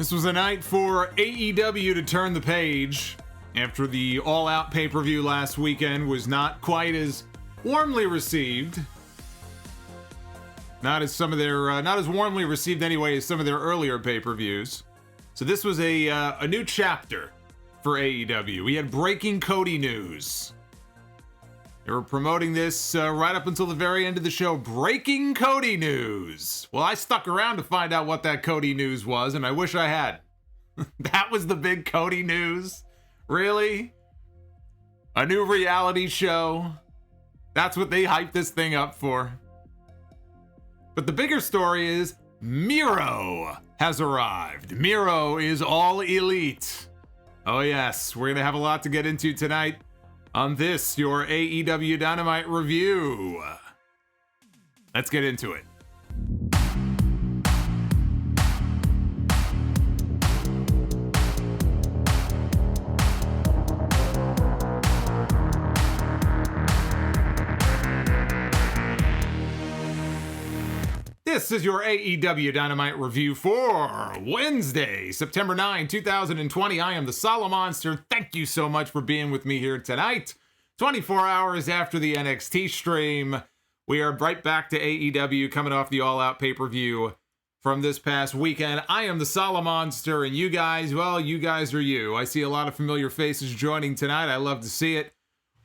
This was a night for AEW to turn the page after the All Out pay-per-view last weekend was not quite as warmly received. Not as warmly received anyway as some of their earlier pay-per-views. So this was a new chapter for AEW. We had breaking Cody news. They were promoting this right up until the very end of the show. Breaking Cody news. Well, I stuck around to find out what that Cody news was, and I wish I had. That was the big Cody news? Really? A new reality show? That's what they hyped this thing up for. But the bigger story is Miro has arrived. Miro is all elite. Oh yes, we're going to have a lot to get into tonight on this, your AEW Dynamite review. Let's get into it. This is your AEW Dynamite review for Wednesday, September 9, 2020. I am the Solomonster. Thank you so much for being with me here tonight. 24 hours after the NXT stream, we are right back to AEW coming off the All Out pay-per-view from this past weekend. I am the Solomonster, and you guys, well, you guys are you. I see a lot of familiar faces joining tonight. I love to see it.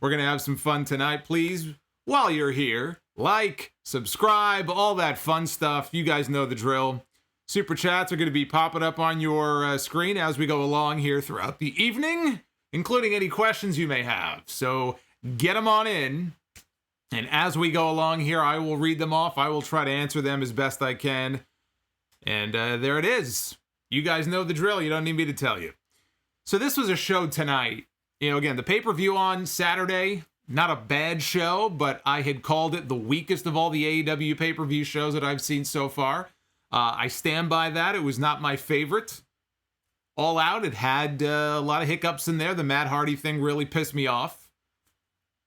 We're going to have some fun tonight. Please, while you're here, like, subscribe, all that fun stuff. You guys know the drill. Super chats are going to be popping up on your screen as we go along here throughout the evening, including any questions you may have. So get them on in. And as we go along here, I will read them off. I will try to answer them as best I can. And there it is. You guys know the drill. You don't need me to tell you. So this was a show tonight. You know, again, the pay-per-view on Saturday, not a bad show, but I had called it the weakest of all the AEW pay-per-view shows that I've seen so far. I stand by that. It was not my favorite. All Out, it had a lot of hiccups in there. The Matt Hardy thing really pissed me off.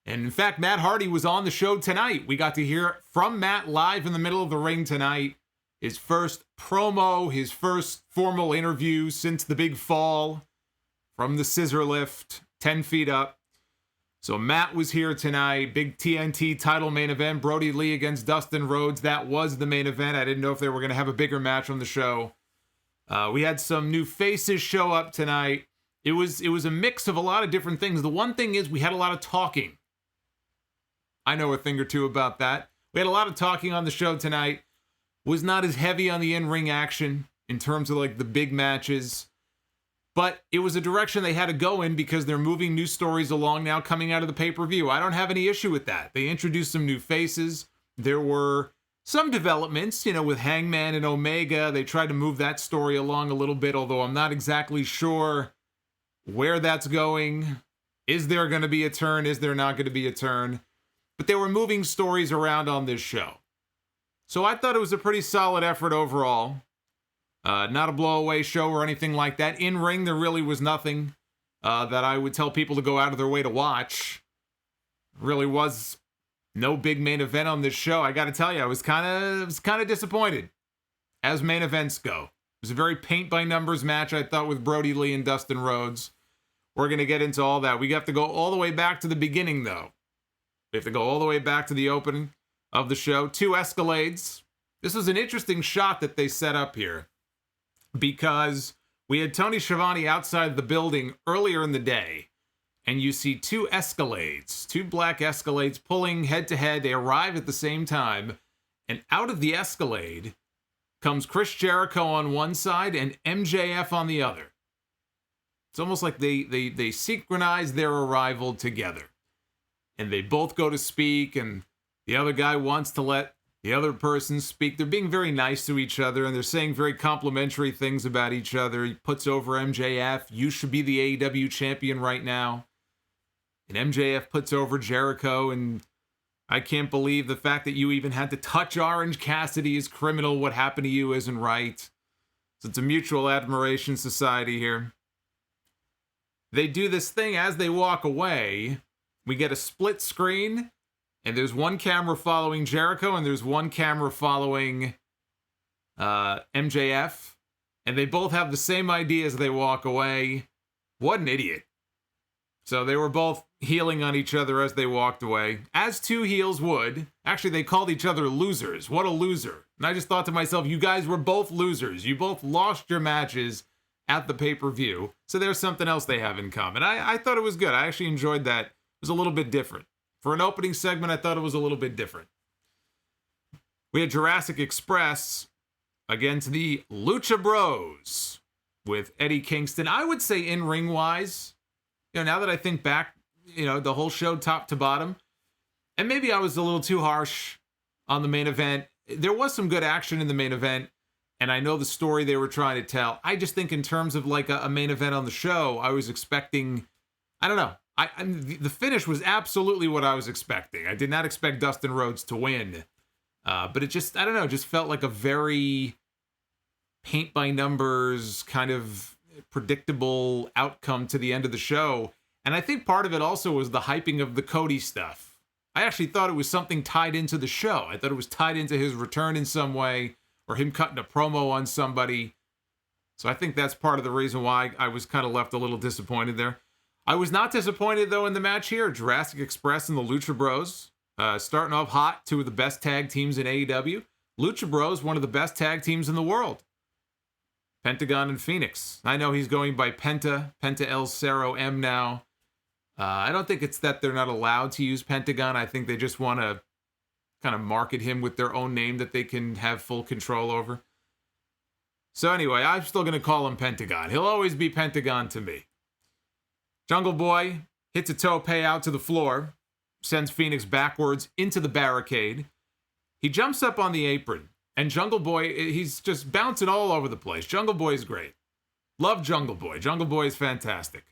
And in fact, Matt Hardy was on the show tonight. We got to hear from Matt live in the middle of the ring tonight. His first promo, his first formal interview since the big fall from the scissor lift, 10 feet up. So Matt was here tonight, big TNT title main event, Brodie Lee against Dustin Rhodes. That was the main event. I didn't know if they were going to have a bigger match on the show. We had some new faces show up tonight. It was a mix of a lot of different things. The one thing is we had a lot of talking. I know a thing or two about that. We had a lot of talking on the show tonight. Was not as heavy on the in-ring action in terms of like the big matches. But it was a direction they had to go in because they're moving new stories along now coming out of the pay-per-view. I don't have any issue with that. They introduced some new faces. There were some developments, you know, with Hangman and Omega. They tried to move that story along a little bit, although I'm not exactly sure where that's going. Is there going to be a turn? Is there not going to be a turn? But they were moving stories around on this show. So I thought it was a pretty solid effort overall. Not a blowaway show or anything like that. In ring, there really was nothing that I would tell people to go out of their way to watch. Really was no big main event on this show. I got to tell you, I was kind of disappointed as main events go. It was a very paint by numbers match, I thought, with Brodie Lee and Dustin Rhodes. We're going to get into all that. We have to go all the way back to the beginning, though. We have to go all the way back to the opening of the show. 2 Escalades. This was an interesting shot that they set up here, because we had Tony Schiavone outside the building earlier in the day, and you see 2 Escalades, 2 black Escalades pulling head-to-head. They arrive at the same time, and out of the Escalade comes Chris Jericho on one side and MJF on the other. It's almost like they synchronize their arrival together, and they both go to speak, and the other guy wants to let the other person speak. They're being very nice to each other, and they're saying very complimentary things about each other. He puts over MJF. You should be the AEW champion right now. And MJF puts over Jericho, and I can't believe the fact that you even had to touch Orange Cassidy is criminal. What happened to you isn't right. So it's a mutual admiration society here. They do this thing as they walk away. We get a split screen, and there's one camera following Jericho, and there's one camera following MJF. and they both have the same idea as they walk away. What an idiot. So they were both heeling on each other as they walked away, as two heels would. Actually, they called each other losers. What a loser. And I just thought to myself, you guys were both losers. You both lost your matches at the pay-per-view. So there's something else they have in common. I thought it was good. I actually enjoyed that. It was a little bit different. For an opening segment, I thought it was a little bit different. We had Jurassic Express against the Lucha Bros with Eddie Kingston. I would say in-ring wise, now that I think back, the whole show top to bottom, and maybe I was a little too harsh on the main event. There was some good action in the main event, and I know the story they were trying to tell. I just think in terms of like a main event on the show, I was expecting, I don't know. The finish was absolutely what I was expecting. I did not expect Dustin Rhodes to win. But it just, I don't know, just felt like a very paint by numbers kind of predictable outcome to the end of the show. And I think part of it also was the hyping of the Cody stuff. I actually thought it was something tied into the show. I thought it was tied into his return in some way, or him cutting a promo on somebody. So I think that's part of the reason why I was kind of left a little disappointed there. I was not disappointed, though, in the match here. Jurassic Express and the Lucha Bros. Starting off hot, two of the best tag teams in AEW. Lucha Bros, one of the best tag teams in the world. Pentagon and Phoenix. I know he's going by Penta El Cero M now. I don't think it's that they're not allowed to use Pentagon. I think they just want to kind of market him with their own name that they can have full control over. So anyway, I'm still going to call him Pentagon. He'll always be Pentagon to me. Jungle Boy hits a tope out to the floor, sends Phoenix backwards into the barricade. He jumps up on the apron, and Jungle Boy, he's just bouncing all over the place. Jungle Boy is great. Love Jungle Boy. Jungle Boy is fantastic.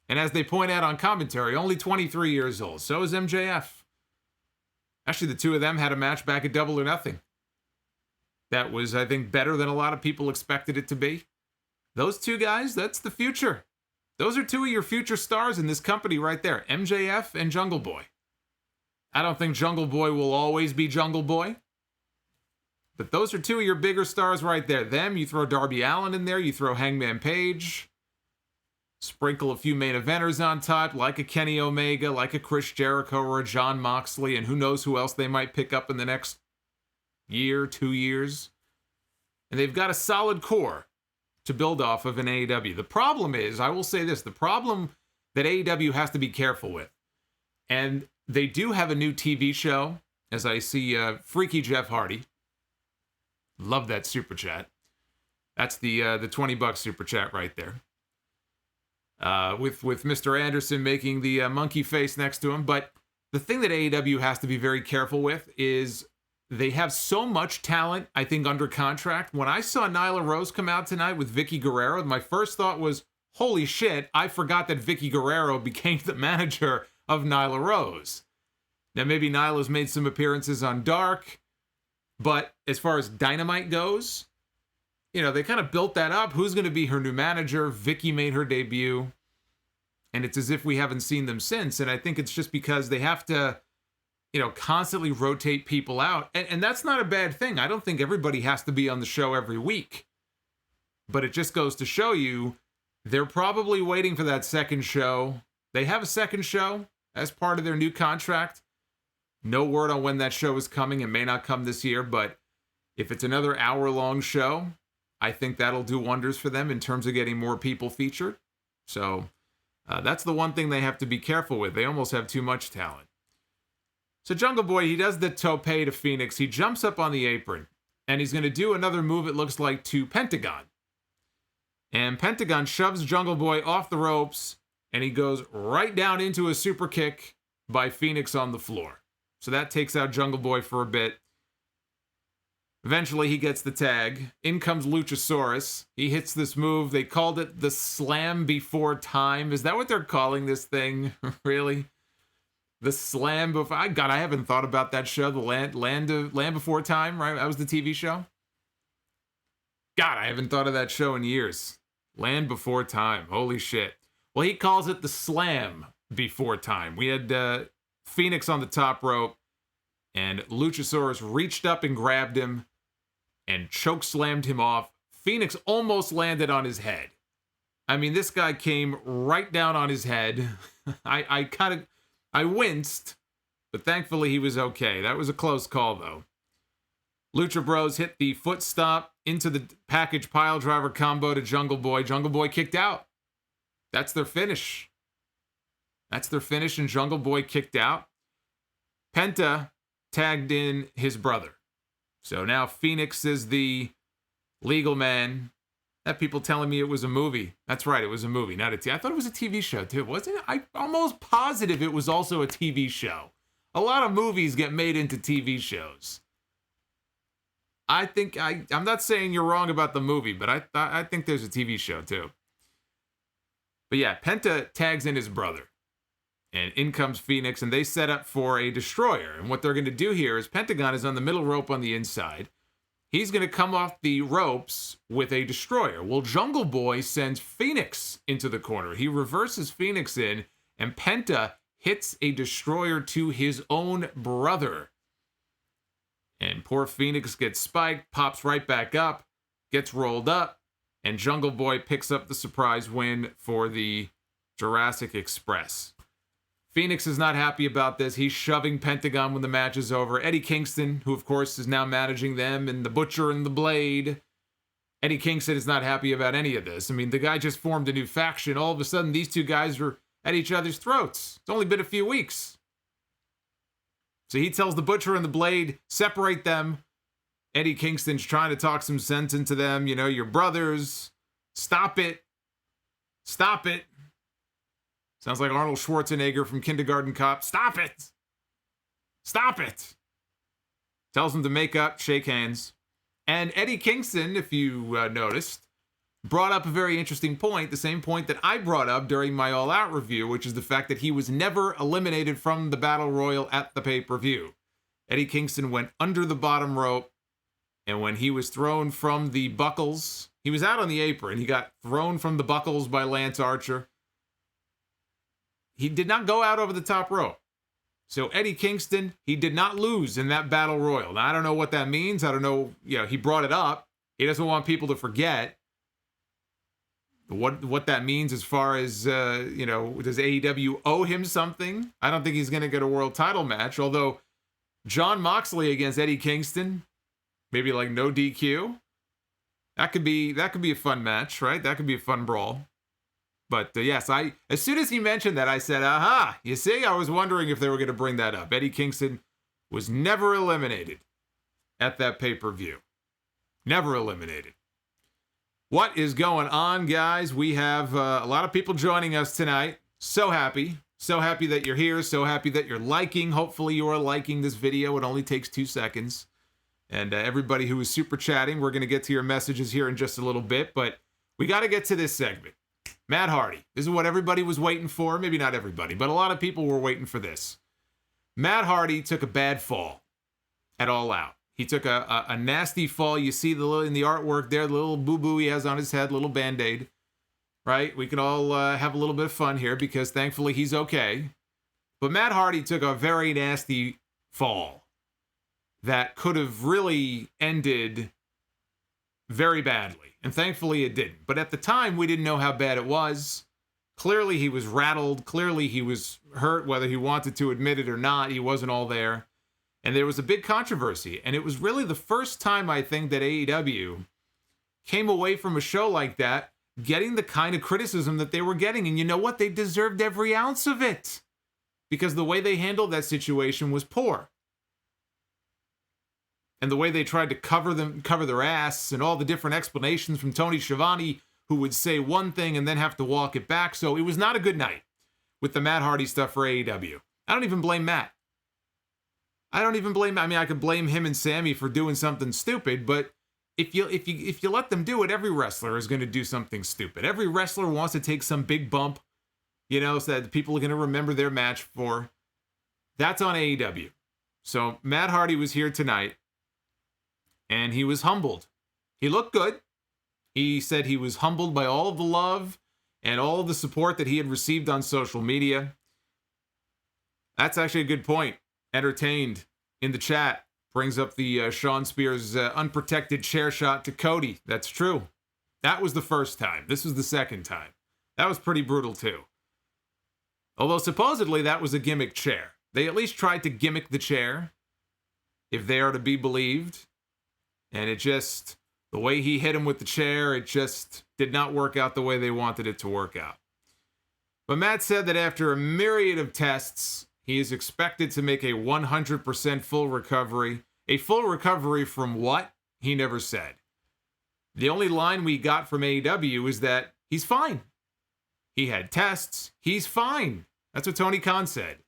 And as they point out on commentary, only 23 years old. So is MJF. Actually, the two of them had a match back at Double or Nothing. That was, I think, better than a lot of people expected it to be. Those two guys, that's the future. Those are two of your future stars in this company right there. MJF and Jungle Boy. I don't think Jungle Boy will always be Jungle Boy. But those are two of your bigger stars right there. Them, you throw Darby Allin in there, you throw Hangman Page. Sprinkle a few main eventers on top, like a Kenny Omega, like a Chris Jericho or a Jon Moxley, and who knows who else they might pick up in the next year, 2 years. And they've got a solid core to build off of in AEW. The problem is, I will say this, the problem that AEW has to be careful with, and they do have a new TV show, as I see Freaky Jeff Hardy. Love that super chat. That's the $20 super chat right there. With Mr. Anderson making the monkey face next to him. But the thing that AEW has to be very careful with is they have so much talent, I think, under contract. When I saw Nyla Rose come out tonight with Vicky Guerrero, my first thought was, holy shit, I forgot that Vicky Guerrero became the manager of Nyla Rose. Now, maybe Nyla's made some appearances on Dark, but as far as Dynamite goes, they kind of built that up. Who's going to be her new manager? Vicky made her debut, and it's as if we haven't seen them since. And I think it's just because they have to, constantly rotate people out. And that's not a bad thing. I don't think everybody has to be on the show every week. But it just goes to show you, they're probably waiting for that second show. They have a second show as part of their new contract. No word on when that show is coming. It may not come this year, but if it's another hour-long show, I think that'll do wonders for them in terms of getting more people featured. So that's the one thing they have to be careful with. They almost have too much talent. So Jungle Boy, he does the tope to Phoenix. He jumps up on the apron, and he's going to do another move, it looks like, to Pentagon. And Pentagon shoves Jungle Boy off the ropes, and he goes right down into a super kick by Phoenix on the floor. So that takes out Jungle Boy for a bit. Eventually, he gets the tag. In comes Luchasaurus. He hits this move. They called it the Slam Before Time. Is that what they're calling this thing? Really? The Slam Before... God, I haven't thought about that show. The Land Before Time, right? That was the TV show? God, I haven't thought of that show in years. Land Before Time. Holy shit. Well, he calls it the Slam Before Time. We had Phoenix on the top rope, and Luchasaurus reached up and grabbed him and choke slammed him off. Phoenix almost landed on his head. I mean, this guy came right down on his head. I winced, but thankfully he was okay. That was a close call, though. Lucha Bros hit the foot stop into the package pile driver combo to Jungle Boy. Jungle Boy kicked out. That's their finish. And Jungle Boy kicked out. Penta tagged in his brother. So now Phoenix is the legal man. I have people telling me it was a movie. That's right, it was a movie, not a TV. I thought it was a TV show, too, wasn't it? I'm almost positive it was also a TV show. A lot of movies get made into TV shows. I'm not saying you're wrong about the movie, but I think there's a TV show, too. But yeah, Penta tags in his brother. And in comes Phoenix, and they set up for a destroyer. And what they're going to do here is Pentagon is on the middle rope on the inside. He's going to come off the ropes with a destroyer. Well, Jungle Boy sends Phoenix into the corner. He reverses Phoenix in, and Penta hits a destroyer to his own brother. And poor Phoenix gets spiked, pops right back up, gets rolled up, and Jungle Boy picks up the surprise win for the Jurassic Express. Phoenix is not happy about this. He's shoving Pentagon when the match is over. Eddie Kingston, who of course is now managing them, and the Butcher and the Blade. Eddie Kingston is not happy about any of this. I mean, the guy just formed a new faction. All of a sudden, these two guys are at each other's throats. It's only been a few weeks. So he tells the Butcher and the Blade, separate them. Eddie Kingston's trying to talk some sense into them. You know, you're brothers. Stop it. Stop it. Sounds like Arnold Schwarzenegger from Kindergarten Cop. Stop it! Stop it! Tells them to make up, shake hands. And Eddie Kingston, if you noticed, brought up a very interesting point, the same point that I brought up during my All Out review, which is the fact that he was never eliminated from the Battle Royal at the pay-per-view. Eddie Kingston went under the bottom rope, and when he was thrown from the buckles, he was out on the apron. He got thrown from the buckles by Lance Archer. He did not go out over the top rope. So Eddie Kingston, he did not lose in that Battle Royal. Now, I don't know what that means. I don't know. You know, he brought it up. He doesn't want people to forget what that means as far as, you know, does AEW owe him something? I don't think he's going to get a world title match. Although Jon Moxley against Eddie Kingston, maybe like no DQ. That could be a fun match, right? That could be a fun brawl. But yes, as soon as he mentioned that, I said, aha, you see, I was wondering if they were going to bring that up. Eddie Kingston was never eliminated at that pay-per-view. Never eliminated. What is going on, guys? We have a lot of people joining us tonight. So happy that you're here. So happy that you're liking. Hopefully you are liking this video. It only takes 2 seconds. And everybody who is super chatting, we're going to get to your messages here in just a little bit. But we got to get to this segment. Matt Hardy. This is what everybody was waiting for. Maybe not everybody, but a lot of people were waiting for this. Matt Hardy took a bad fall at All Out. He took a nasty fall. You see in the artwork there, the little boo-boo he has on his head, little Band-Aid. Right? We can all have a little bit of fun here because thankfully he's okay. But Matt Hardy took a very nasty fall that could have really ended very badly. And thankfully it didn't. But at the time, we didn't know how bad it was. Clearly he was rattled. Clearly he was hurt, whether he wanted to admit it or not. He wasn't all there. And there was a big controversy. And it was really the first time, I think, that AEW came away from a show like that getting the kind of criticism that they were getting. And you know what? They deserved every ounce of it. Because the way they handled that situation was poor. And the way they tried to cover their ass, and all the different explanations from Tony Schiavone, who would say one thing and then have to walk it back. So it was not a good night with the Matt Hardy stuff for AEW. I don't even blame Matt. I mean, I could blame him and Sammy for doing something stupid, but if you let them do it, every wrestler is going to do something stupid. Every wrestler wants to take some big bump, you know, so that people are going to remember their match for. That's on AEW. So Matt Hardy was here tonight. And he was humbled. He looked good. He said he was humbled by all of the love and all of the support that he had received on social media. That's actually a good point. Entertained in the chat brings up the Sean Spears unprotected chair shot to Cody. That's true. That was the first time. This was the second time. That was pretty brutal too. Although supposedly that was a gimmick chair. They at least tried to gimmick the chair, if they are to be believed. And it just, the way he hit him with the chair, it just did not work out the way they wanted it to work out. But Matt said that after a myriad of tests, he is expected to make a 100% full recovery. A full recovery from what? He never said. The only line we got from AEW is that he's fine. He had tests. He's fine. That's what Tony Khan said.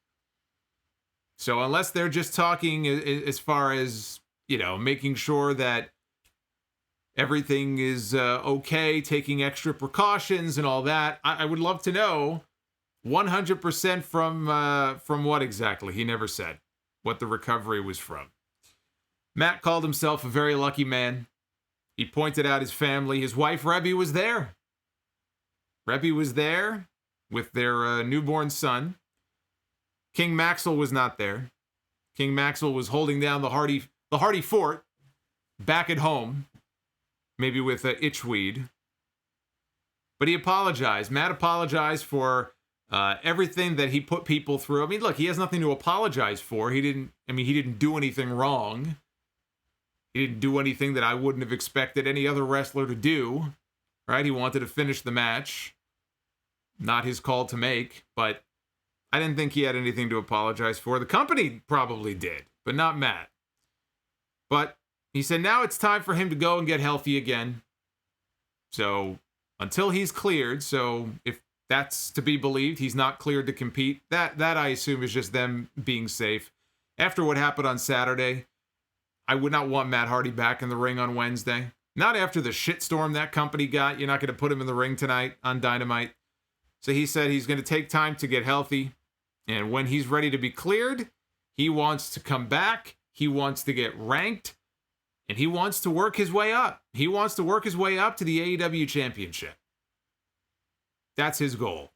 So unless they're just talking as far as, making sure that everything is okay, taking extra precautions and all that, I would love to know 100% from what exactly. He never said what the recovery was from. Matt called himself a very lucky man. He pointed out his family. His wife, Rebby, was there. Rebby was there with their newborn son. King Maxwell was not there. King Maxwell was holding down the Hardy fort back at home, maybe with itchweed. But he apologized. Matt apologized for everything that he put people through. I mean, look, he has nothing to apologize for. He didn't do anything wrong. He didn't do anything that I wouldn't have expected any other wrestler to do, right? He wanted to finish the match. Not his call to make, but I didn't think he had anything to apologize for. The company probably did, but not Matt. But he said now it's time for him to go and get healthy again. So until he's cleared, so if that's to be believed, he's not cleared to compete, that I assume is just them being safe. After what happened on Saturday, I would not want Matt Hardy back in the ring on Wednesday. Not after the shitstorm that company got. You're not going to put him in the ring tonight on Dynamite. So he said he's going to take time to get healthy. And when he's ready to be cleared, he wants to come back. He wants to get ranked. And he wants to work his way up. He wants to work his way up to the AEW Championship. That's his goal.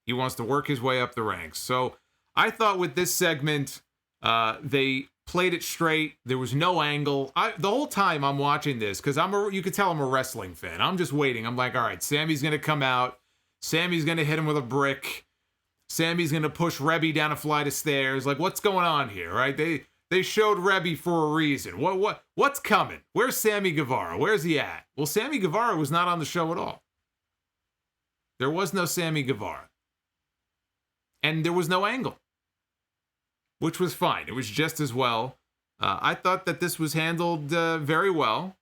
He wants to work his way up the ranks. So I thought with this segment, they played it straight. There was no angle. The whole time I'm watching this, because you could tell I'm a wrestling fan. I'm just waiting. I'm like, all right, Sammy's going to come out. Sammy's going to hit him with a brick. Sammy's going to push Rebby down a flight of stairs. Like, what's going on here, right? They showed Rebby for a reason. What's coming? Where's Sammy Guevara? Where's he at? Well, Sammy Guevara was not on the show at all. There was no Sammy Guevara. And there was no angle, which was fine. It was just as well. I thought that this was handled very well,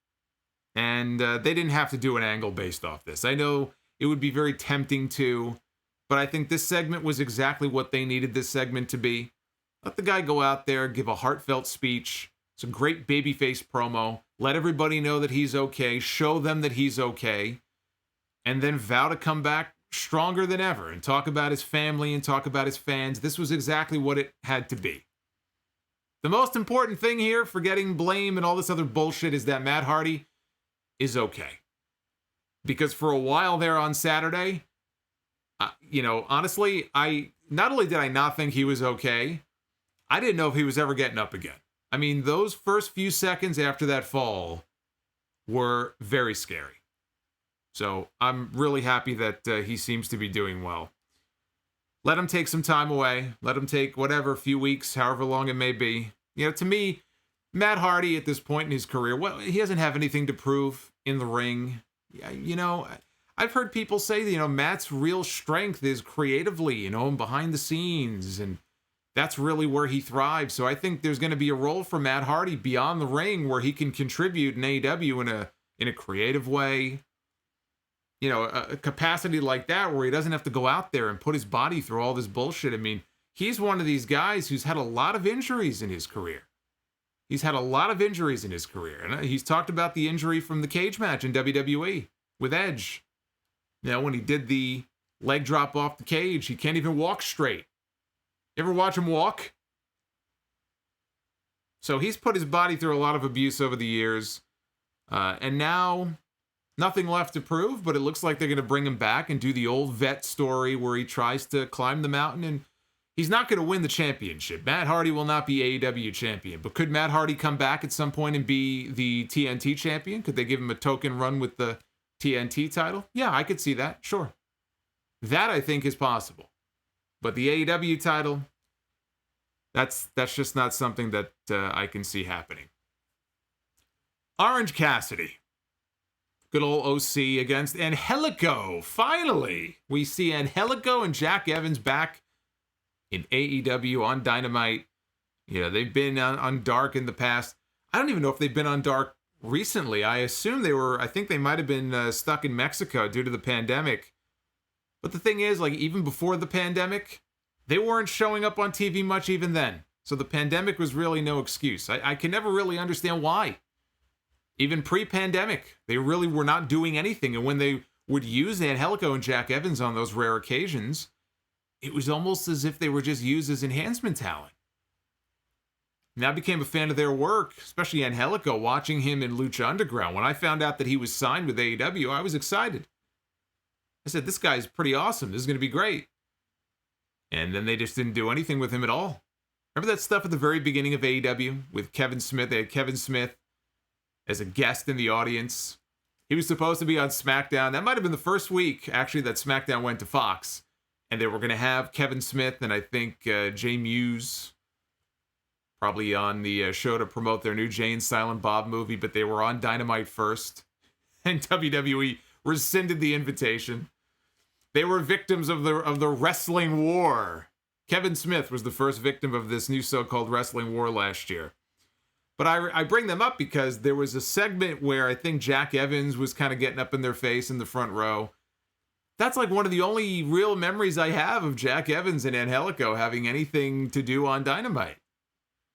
and they didn't have to do an angle based off this. I know it would be very tempting to, but I think this segment was exactly what they needed this segment to be. Let the guy go out there, give a heartfelt speech. It's a great babyface promo. Let everybody know that he's okay. Show them that he's okay. And then vow to come back stronger than ever and talk about his family and talk about his fans. This was exactly what it had to be. The most important thing here, forgetting blame and all this other bullshit, is that Matt Hardy is okay. Because for a while there on Saturday, honestly, not only did I not think he was okay, I didn't know if he was ever getting up again. I mean, those first few seconds after that fall were very scary. So I'm really happy that he seems to be doing well. Let him take some time away. Let him take whatever, few weeks, however long it may be. To me, Matt Hardy at this point in his career, well, he doesn't have anything to prove in the ring. I've heard people say that, Matt's real strength is creatively, and behind the scenes, and that's really where he thrives. So I think there's going to be a role for Matt Hardy beyond the ring where he can contribute in AEW in a creative way. A capacity like that where he doesn't have to go out there and put his body through all this bullshit. I mean, he's one of these guys who's had a lot of injuries in his career. He's had a lot of injuries in his career. And he's talked about the injury from the cage match in WWE with Edge. When he did the leg drop off the cage, he can't even walk straight. You ever watch him walk? So he's put his body through a lot of abuse over the years. And now, nothing left to prove, but it looks like they're going to bring him back and do the old vet story where he tries to climb the mountain and, He's not going to win the championship. Matt Hardy will not be AEW champion. But could Matt Hardy come back at some point and be the TNT champion? Could they give him a token run with the TNT title? Yeah, I could see that. Sure. That I think is possible. But the AEW title, that's just not something that I can see happening. Orange Cassidy. Good old OC against Angelico. Finally, we see Angelico and Jack Evans back in AEW on Dynamite. You know, they've been on Dark in the past. I don't even know if they've been on Dark recently. I assume I think they might have been stuck in Mexico due to the pandemic. But the thing is, like, even before the pandemic, they weren't showing up on TV much even then. So the pandemic was really no excuse. I can never really understand why. Even pre-pandemic, they really were not doing anything. And when they would use Angelico and Jack Evans on those rare occasions, it was almost as if they were just used as enhancement talent. And I became a fan of their work, especially Angelico, watching him in Lucha Underground. When I found out that he was signed with AEW, I was excited. I said, this guy's pretty awesome. This is going to be great. And then they just didn't do anything with him at all. Remember that stuff at the very beginning of AEW with Kevin Smith? They had Kevin Smith as a guest in the audience. He was supposed to be on SmackDown. That might have been the first week, actually, that SmackDown went to Fox. And they were going to have Kevin Smith and I think Jay Muse probably on the show to promote their new Jay and Silent Bob movie, but they were on Dynamite first. And WWE rescinded the invitation. They were victims of the wrestling war. Kevin Smith was the first victim of this new so-called wrestling war last year. But I bring them up because there was a segment where I think Jack Evans was kind of getting up in their face in the front row. That's like one of the only real memories I have of Jack Evans and Angelico having anything to do on Dynamite.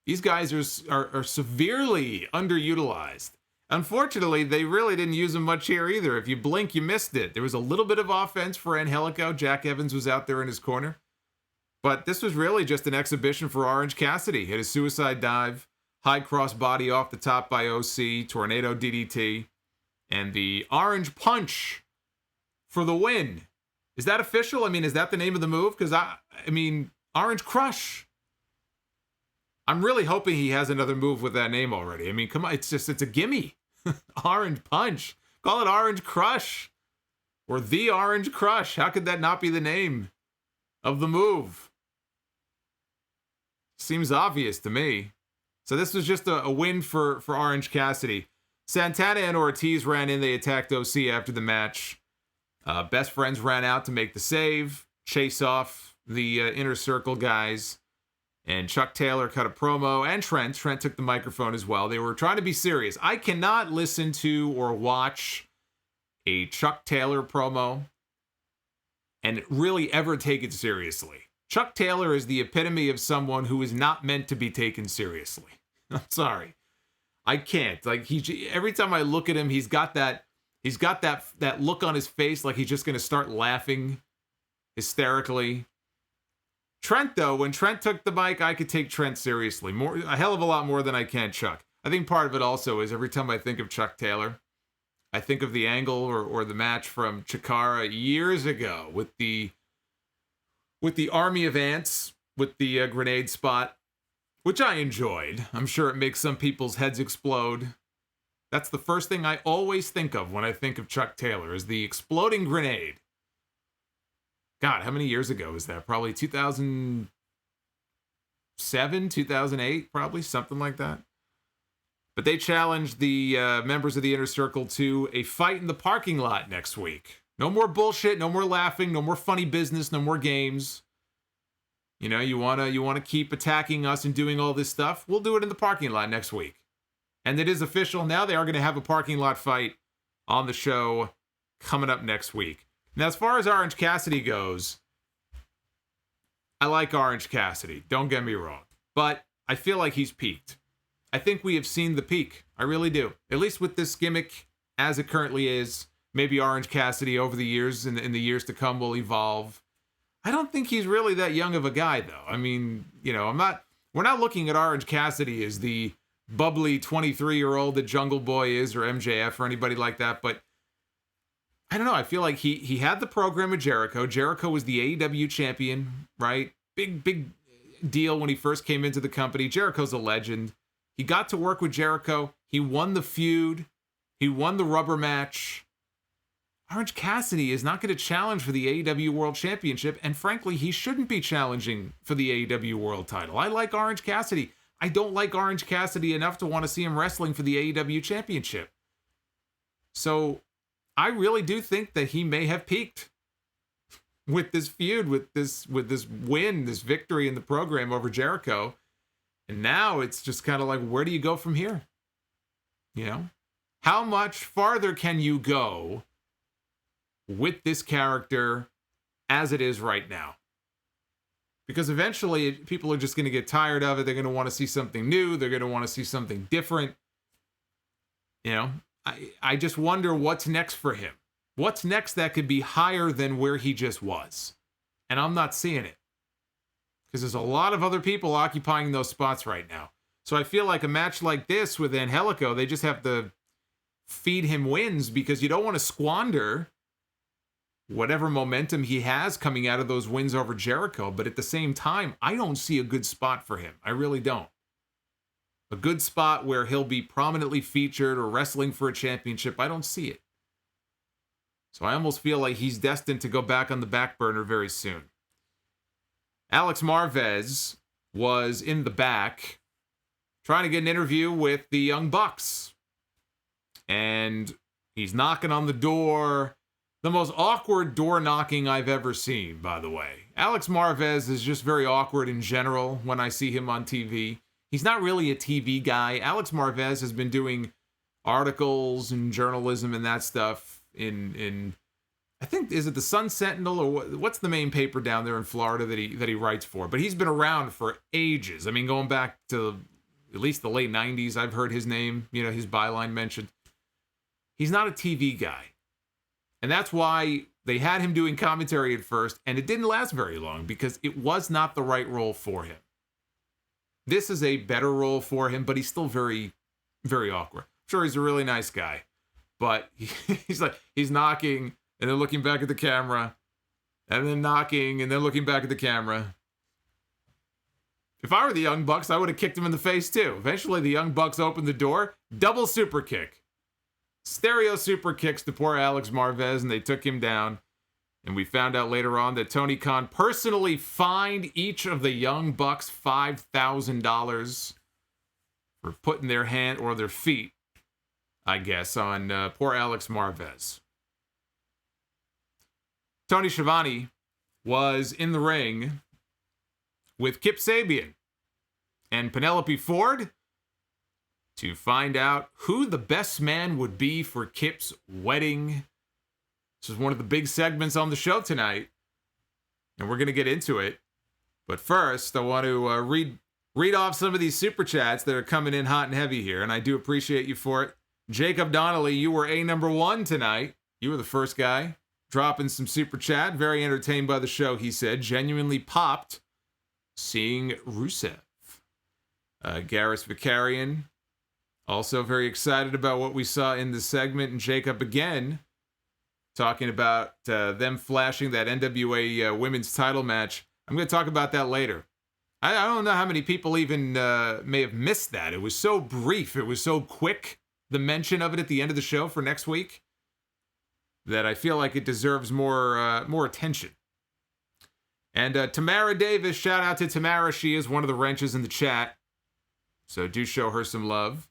These guys are severely underutilized. Unfortunately, they really didn't use them much here either. If you blink, you missed it. There was a little bit of offense for Angelico. Jack Evans was out there in his corner. But this was really just an exhibition for Orange Cassidy. Hit a suicide dive, high cross body off the top by OC, tornado DDT, and the Orange Punch for the win. Is that official? I mean, is that the name of the move? Because I mean, Orange Crush. I'm really hoping he has another move with that name already. I mean, come on, it's a gimme. Orange Punch. Call it Orange Crush. Or the Orange Crush. How could that not be the name of the move? Seems obvious to me. So this was just a win for Orange Cassidy. Santana and Ortiz ran in. They attacked OC after the match. Best Friends ran out to make the save, chase off the Inner Circle guys. And Chuck Taylor cut a promo, and Trent took the microphone as well. They were trying to be serious. I cannot listen to or watch a Chuck Taylor promo and really ever take it seriously. Chuck Taylor is the epitome of someone who is not meant to be taken seriously. I'm sorry. I can't. Like, every time I look at him, he's got that look on his face like he's just going to start laughing hysterically. Trent, though, when Trent took the mic, I could take Trent seriously. A hell of a lot more than I can Chuck. I think part of it also is every time I think of Chuck Taylor, I think of the angle or the match from Chikara years ago with the Army of Ants, with the grenade spot, which I enjoyed. I'm sure it makes some people's heads explode. That's the first thing I always think of when I think of Chuck Taylor, is the exploding grenade. God, how many years ago was that? Probably 2007, 2008, probably, something like that. But they challenged the members of the Inner Circle to a fight in the parking lot next week. No more bullshit, no more laughing, no more funny business, no more games. You know, you wanna keep attacking us and doing all this stuff? We'll do it in the parking lot next week. And it is official. Now they are going to have a parking lot fight on the show coming up next week. Now, as far as Orange Cassidy goes, I like Orange Cassidy. Don't get me wrong. But I feel like he's peaked. I think we have seen the peak. I really do. At least with this gimmick as it currently is. Maybe Orange Cassidy over the years, in the years to come, will evolve. I don't think he's really that young of a guy, though. I mean, you know, we're not looking at Orange Cassidy as the bubbly 23-year-old that Jungle Boy is, or MJF, or anybody like that, but I don't know. I feel like he had the program with Jericho. Jericho was the AEW champion, right? big deal when he first came into the company. Jericho's a legend. He got to work with Jericho. He won the feud. He won the rubber match. Orange Cassidy is not going to challenge for the AEW World Championship, and frankly, he shouldn't be challenging for the AEW World title. I like Orange Cassidy. I don't like Orange Cassidy enough to want to see him wrestling for the AEW Championship. So I really do think that he may have peaked with this feud, with this win, this victory in the program over Jericho. And now it's just kind of like, where do you go from here? You know? How much farther can you go with this character as it is right now? Because eventually people are just going to get tired of it. They're going to want to see something new. They're going to want to see something different. You know, I just wonder what's next for him. What's next that could be higher than where he just was? And I'm not seeing it. Because there's a lot of other people occupying those spots right now. So I feel like a match like this with Angelico, they just have to feed him wins, because you don't want to squander whatever momentum he has coming out of those wins over Jericho. But at the same time, I don't see a good spot for him. I really don't. A good spot where he'll be prominently featured or wrestling for a championship, I don't see it. So I almost feel like he's destined to go back on the back burner very soon. Alex Marvez was in the back trying to get an interview with the Young Bucks. And he's knocking on the door. The most awkward door knocking I've ever seen, by the way. Alex Marvez is just very awkward in general when I see him on TV. He's not really a TV guy. Alex Marvez has been doing articles and journalism and that stuff in I think, is it the Sun Sentinel, or what's the main paper down there in Florida that he writes for? But he's been around for ages. I mean, going back to at least the late 90s, I've heard his name, you know, his byline mentioned. He's not a TV guy. And that's why they had him doing commentary at first, and it didn't last very long because it was not the right role for him. This is a better role for him, but he's still very, very awkward. I'm sure he's a really nice guy, but he's knocking and then looking back at the camera, and then knocking and then looking back at the camera. If I were the Young Bucks, I would have kicked him in the face too. Eventually, the Young Bucks opened the door, double super kick. Stereo super kicks to poor Alex Marvez, and they took him down. And we found out later on that Tony Khan personally fined each of the Young Bucks $5,000 for putting their hand, or their feet, I guess, on poor Alex Marvez. Tony Schiavone was in the ring with Kip Sabian and Penelope Ford to find out who the best man would be for Kip's wedding. This is one of the big segments on the show tonight, and we're going to get into it. But first, I want to read off some of these super chats that are coming in hot and heavy here, and I do appreciate you for it. Jacob Donnelly, you were number one tonight. You were the first guy dropping some super chat. Very entertained by the show, he said. Genuinely popped seeing Rusev. Garrus Vicarian, also very excited about what we saw in the segment. And Jacob again talking about them flashing that NWA women's title match. I'm going to talk about that later. I don't know how many people even may have missed that. It was so brief. It was so quick, the mention of it at the end of the show for next week, that I feel like it deserves more attention. And Tamara Davis, shout out to Tamara. She is one of the wrenches in the chat, so do show her some love.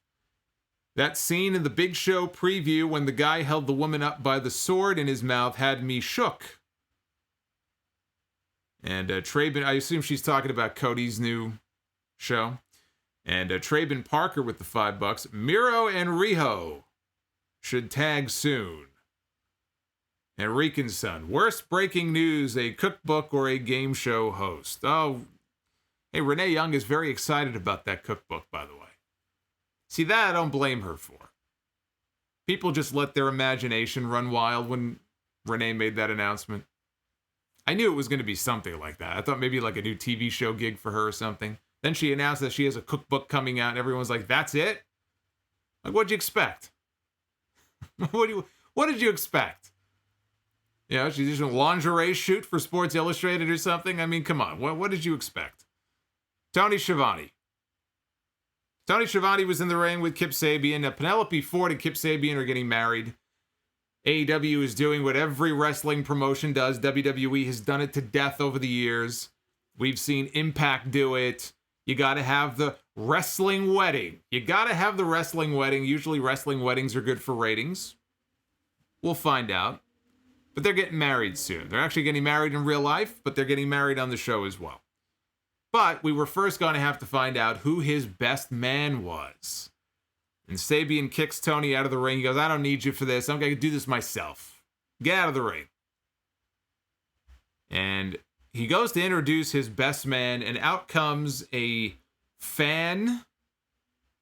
That scene in the Big Show preview when the guy held the woman up by the sword in his mouth had me shook. And Traben, I assume she's talking about Cody's new show. And Traben Parker with the $5. Miro and Riho should tag soon. And Rican's son, worst breaking news, a cookbook or a game show host. Oh, hey, Renee Young is very excited about that cookbook, by the way. See, that I don't blame her for. People just let their imagination run wild when Renee made that announcement. I knew it was going to be something like that. I thought maybe like a new TV show gig for her or something. Then she announced that she has a cookbook coming out, and everyone's like, that's it? Like, what'd you expect? What did you expect? You know, she's doing a lingerie shoot for Sports Illustrated or something. I mean, come on. What did you expect? Tony Schiavone. Tony Schiavone was in the ring with Kip Sabian. Now, Penelope Ford and Kip Sabian are getting married. AEW is doing what every wrestling promotion does. WWE has done it to death over the years. We've seen Impact do it. You got to have the wrestling wedding. Usually wrestling weddings are good for ratings. We'll find out. But they're getting married soon. They're actually getting married in real life, but they're getting married on the show as well. But we were first going to have to find out who his best man was. And Sabian kicks Tony out of the ring. He goes, I don't need you for this. I'm going to do this myself. Get out of the ring. And he goes to introduce his best man, and out comes a fan.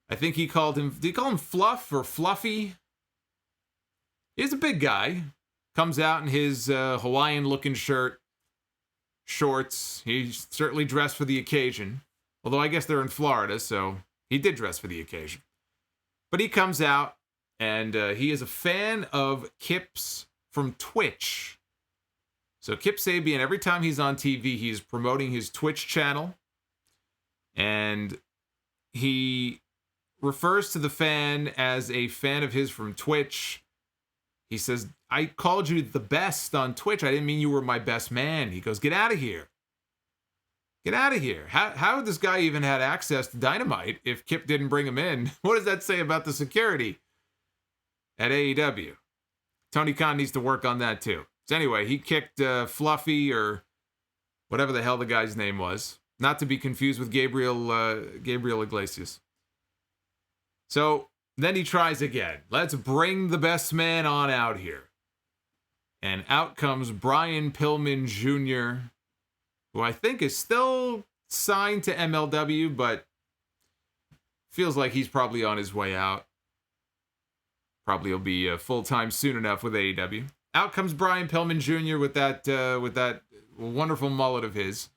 I think he called him, did he call him Fluff or Fluffy? He's a big guy. Comes out in his Hawaiian-looking shirt, shorts. He's certainly dressed for the occasion. Although I guess they're in Florida, so he did dress for the occasion. But he comes out, and he is a fan of Kip's from Twitch. So Kip Sabian, every time he's on TV, he's promoting his Twitch channel. And he refers to the fan as a fan of his from Twitch. He says, I called you the best on Twitch. I didn't mean you were my best man. He goes, get out of here. Get out of here. How this guy even had access to Dynamite if Kip didn't bring him in? What does that say about the security at AEW? Tony Khan needs to work on that too. So anyway, he kicked Fluffy or whatever the hell the guy's name was. Not to be confused with Gabriel Iglesias. So then he tries again. Let's bring the best man on out here. And out comes Brian Pillman Jr., who I think is still signed to MLW, but feels like he's probably on his way out. Probably will be full-time soon enough with AEW. Out comes Brian Pillman Jr. with that wonderful mullet of his.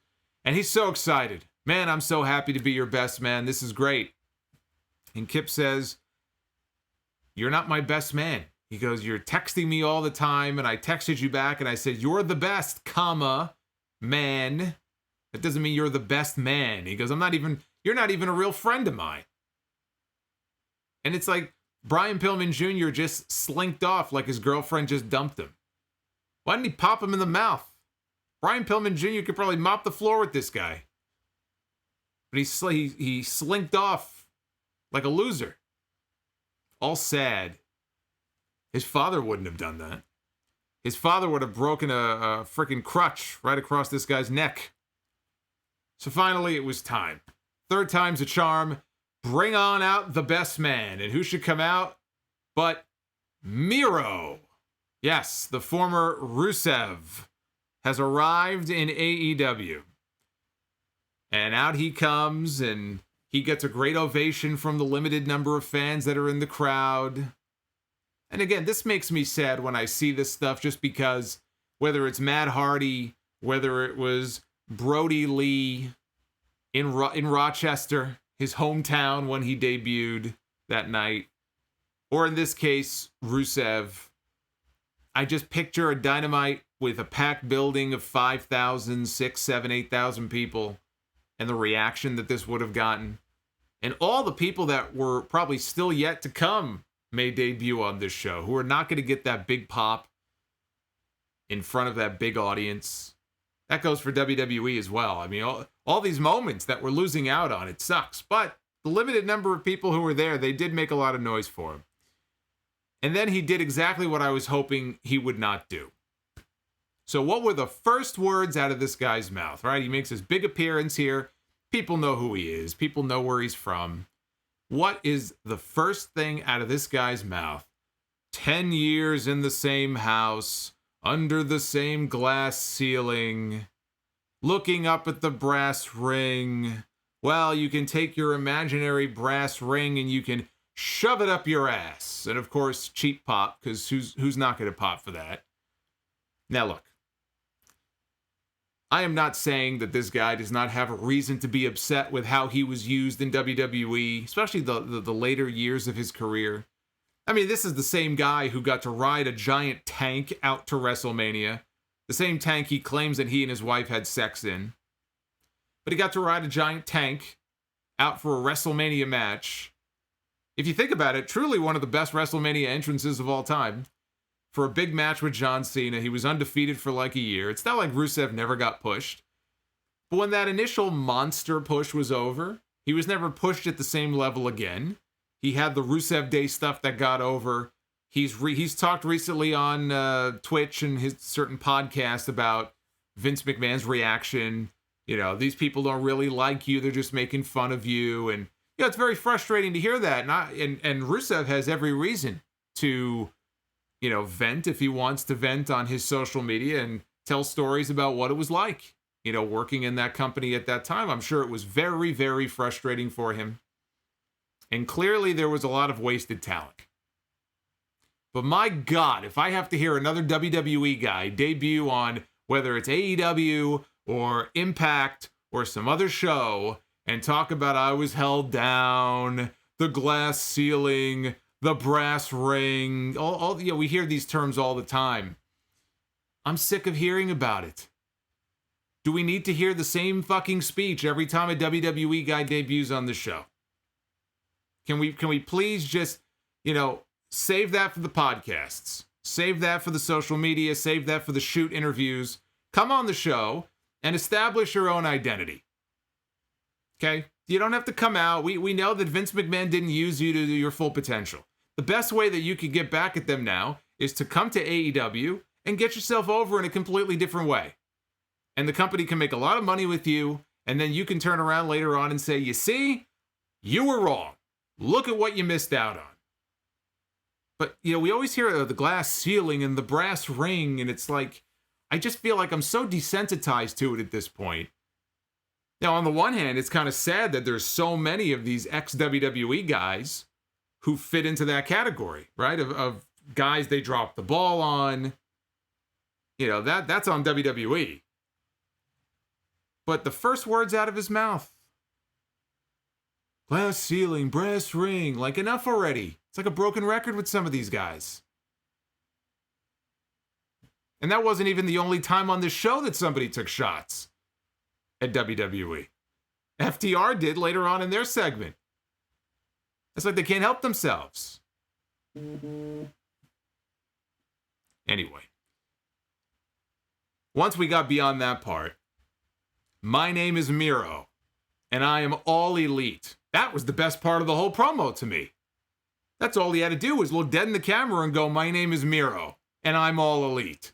And he's so excited. Man, I'm so happy to be your best man. This is great. And Kip says, you're not my best man. He goes, you're texting me all the time, and I texted you back, and I said, you're the best, man. That doesn't mean you're the best man. He goes, you're not even a real friend of mine. And it's like Brian Pillman Jr. just slinked off like his girlfriend just dumped him. Why didn't he pop him in the mouth? Brian Pillman Jr. could probably mop the floor with this guy. But he slinked off like a loser. All sad. His father wouldn't have done that. His father would have broken a freaking crutch right across this guy's neck. So finally, it was time. Third time's a charm. Bring on out the best man. And who should come out but Miro? Yes, the former Rusev has arrived in AEW. And out he comes, and he gets a great ovation from the limited number of fans that are in the crowd. And again, this makes me sad when I see this stuff, just because whether it's Matt Hardy, whether it was Brodie Lee in Rochester, his hometown when he debuted that night, or in this case, Rusev, I just picture a Dynamite with a packed building of 5,000, 6,000, 7,000, 8,000 people, and the reaction that this would have gotten. And all the people that were probably still yet to come may debut on this show, who are not going to get that big pop in front of that big audience. That goes for WWE as well. I mean, all these moments that we're losing out on, it sucks. But the limited number of people who were there, they did make a lot of noise for him. And then he did exactly what I was hoping he would not do. So what were the first words out of this guy's mouth, right? He makes his big appearance here. People know who he is. People know where he's from. What is the first thing out of this guy's mouth? 10 years in the same house, under the same glass ceiling, looking up at the brass ring. Well, you can take your imaginary brass ring and you can shove it up your ass. And of course, cheap pop, because who's not going to pop for that? Now look, I am not saying that this guy does not have a reason to be upset with how he was used in WWE, especially the later years of his career. I mean, this is the same guy who got to ride a giant tank out to WrestleMania. The same tank he claims that he and his wife had sex in. But he got to ride a giant tank out for a WrestleMania match. If you think about it, truly one of the best WrestleMania entrances of all time. For a big match with John Cena. He was undefeated for like a year. It's not like Rusev never got pushed. But when that initial monster push was over, he was never pushed at the same level again. He had the Rusev Day stuff that got over. He's talked recently on Twitch and his certain podcast about Vince McMahon's reaction. You know, these people don't really like you. They're just making fun of you. And, you know, it's very frustrating to hear that. And Rusev has every reason to, you know, vent if he wants to vent on his social media and tell stories about what it was like, you know, working in that company at that time. I'm sure it was very, very frustrating for him. And clearly there was a lot of wasted talent. But my God, if I have to hear another WWE guy debut on whether it's AEW or Impact or some other show and talk about I was held down, the glass ceiling, the brass ring, all you know, we hear these terms all the time. I'm sick of hearing about it. Do we need to hear the same fucking speech every time a WWE guy debuts on the show? Can we please just, you know, save that for the podcasts. Save that for the social media. Save that for the shoot interviews. Come on the show and establish your own identity. Okay? You don't have to come out. We know that Vince McMahon didn't use you to your full potential. The best way that you could get back at them now is to come to AEW and get yourself over in a completely different way. And the company can make a lot of money with you, and then you can turn around later on and say, you see, you were wrong. Look at what you missed out on. But, you know, we always hear the glass ceiling and the brass ring, and it's like, I just feel like I'm so desensitized to it at this point. Now, on the one hand, it's kind of sad that there's so many of these ex-WWE guys who fit into that category, right? Of guys they dropped the ball on. You know, that's on WWE. But the first words out of his mouth, glass ceiling, brass ring, like enough already. It's like a broken record with some of these guys. And that wasn't even the only time on this show that somebody took shots at WWE. FTR did later on in their segment. It's like they can't help themselves. Anyway. Once we got beyond that part, my name is Miro, and I am all elite. That was the best part of the whole promo to me. That's all he had to do was look dead in the camera and go, my name is Miro, and I'm all elite.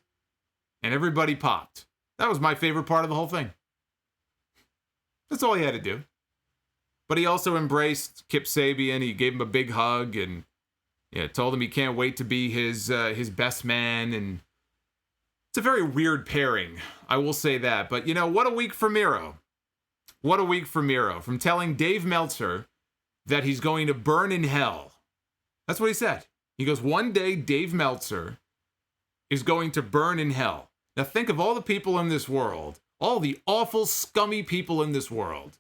And everybody popped. That was my favorite part of the whole thing. That's all he had to do. But he also embraced Kip Sabian. He gave him a big hug and told him he can't wait to be his best man. And it's a very weird pairing, I will say that. But, you know, what a week for Miro. What a week for Miro. From telling Dave Meltzer that he's going to burn in hell. That's what he said. He goes, one day Dave Meltzer is going to burn in hell. Now think of all the people in this world, all the awful, scummy people in this world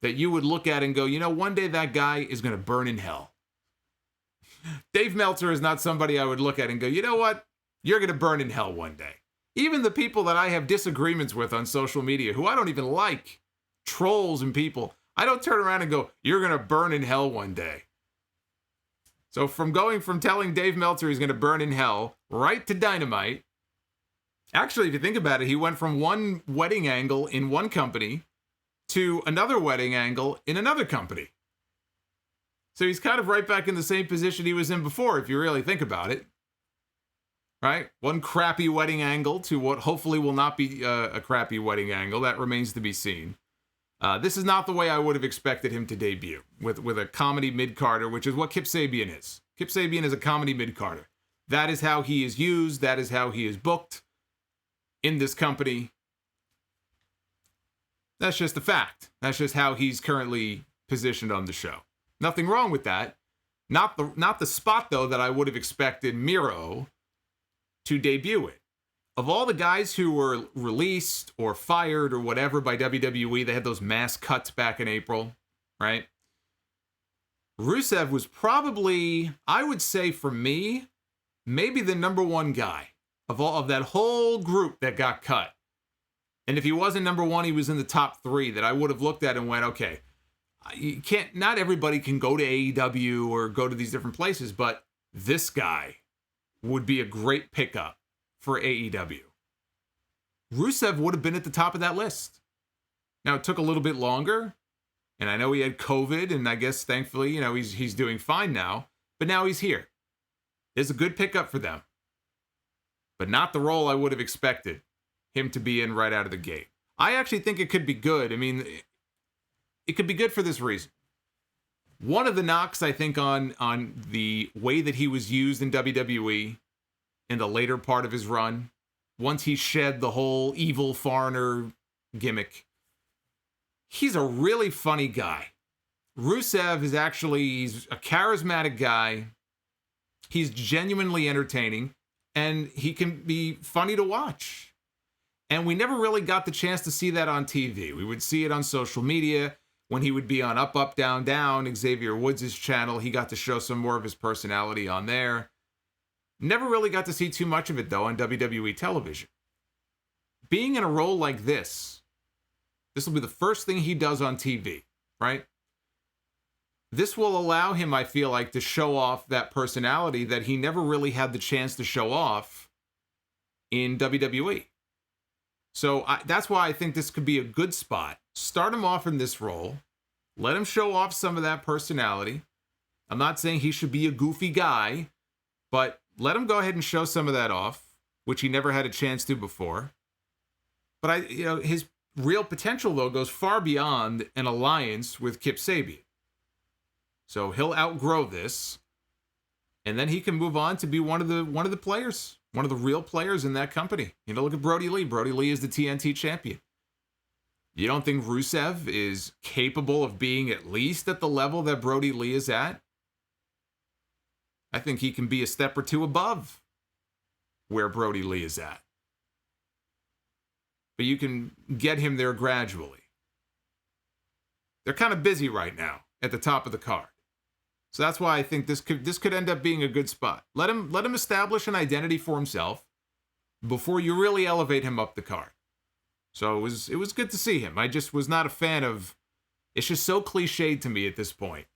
that you would look at and go, you know, one day that guy is going to burn in hell. Dave Meltzer is not somebody I would look at and go, you know what? You're going to burn in hell one day. Even the people that I have disagreements with on social media, who I don't even like, trolls and people, I don't turn around and go, you're going to burn in hell one day. So from telling Dave Meltzer he's going to burn in hell right to Dynamite. Actually, if you think about it, he went from one wedding angle in one company to another wedding angle in another company. So he's kind of right back in the same position he was in before, if you really think about it. Right? One crappy wedding angle to what hopefully will not be a crappy wedding angle. That remains to be seen. This is not the way I would have expected him to debut, with a comedy mid-carder, which is what Kip Sabian is. Kip Sabian is a comedy mid-carder. That is how he is used. That is how he is booked in this company. That's just a fact. That's just how he's currently positioned on the show. Nothing wrong with that. Not the spot, though, that I would have expected Miro to debut it. Of all the guys who were released or fired or whatever by WWE, they had those mass cuts back in April, right? Rusev was probably, I would say for me, maybe the number one guy of all of that whole group that got cut. And if he wasn't number one, he was in the top three that I would have looked at and went, okay, you can't, not everybody can go to AEW or go to these different places, but this guy would be a great pickup for AEW. Rusev would have been at the top of that list. Now, it took a little bit longer, and I know he had COVID, and I guess thankfully, he's doing fine now, but now he's here. It's a good pickup for them, but not the role I would have expected him to be in right out of the gate. I actually think it could be good. I mean, it could be good for this reason. One of the knocks, I think, on the way that he was used in WWE in the later part of his run, once he shed the whole evil foreigner gimmick, he's a really funny guy. Rusev is he's a charismatic guy. He's genuinely entertaining, and he can be funny to watch. And we never really got the chance to see that on TV. We would see it on social media. When he would be on Up, Up, Down, Down, Xavier Woods' channel, he got to show some more of his personality on there. Never really got to see too much of it, though, on WWE television. Being in a role like this will be the first thing he does on TV, right? This will allow him, I feel like, to show off that personality that he never really had the chance to show off in WWE. So that's why I think this could be a good spot. Start him off in this role. Let him show off some of that personality. I'm not saying he should be a goofy guy, but let him go ahead and show some of that off, which he never had a chance to before. But his real potential, though, goes far beyond an alliance with Kip Sabian. So he'll outgrow this, and then he can move on to be one of the players, one of the real players in that company. Look at Brodie Lee. Brodie Lee is the TNT champion. You don't think Rusev is capable of being at least at the level that Brodie Lee is at? I think he can be a step or two above where Brodie Lee is at. But you can get him there gradually. They're kind of busy right now at the top of the card. So that's why I think this could end up being a good spot. Let him establish an identity for himself before you really elevate him up the card. So it was good to see him. I just was not a fan of. It's just so cliched to me at this point.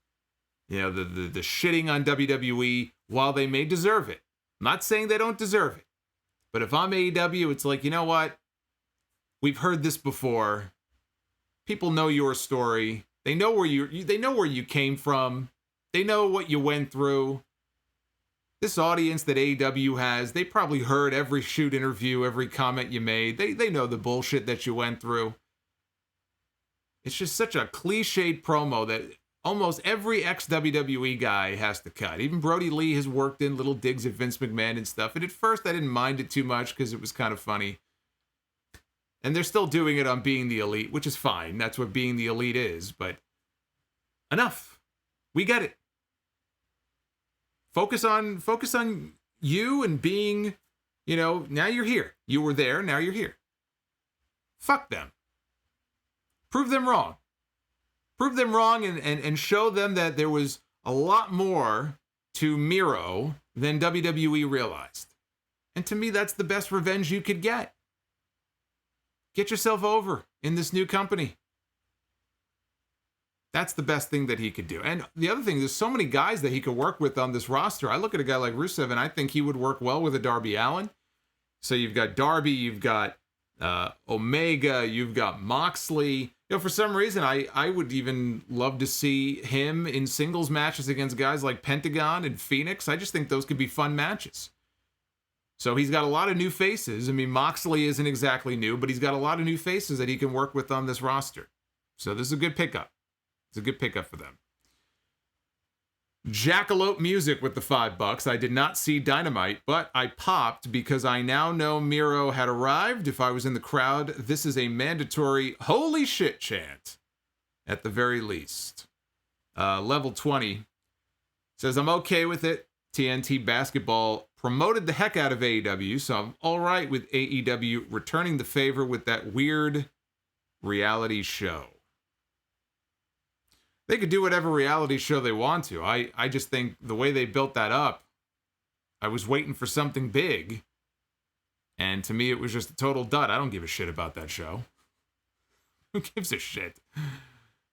The shitting on WWE, while they may deserve it. I'm not saying they don't deserve it, but if I'm AEW, it's like, you know what? We've heard this before. People know your story. They know where you came from. They know what you went through. This audience that AEW has, they probably heard every shoot interview, every comment you made. They know the bullshit that you went through. It's just such a cliched promo that almost every ex-WWE guy has to cut. Even Brodie Lee has worked in little digs at Vince McMahon and stuff. And at first I didn't mind it too much because it was kind of funny. And they're still doing it on Being the Elite, which is fine. That's what Being the Elite is. But enough. We get it. Focus on you and being, now you're here. You were there, now you're here. Fuck them. Prove them wrong. Prove them wrong and show them that there was a lot more to Miro than WWE realized. And to me, that's the best revenge you could get. Get yourself over in this new company. That's the best thing that he could do. And the other thing, there's so many guys that he could work with on this roster. I look at a guy like Rusev, and I think he would work well with a Darby Allin. So you've got Darby, you've got Omega, you've got Moxley. For some reason, I would even love to see him in singles matches against guys like Pentagon and Phoenix. I just think those could be fun matches. So he's got a lot of new faces. I mean, Moxley isn't exactly new, but he's got a lot of new faces that he can work with on this roster. So this is a good pickup. It's a good pickup for them. Jackalope Music with the $5. I did not see Dynamite, but I popped because I now know Miro had arrived. If I was in the crowd, this is a mandatory holy shit chant at the very least. Level 20 says, I'm okay with it. TNT Basketball promoted the heck out of AEW, so I'm all right with AEW returning the favor with that weird reality show. They could do whatever reality show they want to. I just think the way they built that up, I was waiting for something big. And to me, it was just a total dud. I don't give a shit about that show. Who gives a shit?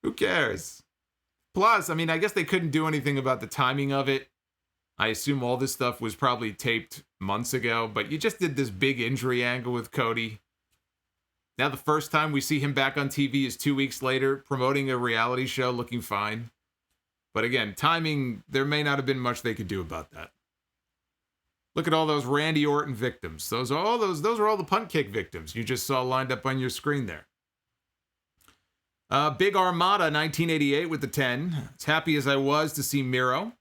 Who cares? Plus, I mean, I guess they couldn't do anything about the timing of it. I assume all this stuff was probably taped months ago, but you just did this big injury angle with Cody. Now the first time we see him back on TV is 2 weeks later, promoting a reality show, looking fine. But again, timing, there may not have been much they could do about that. Look at all those Randy Orton victims. Those are all the punt kick victims you just saw lined up on your screen there. Big Armada 1988 with the 10. As happy as I was to see Miro,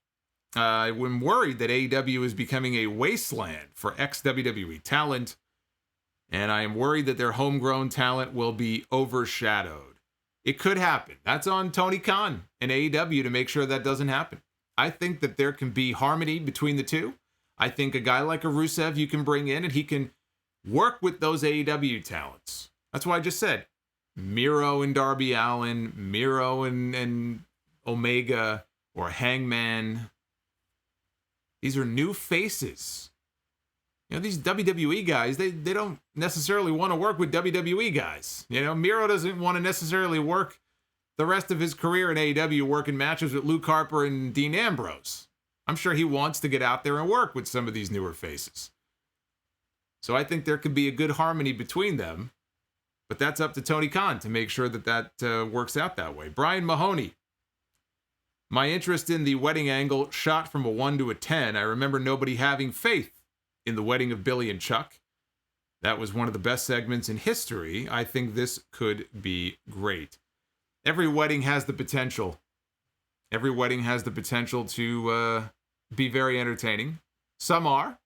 I'm worried that AEW is becoming a wasteland for ex-WWE talent, and I am worried that their homegrown talent will be overshadowed. It could happen. That's on Tony Khan and AEW to make sure that doesn't happen. I think that there can be harmony between the two. I think a guy like a Rusev you can bring in and he can work with those AEW talents. That's why I just said Miro and Darby Allin, Miro and Omega, or Hangman. These are new faces. You know, these WWE guys, they don't necessarily want to work with WWE guys. You know, Miro doesn't want to necessarily work the rest of his career in AEW working matches with Luke Harper and Dean Ambrose. I'm sure he wants to get out there and work with some of these newer faces. So I think there could be a good harmony between them. But that's up to Tony Khan to make sure that works out that way. Brian Mahoney. My interest in the wedding angle shot from a 1 to a 10. I remember nobody having faith in the wedding of Billy and Chuck. That was one of the best segments in history. I think this could be great. Every wedding has the potential. Every wedding has the potential to be very entertaining. Some are.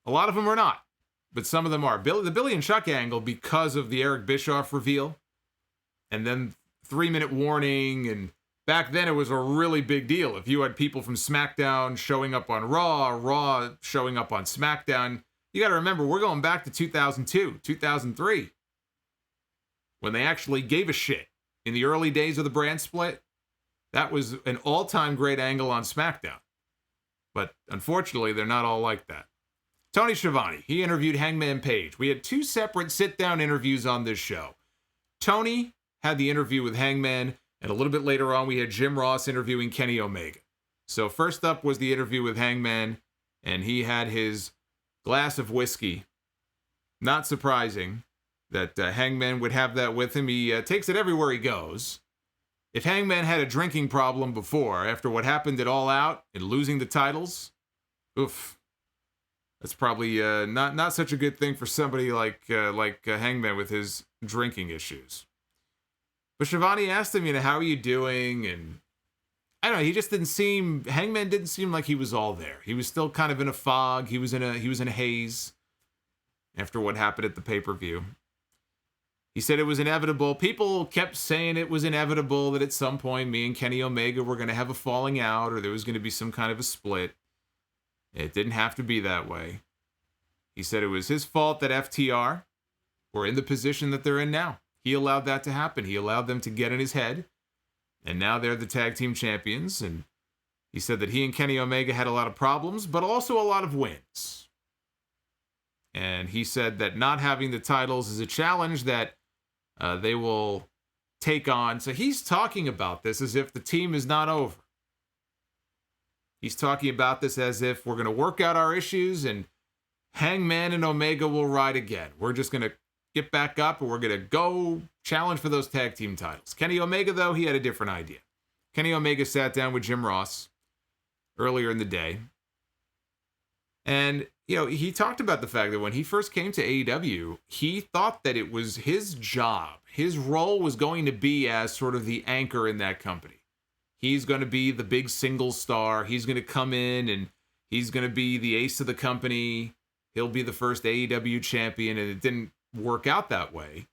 A lot of them are not. But some of them are. The Billy and Chuck angle, because of the Eric Bischoff reveal, and then 3-minute warning, and back then it was a really big deal. If you had people from SmackDown showing up on Raw showing up on SmackDown, you got to remember, we're going back to 2002, 2003, when they actually gave a shit. In the early days of the brand split, that was an all-time great angle on SmackDown. But unfortunately, they're not all like that. Tony Schiavone, he interviewed Hangman Page. We had 2 separate sit-down interviews on this show. Tony had the interview with Hangman, and a little bit later on, we had Jim Ross interviewing Kenny Omega. So first up was the interview with Hangman, and he had his glass of whiskey. Not surprising that Hangman would have that with him. He takes it everywhere he goes. If Hangman had a drinking problem before, after what happened at All Out and losing the titles, oof. That's probably not such a good thing for somebody like Hangman with his drinking issues. But Schiavone asked him, how are you doing? And I don't know, Hangman didn't seem like he was all there. He was still kind of in a fog. He was in a haze after what happened at the pay-per-view. He said it was inevitable. People kept saying it was inevitable that at some point me and Kenny Omega were going to have a falling out or there was going to be some kind of a split. It didn't have to be that way. He said it was his fault that FTR were in the position that they're in now. He allowed that to happen. He allowed them to get in his head. And now they're the tag team champions. And he said that he and Kenny Omega had a lot of problems, but also a lot of wins. And he said that not having the titles is a challenge that they will take on. So he's talking about this as if the team is not over. He's talking about this as if we're going to work out our issues and Hangman and Omega will ride again. We're just going to get back up and we're going to go challenge for those tag team titles. Kenny Omega, though, he had a different idea. Kenny Omega sat down with Jim Ross earlier in the day. And, he talked about the fact that when he first came to AEW, he thought that it was his job. His role was going to be as sort of the anchor in that company. He's going to be the big single star. He's going to come in and he's going to be the ace of the company. He'll be the first AEW champion, and it didn't work out that way.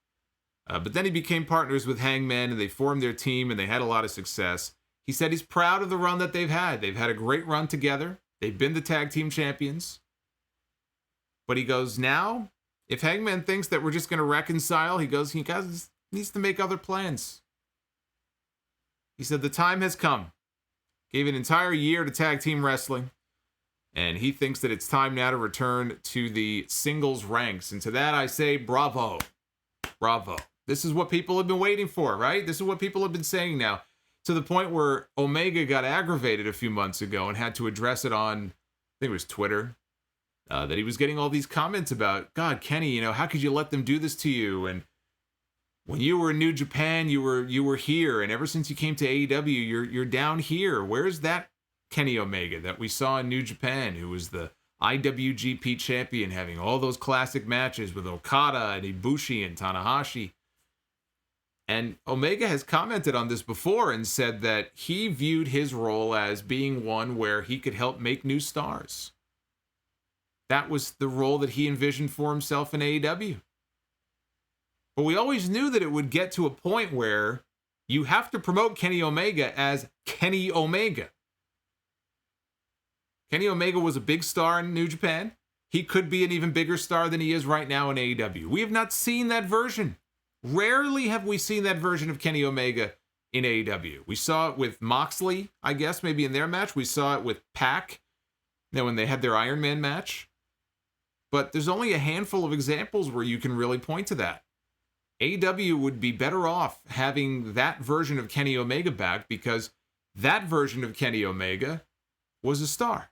But then he became partners with Hangman, and they formed their team, and they had a lot of success. He said he's proud of the run that they've had. They've had a great run together. They've been the tag team champions. But he goes, now, if Hangman thinks that we're just going to reconcile, he goes, he needs to make other plans. He said the time has come. Gave an entire year to tag team wrestling. And he thinks that it's time now to return to the singles ranks. And to that I say, bravo. Bravo. This is what people have been waiting for, right? This is what people have been saying now. To the point where Omega got aggravated a few months ago and had to address it on, I think it was Twitter, that he was getting all these comments about, God, Kenny, how could you let them do this to you? And when you were in New Japan, you were here, and ever since you came to AEW, you're down here. Where's that Kenny Omega that we saw in New Japan, who was the IWGP champion, having all those classic matches with Okada and Ibushi and Tanahashi? And Omega has commented on this before and said that he viewed his role as being one where he could help make new stars. That was the role that he envisioned for himself in AEW. But we always knew that it would get to a point where you have to promote Kenny Omega as Kenny Omega. Kenny Omega was a big star in New Japan. He could be an even bigger star than he is right now in AEW. We have not seen that version. Rarely have we seen that version of Kenny Omega in AEW. We saw it with Moxley, I guess, maybe in their match. We saw it with Pac, when they had their Iron Man match. But there's only a handful of examples where you can really point to that. AEW would be better off having that version of Kenny Omega back, because that version of Kenny Omega was a star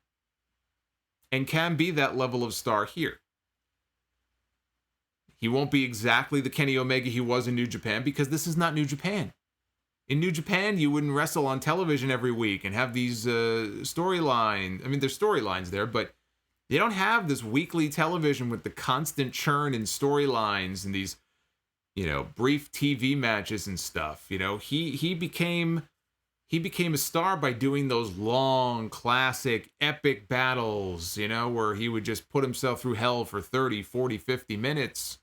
and can be that level of star here. He won't be exactly the Kenny Omega he was in New Japan, because this is not New Japan. In New Japan, you wouldn't wrestle on television every week and have these storylines. I mean, there's storylines there, but they don't have this weekly television with the constant churn in storylines and these, brief TV matches and stuff. He became a star by doing those long, classic, epic battles, where he would just put himself through hell for 30, 40, 50 minutes.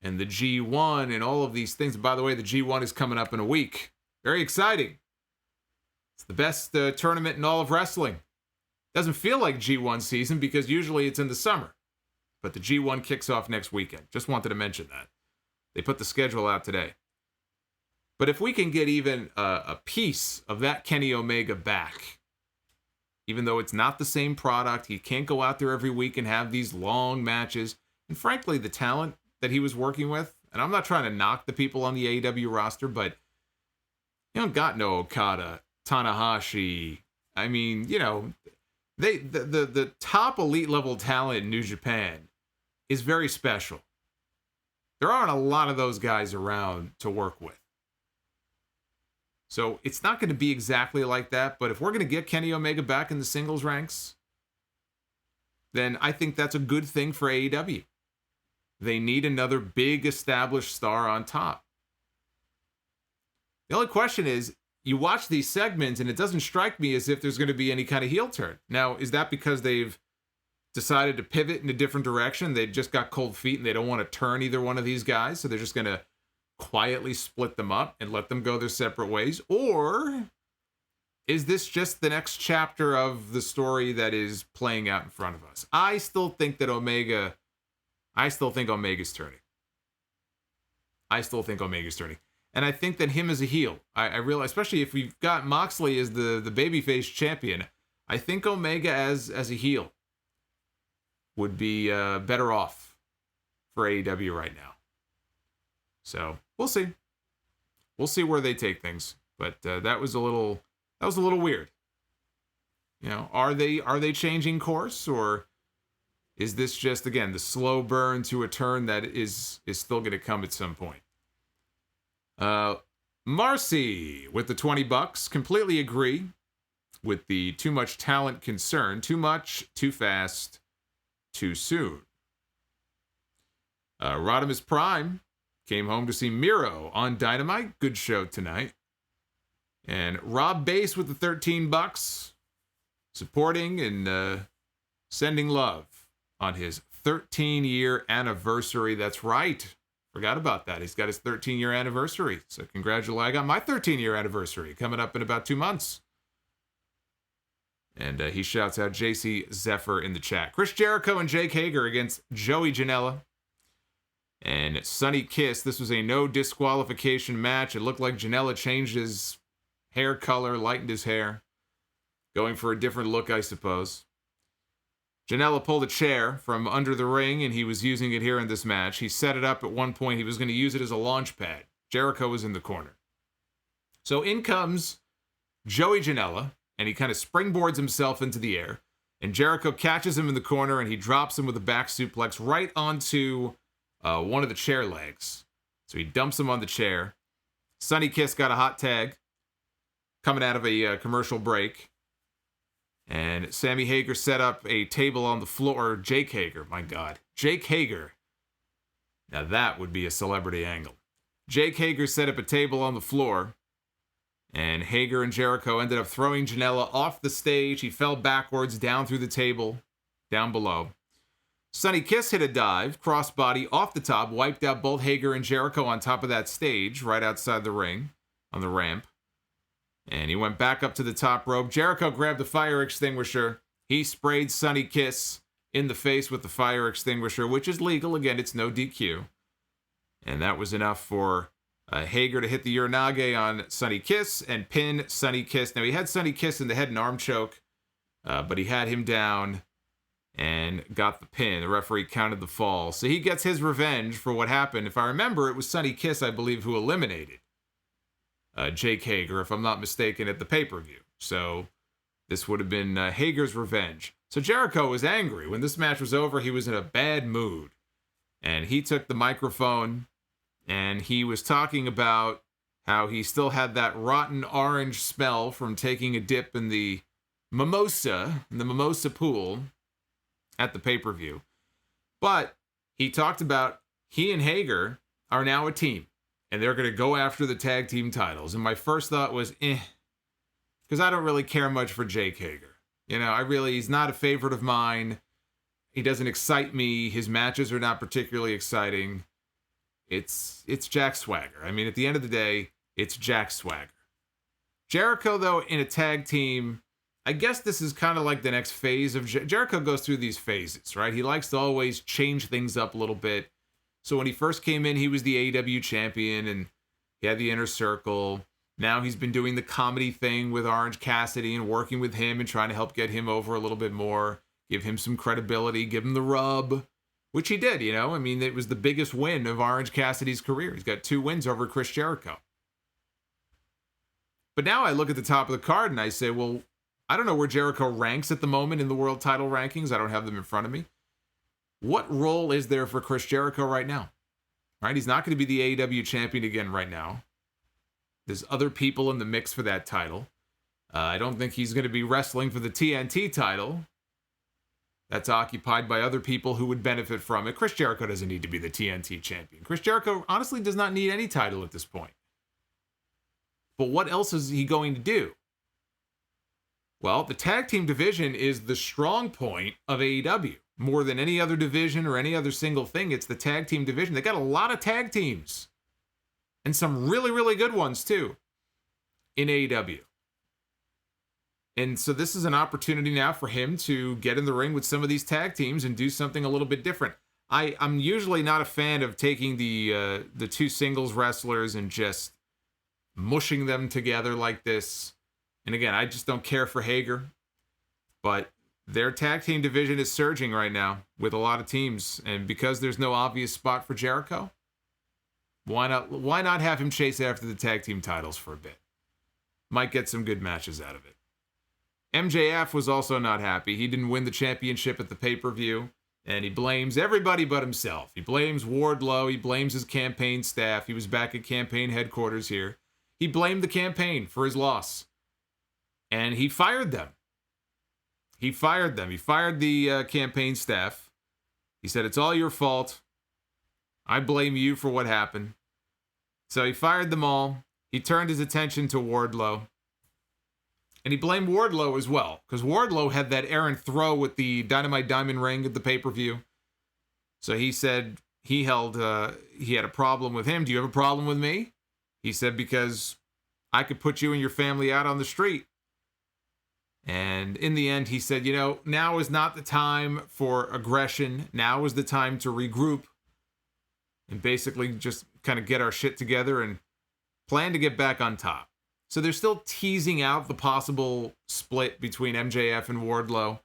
And the G1 and all of these things. And by the way, the G1 is coming up in a week. Very exciting. It's the best tournament in all of wrestling. Doesn't feel like G1 season because usually it's in the summer. But the G1 kicks off next weekend. Just wanted to mention that. They put the schedule out today. But if we can get even a piece of that Kenny Omega back, even though it's not the same product, he can't go out there every week and have these long matches. And frankly, the talent that he was working with, and I'm not trying to knock the people on the AEW roster, but you don't got no Okada, Tanahashi. I mean, the top elite level talent in New Japan is very special. There aren't a lot of those guys around to work with. So it's not going to be exactly like that, but if we're going to get Kenny Omega back in the singles ranks, then I think that's a good thing for AEW. They need another big established star on top. The only question is, you watch these segments and it doesn't strike me as if there's going to be any kind of heel turn. Now, is that because they've decided to pivot in a different direction? They just got cold feet and they don't want to turn either one of these guys, so they're just going to quietly split them up and let them go their separate ways? Or is this just the next chapter of the story that is playing out in front of us? I still think Omega's turning. And I think that him as a heel, I realize, especially if we've got Moxley as the babyface champion, I think Omega as a heel would be better off for AEW right now. So we'll see. We'll see where they take things. But that was a little weird. Are they changing course, or is this just, again, the slow burn to a turn that is still going to come at some point? Marcy with the $20, completely agree with the too much talent concern. Too much, too fast, too soon. Rodimus Prime came home to see Miro on Dynamite. Good show tonight. And Rob Bass with the $13, supporting and sending love on his 13-year anniversary. That's right. Forgot about that. He's got his 13-year anniversary. So congratulations. I got my 13-year anniversary coming up in about 2 months. And he shouts out JC Zephyr in the chat. Chris Jericho and Jake Hager against Joey Janela and Sonny Kiss. This was a no disqualification match. It looked like Janela changed his hair color, lightened his hair. Going for a different look, I suppose. Janela pulled a chair from under the ring, and he was using it here in this match. He set it up at one point. He was going to use it as a launch pad. Jericho was in the corner. So in comes Joey Janela, and he kind of springboards himself into the air. And Jericho catches him in the corner, and he drops him with a back suplex right onto one of the chair legs. So he dumps him on the chair. Sonny Kiss got a hot tag coming out of a commercial break. And Sammy Hager set up a table on the floor. Jake Hager, my God. Jake Hager. Now that would be a celebrity angle. Jake Hager set up a table on the floor. And Hager and Jericho ended up throwing Janela off the stage. He fell backwards down through the table, down below. Sonny Kiss hit a dive, crossbody off the top, wiped out both Hager and Jericho on top of that stage, right outside the ring, on the ramp. And he went back up to the top rope. Jericho grabbed the fire extinguisher. He sprayed Sonny Kiss in the face with the fire extinguisher, which is legal. Again, it's no DQ. And that was enough for Hager to hit the Uranage on Sonny Kiss and pin Sonny Kiss. Now, he had Sonny Kiss in the head and arm choke, but he had him down and got the pin. The referee counted the fall. So he gets his revenge for what happened. If I remember, it was Sonny Kiss, I believe, who eliminated Jake Hager, if I'm not mistaken, at the pay-per-view. So this would have been Hager's revenge. So Jericho was angry. When this match was over, he was in a bad mood. And he took the microphone and he was talking about how he still had that rotten orange smell from taking a dip in the mimosa pool at the pay-per-view. But he talked about he and Hager are now a team, and they're going to go after the tag team titles. And my first thought was, because I don't really care much for Jake Hager. You know, he's not a favorite of mine. He doesn't excite me. His matches are not particularly exciting. It's Jack Swagger. I mean, at the end of the day, it's Jack Swagger. Jericho, though, in a tag team, I guess this is kind of like the next phase of Jericho goes through these phases, right? He likes to always change things up a little bit. So when he first came in, he was the AEW champion and he had the Inner Circle. Now he's been doing the comedy thing with Orange Cassidy and working with him and trying to help get him over a little bit more, give him some credibility, give him the rub, which he did, you know. I mean, it was the biggest win of Orange Cassidy's career. He's got 2 wins over Chris Jericho. But now I look at the top of the card and I say, well, I don't know where Jericho ranks at the moment in the world title rankings. I don't have them in front of me. What role is there for Chris Jericho right now? Right? He's not going to be the AEW champion again right now. There's other people in the mix for that title. I don't think he's going to be wrestling for the TNT title. That's occupied by other people who would benefit from it. Chris Jericho doesn't need to be the TNT champion. Chris Jericho honestly does not need any title at this point. But what else is he going to do? Well, the tag team division is the strong point of AEW. More than any other division or any other single thing, it's the tag team division. They got a lot of tag teams. And some really, really good ones, too, in AEW. And so this is an opportunity now for him to get in the ring with some of these tag teams and do something a little bit different. I'm usually not a fan of taking the 2 singles wrestlers and just mushing them together like this. And again, I just don't care for Hager. But their tag team division is surging right now with a lot of teams. And because there's no obvious spot for Jericho, why not have him chase after the tag team titles for a bit? Might get some good matches out of it. MJF was also not happy. He didn't win the championship at the pay-per-view. And he blames everybody but himself. He blames Wardlow. He blames his campaign staff. He was back at campaign headquarters here. He blamed the campaign for his loss. And he fired them. He fired the campaign staff. He said, it's all your fault. I blame you for what happened. So he fired them all. He turned his attention to Wardlow. And he blamed Wardlow as well, because Wardlow had that errant throw with the Dynamite Diamond Ring at the pay-per-view. So he said he had a problem with him. Do you have a problem with me? He said, because I could put you and your family out on the street. And in the end, he said, now is not the time for aggression. Now is the time to regroup and basically just kind of get our shit together and plan to get back on top. So they're still teasing out the possible split between MJF and Wardlow.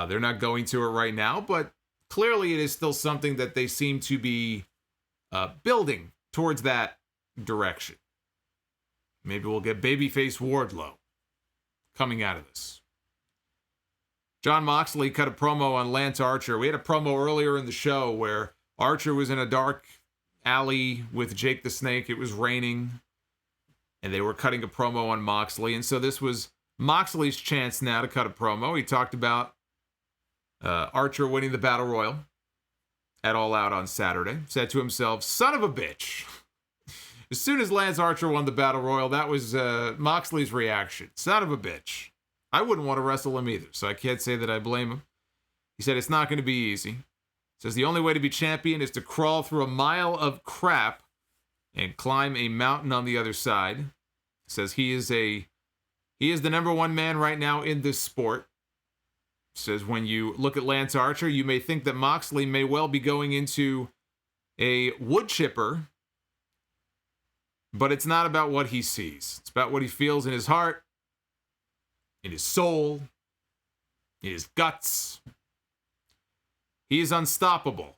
They're not going to it right now, but clearly it is still something that they seem to be building towards that direction. Maybe we'll get babyface Wardlow coming out of this. Jon Moxley cut a promo on Lance Archer. We had a promo earlier in the show where Archer was in a dark alley with Jake the Snake. It was raining, and they were cutting a promo on Moxley. And so this was Moxley's chance now to cut a promo. He talked about Archer winning the Battle Royal at All Out on Saturday. Said to himself, son of a bitch. As soon as Lance Archer won the Battle Royal, that was Moxley's reaction. Son of a bitch. I wouldn't want to wrestle him either, so I can't say that I blame him. He said it's not going to be easy. Says the only way to be champion is to crawl through a mile of crap and climb a mountain on the other side. Says he is the number one man right now in this sport. Says when you look at Lance Archer, you may think that Moxley may well be going into a wood chipper, but it's not about what he sees. It's about what he feels in his heart, in his soul, in his guts. He is unstoppable.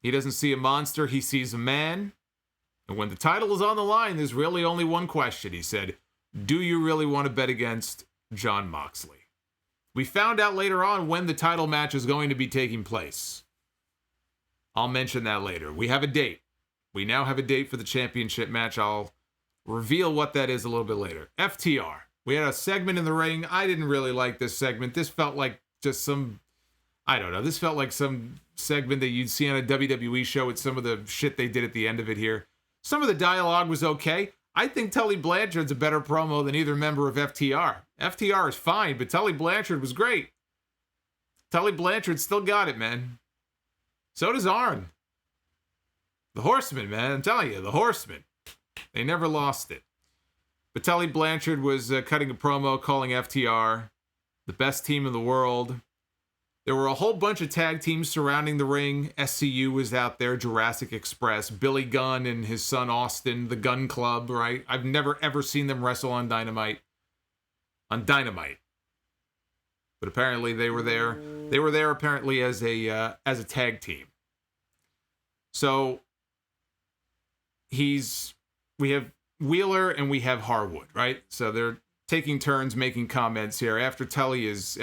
He doesn't see a monster, he sees a man. And when the title is on the line, there's really only one question. He said, do you really want to bet against Jon Moxley? We found out later on when the title match is going to be taking place. I'll mention that later. We have a date. We now have a date for the championship match. I'll reveal what that is a little bit later. FTR. We had a segment in the ring. I didn't really like this segment. This felt like just some, I don't know. This felt like some segment that you'd see on a WWE show with some of the shit they did at the end of it here. Some of the dialogue was okay. I think Tully Blanchard's a better promo than either member of FTR. FTR is fine, but Tully Blanchard was great. Tully Blanchard still got it, man. So does Arn. The Horsemen, man. I'm telling you, the Horsemen. They never lost it. But Tully Blanchard was cutting a promo calling FTR the best team in the world. There were a whole bunch of tag teams surrounding the ring. SCU was out there, Jurassic Express, Billy Gunn and his son Austin, the Gun Club, right? I've never ever seen them wrestle on Dynamite. On Dynamite. But apparently they were there. They were there apparently as a tag team. So we have Wheeler and we have Harwood, right? So they're taking turns making comments here after Tully is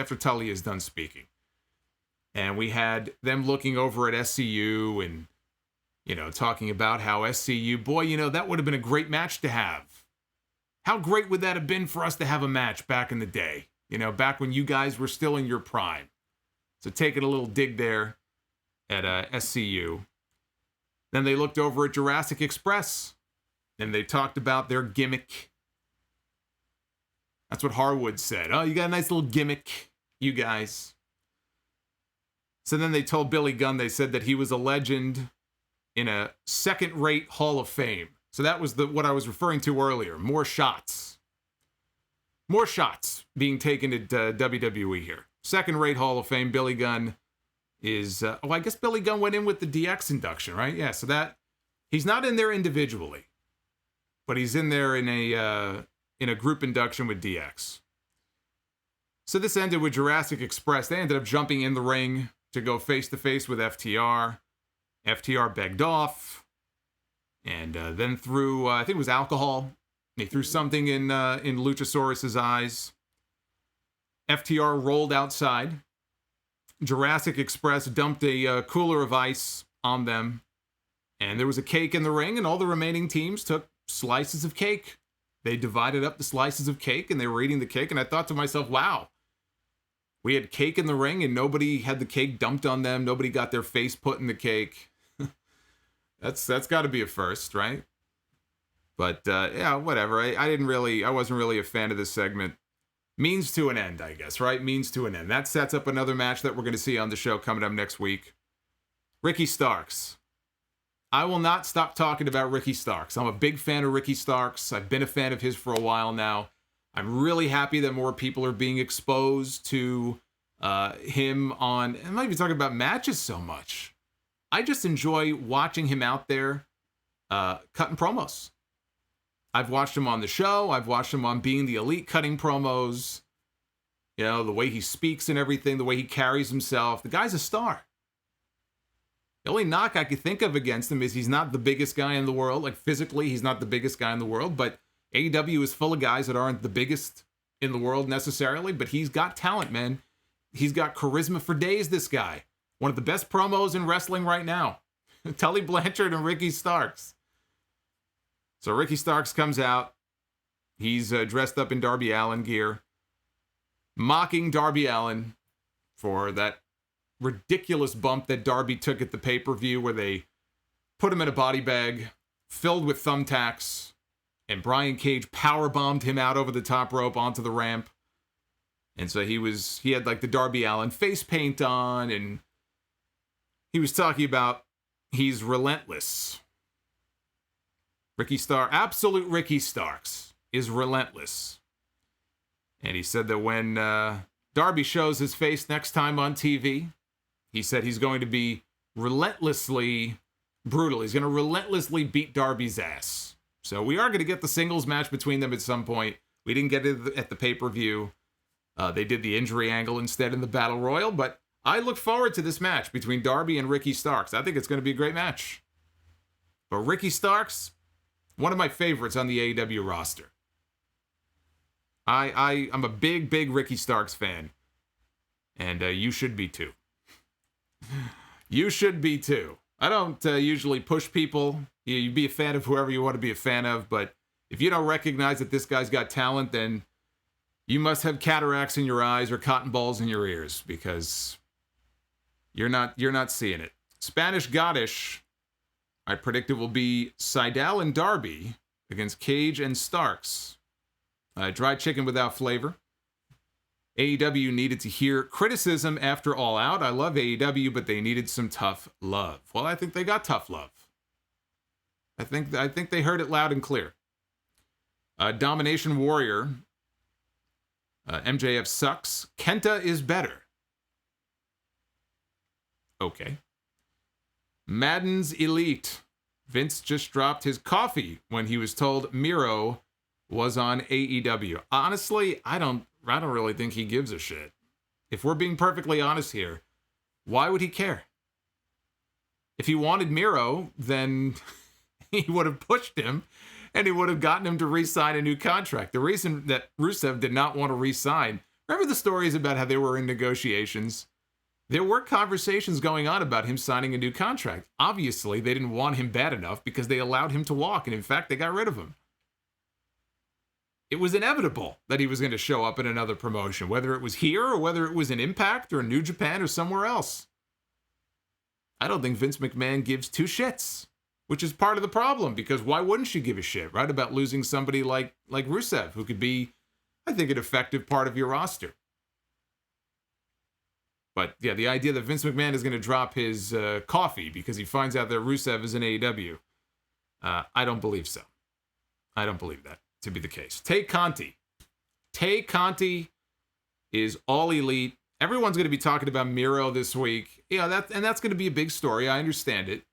done speaking. And we had them looking over at SCU and, talking about how SCU, boy, that would have been a great match to have. How great would that have been for us to have a match back in the day? Back when you guys were still in your prime. So taking a little dig there at SCU. Then they looked over at Jurassic Express and they talked about their gimmick. That's what Harwood said. Oh, you got a nice little gimmick, you guys. So then they told Billy Gunn, they said that he was a legend in a second-rate Hall of Fame. So that was what I was referring to earlier. More shots. More shots being taken at WWE here. Second-rate Hall of Fame. Billy Gunn is... I guess Billy Gunn went in with the DX induction, right? Yeah, so that... He's not in there individually. But he's in there in a group induction with DX. So this ended with Jurassic Express. They ended up jumping in the ring to go face-to-face with FTR. FTR begged off. And then threw, I think it was alcohol. He threw something in Luchasaurus's eyes. FTR rolled outside. Jurassic Express dumped a cooler of ice on them. And there was a cake in the ring, and all the remaining teams took slices of cake. They divided up the slices of cake, and they were eating the cake. And I thought to myself, wow. We had cake in the ring, and nobody had the cake dumped on them. Nobody got their face put in the cake. That's got to be a first, right? But yeah, whatever. I wasn't really a fan of this segment. Means to an end, I guess, right? Means to an end. That sets up another match that we're going to see on the show coming up next week. Ricky Starks. I will not stop talking about Ricky Starks. I'm a big fan of Ricky Starks. I've been a fan of his for a while now. I'm really happy that more people are being exposed to him on... I'm not even talking about matches so much. I just enjoy watching him out there cutting promos. I've watched him on the show. I've watched him on Being the Elite cutting promos. You know, the way he speaks and everything, the way he carries himself. The guy's a star. The only knock I could think of against him is he's not the biggest guy in the world. Like, physically, he's not the biggest guy in the world. But AEW is full of guys that aren't the biggest in the world necessarily. But he's got talent, man. He's got charisma for days, this guy. One of the best promos in wrestling right now. Tully Blanchard and Ricky Starks. So Ricky Starks comes out. He's dressed up in Darby Allin gear, mocking Darby Allin for that ridiculous bump that Darby took at the pay-per-view where they put him in a body bag filled with thumbtacks, and Brian Cage powerbombed him out over the top rope onto the ramp. And so he had like the Darby Allin face paint on, and he was talking about he's relentless. Absolute Ricky Starks is relentless. And he said that when Darby shows his face next time on TV, he said he's going to be relentlessly brutal. He's going to relentlessly beat Darby's ass. So we are going to get the singles match between them at some point. We didn't get it at the pay-per-view. They did the injury angle instead in the Battle Royal, but I look forward to this match between Darby and Ricky Starks. I think it's going to be a great match. But Ricky Starks, one of my favorites on the AEW roster. I'm a big Ricky Starks fan. And you should be too. You should be too. I don't usually push people. You be a fan of whoever you want to be a fan of, but if you don't recognize that this guy's got talent, then you must have cataracts in your eyes or cotton balls in your ears, because you're not seeing it. Spanish Goddess, I predict it will be Sydal and Darby against Cage and Starks. Dry chicken without flavor. AEW needed to hear criticism after All Out. I love AEW, but they needed some tough love. Well, I think they got tough love. I think they heard it loud and clear. Domination Warrior. MJF sucks. Kenta is better. Okay. Madden's Elite. Vince just dropped his coffee when he was told Miro was on AEW. Honestly, I don't really think he gives a shit. If we're being perfectly honest here, why would he care? If he wanted Miro, then he would have pushed him and he would have gotten him to re-sign a new contract. The reason that Rusev did not want to re-sign, remember the stories about how they were in negotiations? There were conversations going on about him signing a new contract. Obviously, they didn't want him bad enough because they allowed him to walk, and in fact, they got rid of him. It was inevitable that he was going to show up in another promotion, whether it was here or whether it was in Impact or New Japan or somewhere else. I don't think Vince McMahon gives two shits, which is part of the problem, because why wouldn't you give a shit, right, about losing somebody like Rusev, who could be, I think, an effective part of your roster. But yeah, the idea that Vince McMahon is going to drop his coffee because he finds out that Rusev is in AEW, I don't believe so. I don't believe that to be the case. Tay Conti. Tay Conti is all elite. Everyone's going to be talking about Miro this week. Yeah, that's going to be a big story. I understand it.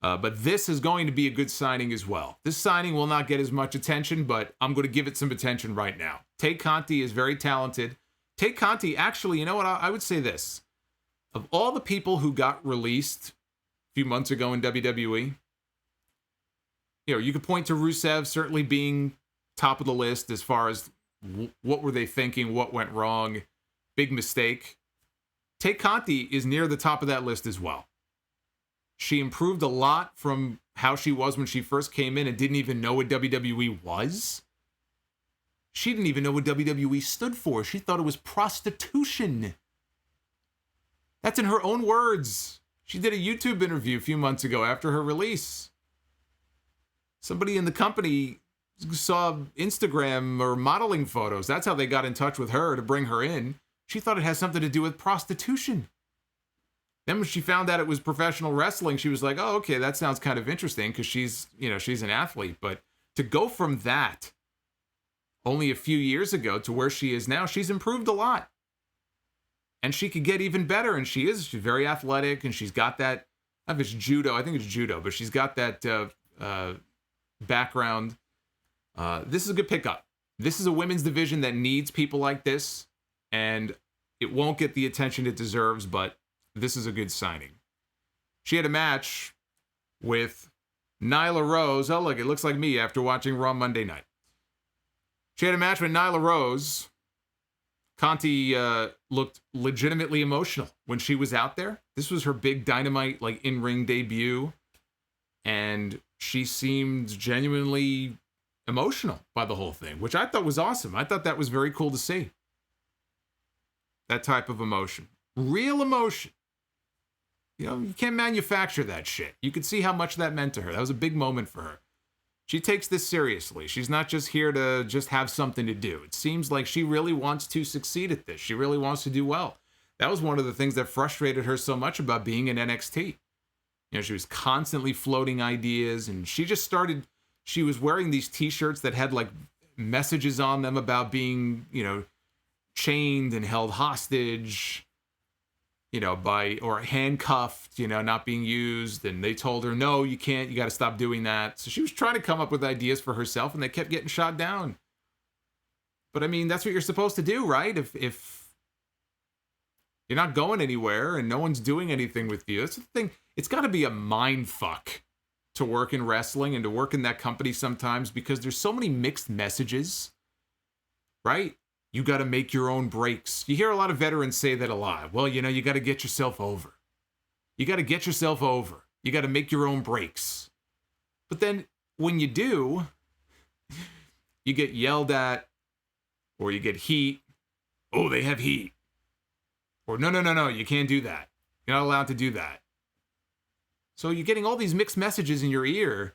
But this is going to be a good signing as well. This signing will not get as much attention, but I'm going to give it some attention right now. Tay Conti is very talented. Tay Conti, actually, you know what? I would say this. Of all the people who got released a few months ago in WWE, you know, you could point to Rusev certainly being top of the list as far as what were they thinking, what went wrong, big mistake. Tay Conti is near the top of that list as well. She improved a lot from how she was when she first came in and didn't even know what WWE was. She didn't even know what WWE stood for. She thought it was prostitution. That's in her own words. She did a YouTube interview a few months ago after her release. Somebody in the company saw Instagram or modeling photos. That's how they got in touch with her to bring her in. She thought it has something to do with prostitution. Then when she found out it was professional wrestling, she was like, oh, okay, that sounds kind of interesting because she's an athlete. But to go from that only a few years ago to where she is now, she's improved a lot. And she could get even better, and she's very athletic, and she's got that, I think it's judo, but she's got that background. This is a good pickup. This is a women's division that needs people like this, and it won't get the attention it deserves, but this is a good signing. She had a match with Nyla Rose. Oh, look, it looks like me after watching Raw Monday night. She had a match with Nyla Rose. Conti looked legitimately emotional when she was out there. This was her big Dynamite, like, in-ring debut, and she seemed genuinely emotional by the whole thing, which I thought was awesome. I thought that was very cool to see. That type of emotion. Real emotion. You know, you can't manufacture that shit. You could see how much that meant to her. That was a big moment for her. She takes this seriously. She's not just here to just have something to do. It seems like she really wants to succeed at this. She really wants to do well. That was one of the things that frustrated her so much about being in NXT. You know, she was constantly floating ideas, and she was wearing these t-shirts that had, like, messages on them about being, you know, chained and held hostage, you know, or handcuffed, you know, not being used. And they told her, no, you can't, you got to stop doing that. So she was trying to come up with ideas for herself, and they kept getting shot down. But I mean, that's what you're supposed to do, right? If you're not going anywhere and no one's doing anything with you, that's the thing. It's got to be a mind fuck to work in wrestling and to work in that company sometimes, because there's so many mixed messages, right? You got to make your own breaks. You hear a lot of veterans say that a lot. Well, you know, you got to get yourself over. You got to get yourself over. You got to make your own breaks. But then when you do, you get yelled at, or you get heat. Oh, they have heat. Or no, you can't do that. You're not allowed to do that. So you're getting all these mixed messages in your ear,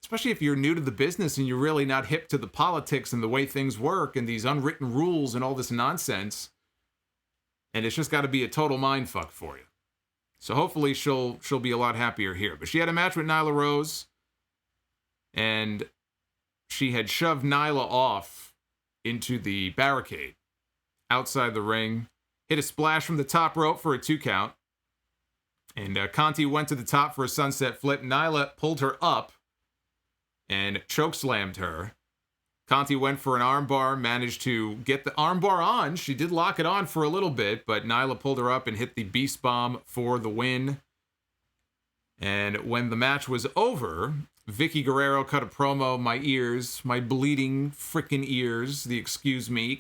especially if you're new to the business and you're really not hip to the politics and the way things work and these unwritten rules and all this nonsense. And it's just got to be a total mindfuck for you. So hopefully she'll be a lot happier here. But she had a match with Nyla Rose, and she had shoved Nyla off into the barricade outside the ring, hit a splash from the top rope for a 2 count. And Conti went to the top for a sunset flip. Nyla pulled her up and chokeslammed her. Conti went for an armbar, managed to get the armbar on. She did lock it on for a little bit, but Nyla pulled her up and hit the Beast Bomb for the win. And when the match was over, Vicky Guerrero cut a promo. My ears, my bleeding frickin' ears, excuse me.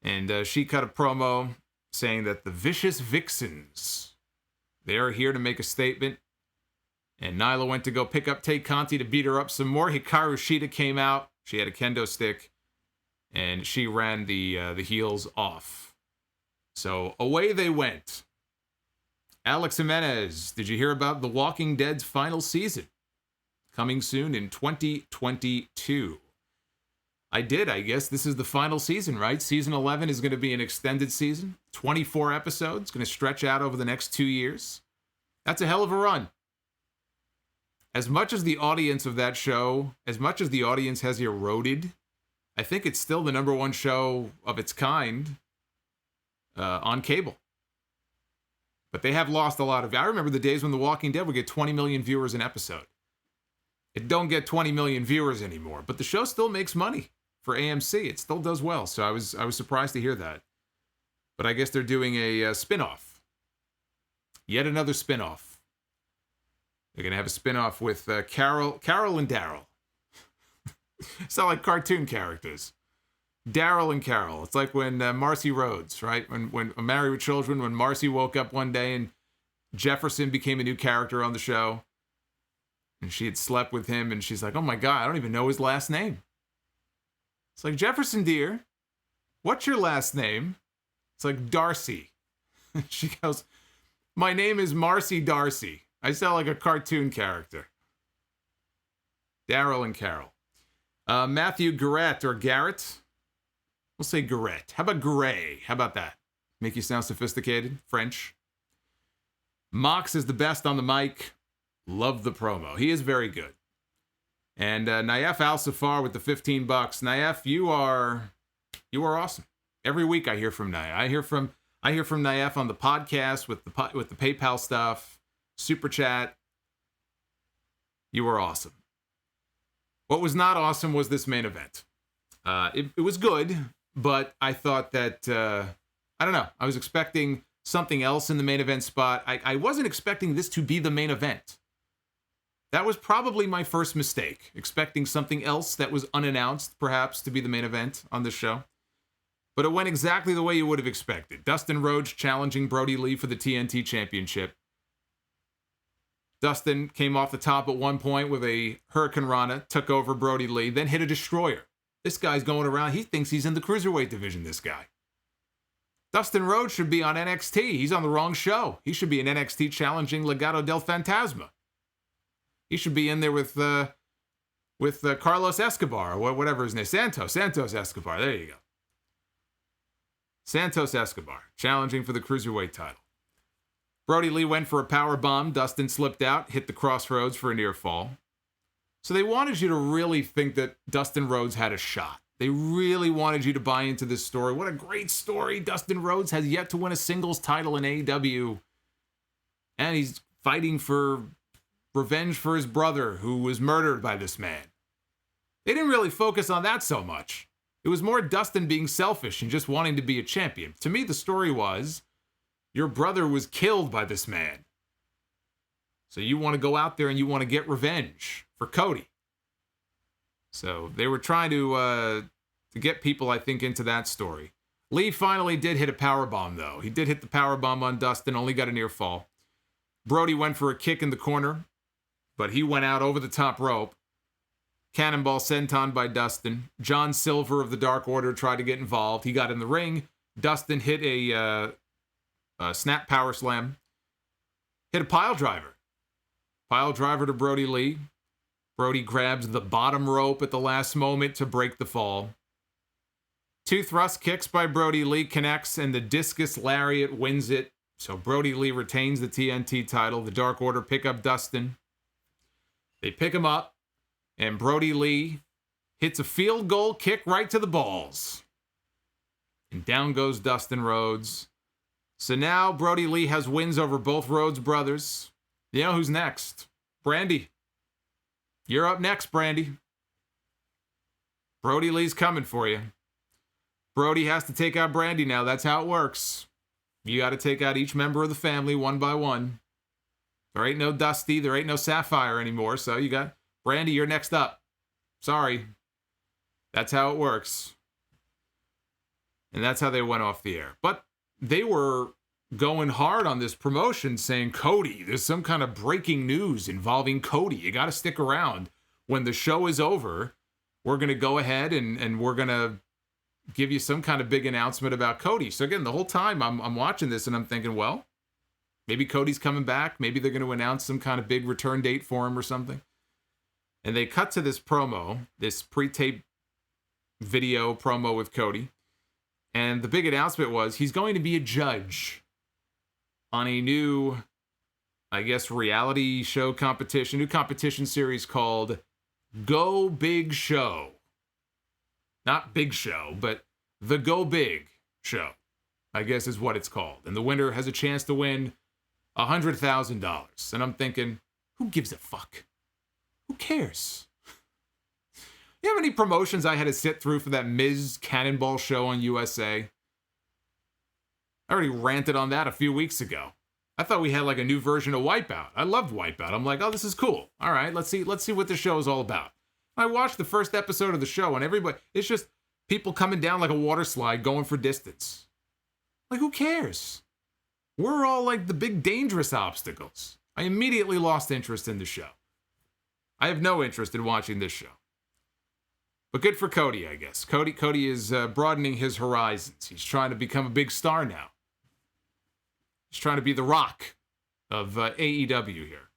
And she cut a promo saying that the Vicious Vixens, they are here to make a statement. And Nyla went to go pick up Tay Conti to beat her up some more. Hikaru Shida came out. She had a kendo stick, and she ran the heels off. So away they went. Alex Jimenez, did you hear about The Walking Dead's final season? Coming soon in 2022. I did. I guess this is the final season, right? Season 11 is going to be an extended season. 24 episodes. Going to stretch out over the next 2 years. That's a hell of a run. As much as the audience of that show, as much as the audience has eroded, I think it's still the number one show of its kind on cable. But they have lost a lot of... I remember the days when The Walking Dead would get 20 million viewers an episode. It don't get 20 million viewers anymore, but the show still makes money for AMC. It still does well, so I was surprised to hear that. But I guess they're doing a spin-off. Yet another spin-off. They're going to have a spin-off with Carol and Daryl. Sound like cartoon characters. Daryl and Carol. It's like when Marcy Rhodes, right? When Married with Children, when Marcy woke up one day and Jefferson became a new character on the show. And she had slept with him, and she's like, oh my God, I don't even know his last name. It's like, Jefferson, dear, what's your last name? It's like, Darcy. She goes, my name is Marcy Darcy. I sound like a cartoon character. Daryl and Carol. Matthew Garrett, or Garrett. We'll say Garrett. How about Gray? How about that? Make you sound sophisticated? French. Mox is the best on the mic. Love the promo. He is very good. And Naif Al-Safar with the $15. Naif, you are awesome. Every week I hear from Naif. I hear from Naif on the podcast with the PayPal stuff, Super Chat. You were awesome. What was not awesome was this main event. It was good, but I thought that, I don't know, I was expecting something else in the main event spot. I wasn't expecting this to be the main event. That was probably my first mistake, expecting something else that was unannounced, perhaps, to be the main event on this show. But it went exactly the way you would have expected. Dustin Rhodes challenging Brodie Lee for the TNT Championship. Dustin came off the top at one point with a Hurricane Rana, took over Brodie Lee, then hit a Destroyer. This guy's going around, he thinks he's in the Cruiserweight division, this guy. Dustin Rhodes should be on NXT. He's on the wrong show. He should be in NXT challenging Legado del Fantasma. He should be in there with Carlos Escobar, or whatever his name is. Santos Escobar. There you go. Santos Escobar, challenging for the Cruiserweight title. Brodie Lee went for a power bomb. Dustin slipped out, hit the crossroads for a near fall. So they wanted you to really think that Dustin Rhodes had a shot. They really wanted you to buy into this story. What a great story. Dustin Rhodes has yet to win a singles title in AEW. And he's fighting for revenge for his brother, who was murdered by this man. They didn't really focus on that so much. It was more Dustin being selfish and just wanting to be a champion. To me, the story was, your brother was killed by this man. So you want to go out there and you want to get revenge for Cody. So they were trying to get people, I think, into that story. Lee finally did hit a powerbomb, though. He did hit the powerbomb on Dustin, only got a near fall. Brodie went for a kick in the corner, but he went out over the top rope. Cannonball senton by Dustin. John Silver of the Dark Order tried to get involved. He got in the ring. Dustin hit a snap power slam. Hit a pile driver. Pile driver to Brodie Lee. Brodie grabs the bottom rope at the last moment to break the fall. 2 thrust kicks by Brodie Lee connects, and the discus lariat wins it. So Brodie Lee retains the TNT title. The Dark Order pick up Dustin. They pick him up, and Brodie Lee hits a field goal kick right to the balls. And down goes Dustin Rhodes. So now Brodie Lee has wins over both Rhodes brothers. You know who's next? Brandy. You're up next, Brandy. Brodie Lee's coming for you. Brodie has to take out Brandy now. That's how it works. You got to take out each member of the family one by one. There ain't no Dusty. There ain't no Sapphire anymore. So you got Brandy, you're next up. Sorry. That's how it works. And that's how they went off the air. But they were going hard on this promotion, saying, Cody, there's some kind of breaking news involving Cody. You got to stick around. When the show is over, we're going to go ahead and we're going to give you some kind of big announcement about Cody. So again, the whole time I'm watching this and I'm thinking, well, maybe Cody's coming back. Maybe they're going to announce some kind of big return date for him or something. And they cut to this promo, this pre-tape video promo with Cody. And the big announcement was he's going to be a judge on a new, I guess, reality show competition, new competition series called Go Big Show. Not Big Show, but the Go Big Show, I guess is what it's called. And the winner has a chance to win $100,000. And I'm thinking, who gives a fuck? Who cares? You have any promotions I had to sit through for that Miz Cannonball show on USA? I already ranted on that a few weeks ago. I thought we had like a new version of Wipeout. I loved Wipeout. I'm like, oh, this is cool. All right, let's see what the show is all about. I watched the first episode of the show, and everybody, it's just people coming down like a water slide going for distance. Like, who cares? We're all like the big dangerous obstacles. I immediately lost interest in the show. I have no interest in watching this show. But good for Cody, I guess. Cody is broadening his horizons. He's trying to become a big star now. He's trying to be the Rock of AEW here.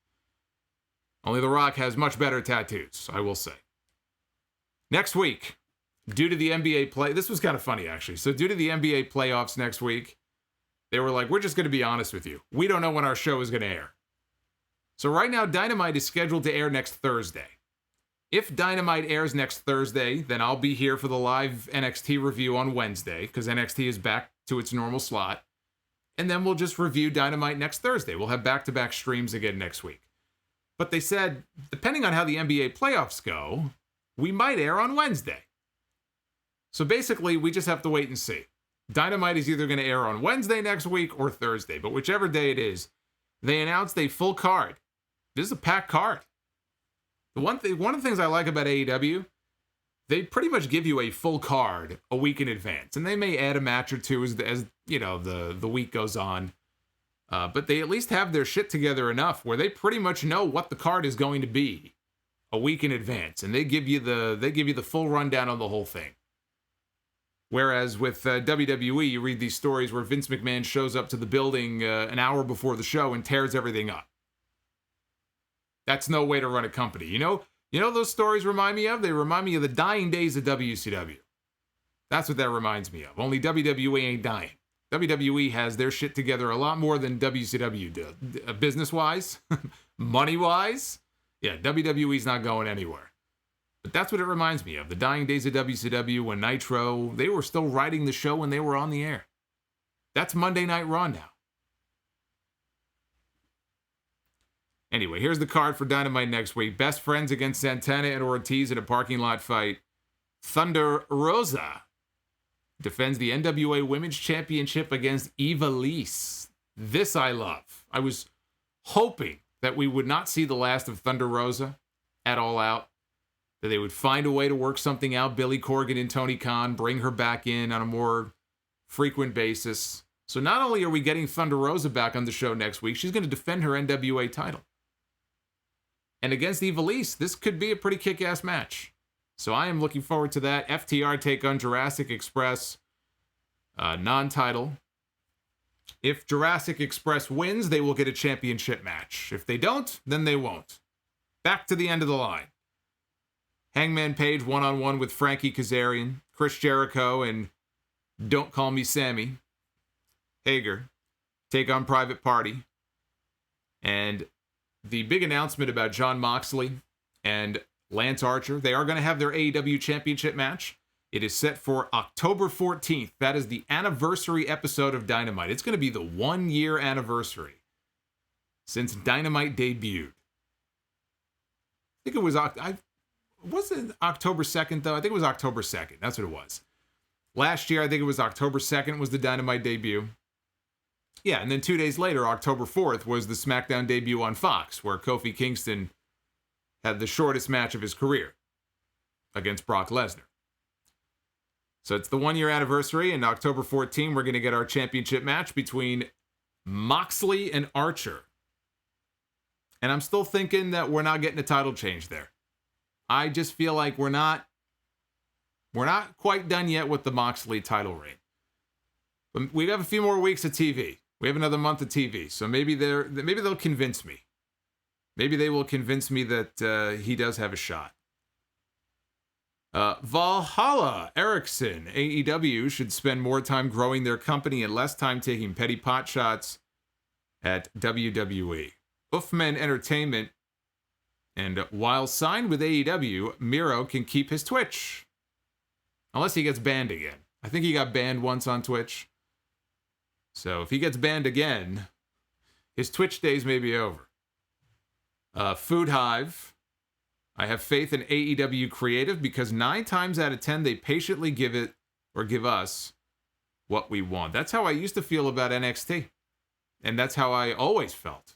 Only the Rock has much better tattoos, I will say. Next week, due to the NBA play, this was kind of funny actually. So due to the NBA playoffs next week, they were like, we're just going to be honest with you. We don't know when our show is going to air. So right now, Dynamite is scheduled to air next Thursday. If Dynamite airs next Thursday, then I'll be here for the live NXT review on Wednesday, because NXT is back to its normal slot. And then we'll just review Dynamite next Thursday. We'll have back-to-back streams again next week. But they said, depending on how the NBA playoffs go, we might air on Wednesday. So basically, we just have to wait and see. Dynamite is either going to air on Wednesday next week or Thursday, but whichever day it is, they announced a full card. This is a packed card. One of the things I like about AEW, they pretty much give you a full card a week in advance, and they may add a match or two as you know the week goes on. But they at least have their shit together enough where they pretty much know what the card is going to be a week in advance, and they give you the full rundown on the whole thing. Whereas with WWE, you read these stories where Vince McMahon shows up to the building an hour before the show and tears everything up. That's no way to run a company. You know those stories remind me of? They remind me of the dying days of WCW. That's what that reminds me of. Only WWE ain't dying. WWE has their shit together a lot more than WCW did. Business-wise, money-wise, yeah, WWE's not going anywhere. But that's what it reminds me of. The dying days of WCW when Nitro, they were still writing the show when they were on the air. That's Monday Night Raw now. Anyway, here's the card for Dynamite next week. Best friends against Santana and Ortiz in a parking lot fight. Thunder Rosa defends the NWA Women's Championship against Ivelisse. This I love. I was hoping that we would not see the last of Thunder Rosa at All Out. That they would find a way to work something out. Billy Corgan and Tony Khan, bring her back in on a more frequent basis. So not only are we getting Thunder Rosa back on the show next week, she's going to defend her NWA title. And against Ivelisse, this could be a pretty kick-ass match. So I am looking forward to that. FTR take on Jurassic Express. Non-title. If Jurassic Express wins, they will get a championship match. If they don't, then they won't. Back to the end of the line. Hangman Page one-on-one with Frankie Kazarian, Chris Jericho, and Don't Call Me Sammy. Hager take on Private Party. And the big announcement about Jon Moxley and Lance Archer, they are going to have their AEW Championship match. It is set for October 14th. That is the anniversary episode of Dynamite. It's going to be the 1-year anniversary since Dynamite debuted. I think it was... wasn't October 2nd, though? I think it was October 2nd. That's what it was. Last year, I think it was October 2nd was the Dynamite debut. Yeah, and then 2 days later, October 4th, was the SmackDown debut on Fox, where Kofi Kingston had the shortest match of his career against Brock Lesnar. So it's the 1-year anniversary, and October 14, we're going to get our championship match between Moxley and Archer. And I'm still thinking that we're not getting a title change there. I just feel like we're not quite done yet with the Moxley title reign. But we have a few more weeks of TV. We have another month of TV, so maybe they'll convince me. Maybe they will convince me that he does have a shot. Valhalla Eriksson, AEW should spend more time growing their company and less time taking petty pot shots at WWE. Uffman Entertainment. And while signed with AEW, Miro can keep his Twitch. Unless he gets banned again. I think he got banned once on Twitch. So if he gets banned again, his Twitch days may be over. Food Hive. I have faith in AEW Creative because 9 times out of 10, they patiently give us what we want. That's how I used to feel about NXT. And that's how I always felt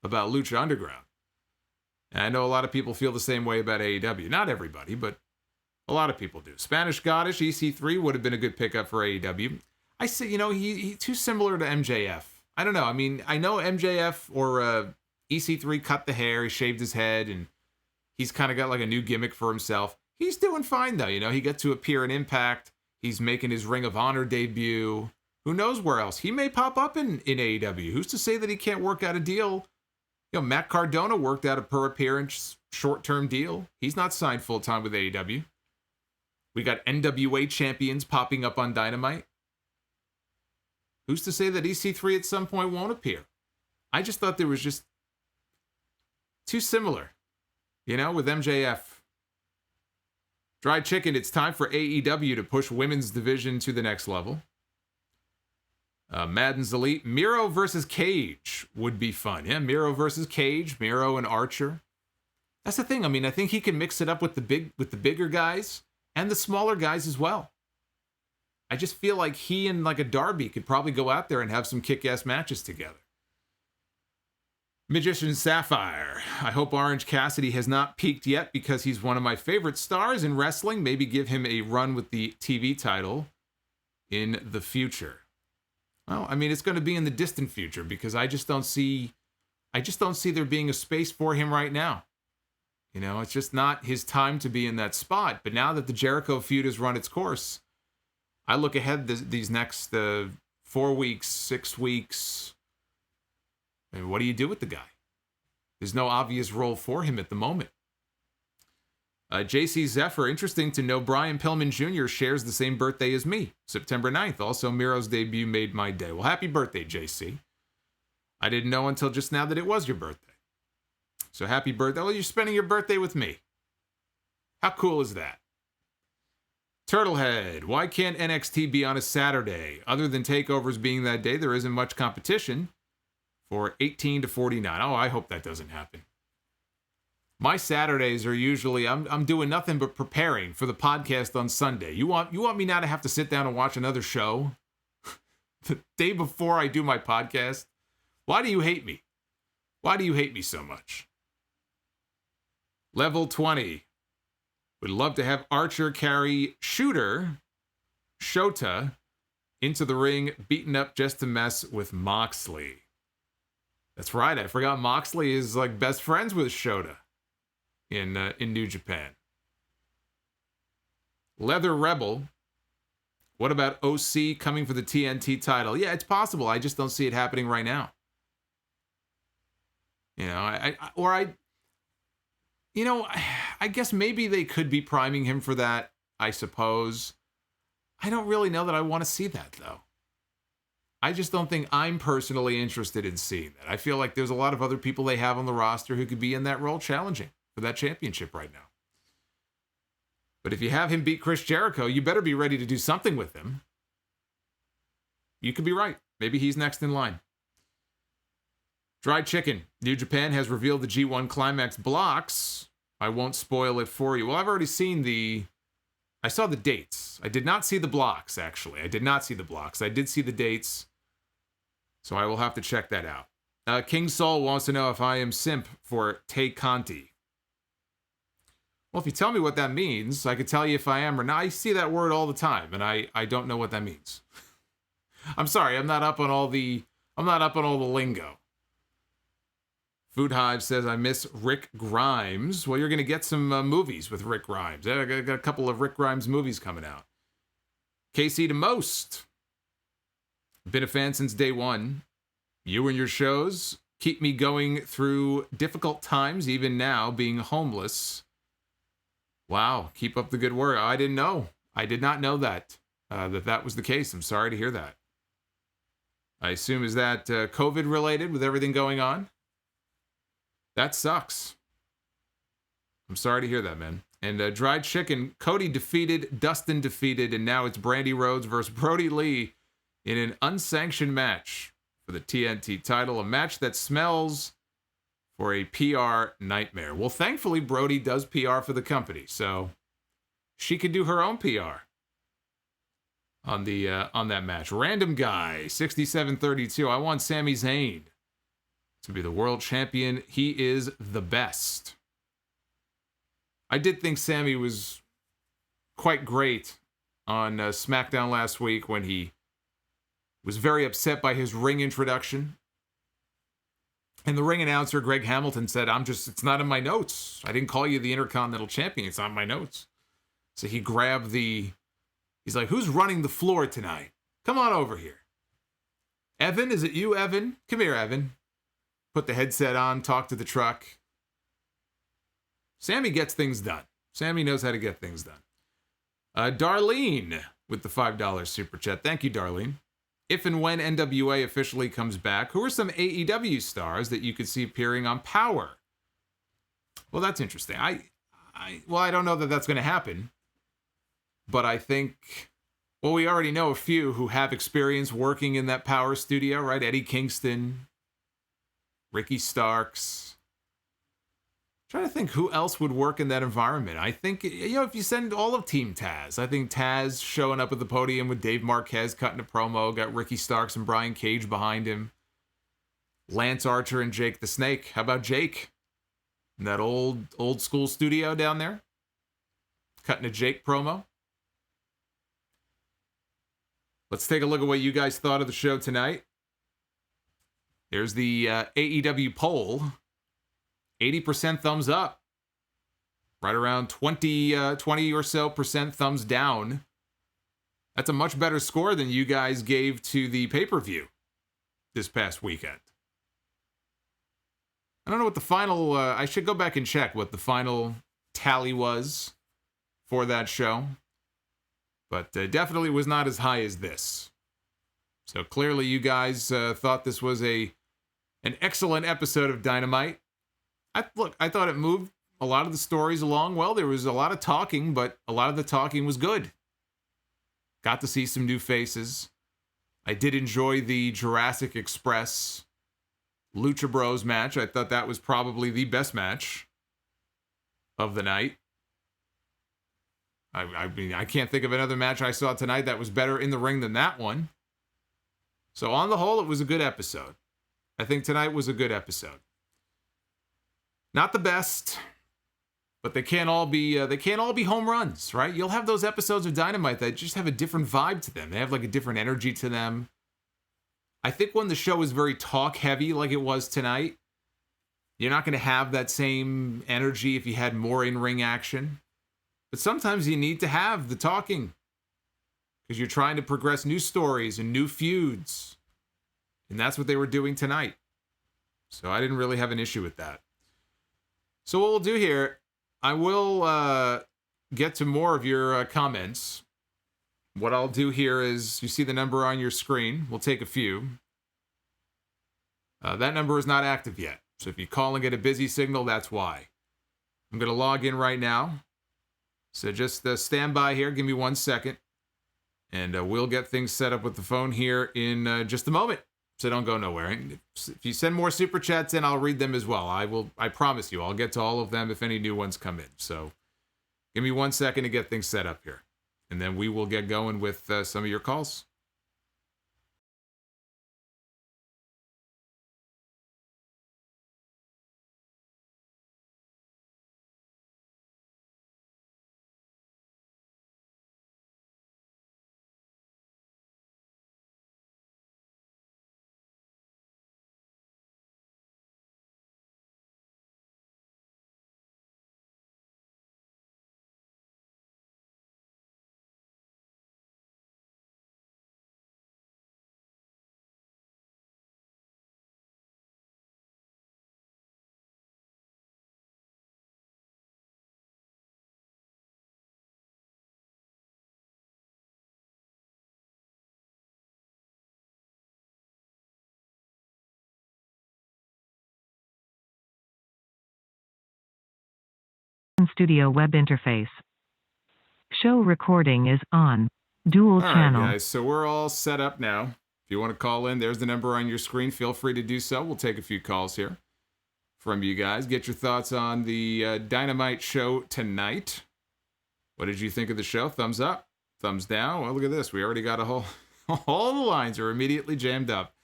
about Lucha Underground. And I know a lot of people feel the same way about AEW. Not everybody, but a lot of people do. Spanish Goddess, EC3 would have been a good pickup for AEW. I say, he's too similar to MJF. I don't know. I mean, I know MJF or EC3 cut the hair, he shaved his head, and he's kind of got like a new gimmick for himself. He's doing fine, though. He gets to appear in Impact. He's making his Ring of Honor debut. Who knows where else? He may pop up in AEW. Who's to say that he can't work out a deal? Matt Cardona worked out a per appearance short-term deal. He's not signed full-time with AEW. We got NWA champions popping up on Dynamite. Who's to say that EC3 at some point won't appear? I just thought there was just too similar, with MJF. Dried Chicken, it's time for AEW to push women's division to the next level. Madden's Elite, Miro versus Cage would be fun. Yeah, Miro versus Cage, Miro and Archer. That's the thing. I mean, I think he can mix it up with the bigger guys and the smaller guys as well. I just feel like he and like a Darby could probably go out there and have some kick-ass matches together. Magician Sapphire. I hope Orange Cassidy has not peaked yet because he's one of my favorite stars in wrestling. Maybe give him a run with the TV title in the future. Well, I mean, it's going to be in the distant future because I just don't see there being a space for him right now. You know, it's just not his time to be in that spot. But now that the Jericho feud has run its course, I look ahead these next 4 weeks, 6 weeks. And what do you do with the guy? There's no obvious role for him at the moment. JC Zephyr, interesting to know Brian Pillman Jr. shares the same birthday as me, September 9th. Also, Miro's debut made my day. Well, happy birthday, JC. I didn't know until just now that it was your birthday. So happy birthday. Well, you're spending your birthday with me. How cool is that? Turtlehead, why can't NXT be on a Saturday? Other than takeovers being that day, there isn't much competition for 18 to 49. Oh, I hope that doesn't happen. My Saturdays are usually, I'm doing nothing but preparing for the podcast on Sunday. You want me now to have to sit down and watch another show the day before I do my podcast? Why do you hate me? Why do you hate me so much? Level 20. Would love to have Archer carry Shota into the ring, beaten up just to mess with Moxley. That's right. I forgot Moxley is like best friends with Shota in New Japan. Leather Rebel. What about OC coming for the TNT title? Yeah, it's possible. I just don't see it happening right now. You know, I guess maybe they could be priming him for that, I suppose. I don't really know that I want to see that, though. I just don't think I'm personally interested in seeing that. I feel like there's a lot of other people they have on the roster who could be in that role challenging for that championship right now. But if you have him beat Chris Jericho, you better be ready to do something with him. You could be right. Maybe he's next in line. Dried Chicken. New Japan has revealed the G1 Climax blocks. I won't spoil it for you. Well, I've already seen I saw the dates. I did not see the blocks, actually. I did not see the blocks. I did see the dates. So I will have to check that out. King Saul wants to know if I am simp for Tay Conti. Well, if you tell me what that means, I could tell you if I am or not. I see that word all the time, and I don't know what that means. I'm sorry, I'm not up on all the lingo. Food Hive says, I miss Rick Grimes. Well, you're going to get some movies with Rick Grimes. I got a couple of Rick Grimes movies coming out. KC to Most. Been a fan since day one. You and your shows keep me going through difficult times, even now, being homeless. Wow, keep up the good work. I didn't know. I did not know that was the case. I'm sorry to hear that. I assume, is that COVID related with everything going on? That sucks. I'm sorry to hear that, man. And Dried Chicken, Cody defeated, Dustin defeated, and now it's Brandy Rhodes versus Brodie Lee in an unsanctioned match for the TNT title, a match that smells for a PR nightmare. Well, thankfully, Brodie does PR for the company, so she could do her own PR on that match. Random Guy, 6732. I want Sami Zayn to be the world champion. He is the best. I did think Sami was quite great on SmackDown last week when he was very upset by his ring introduction. And the ring announcer, Greg Hamilton, said, it's not in my notes. I didn't call you the Intercontinental Champion. It's on my notes. So he grabbed he's like, who's running the floor tonight? Come on over here. Evan, is it you, Evan? Come here, Evan. Put the headset on, talk to the truck. Sami gets things done. Sami knows how to get things done. Darlene with the $5 super chat. Thank you, Darlene. If and when NWA officially comes back, who are some AEW stars that you could see appearing on Power? Well, that's interesting. I don't know that that's going to happen, but I think Well, we already know a few who have experience working in that power studio, right? Eddie Kingston, Ricky Starks. Trying to think who else would work in that environment. I think, if you send all of Team Taz, I think Taz showing up at the podium with Dave Marquez cutting a promo, got Ricky Starks and Brian Cage behind him. Lance Archer and Jake the Snake. How about Jake? In that old school studio down there? Cutting a Jake promo. Let's take a look at what you guys thought of the show tonight. There's the AEW poll. 80% thumbs up. Right around 20 or so percent thumbs down. That's a much better score than you guys gave to the pay-per-view this past weekend. I don't know what the final... I should go back and check what the final tally was for that show. But definitely was not as high as this. So clearly you guys thought this was an excellent episode of Dynamite. I thought it moved a lot of the stories along well. There was a lot of talking, but a lot of the talking was good. Got to see some new faces. I did enjoy the Jurassic Express Lucha Bros match. I thought that was probably the best match of the night. I mean, I can't think of another match I saw tonight that was better in the ring than that one. So on the whole, it was a good episode. I think tonight was a good episode. Not the best, but they can't all be home runs, right? You'll have those episodes of Dynamite that just have a different vibe to them. They have like a different energy to them. I think when the show is very talk heavy like it was tonight, you're not going to have that same energy if you had more in-ring action. But sometimes you need to have the talking because you're trying to progress new stories and new feuds. And that's what they were doing tonight. So I didn't really have an issue with that. So what we'll do here, I will get to more of your comments. What I'll do here is, you see the number on your screen. We'll take a few. That number is not active yet. So if you call and get a busy signal, that's why. I'm going to log in right now. So just stand by here. Give me 1 second. And we'll get things set up with the phone here in just a moment. So don't go nowhere. And if you send more super chats in, I'll read them as well. I promise you, I'll get to all of them if any new ones come in. So give me 1 second to get things set up here. And then we will get going with some of your calls. Studio web interface. Show recording is on. Dual channel. All right, guys, so we're all set up now. If you want to call in, there's the number on your screen. Feel free to do so. We'll take a few calls here from you guys. Get your thoughts on the Dynamite show tonight. What did you think of the show? Thumbs up, thumbs down. Well, look at this. We already got a whole... all the lines are immediately jammed up.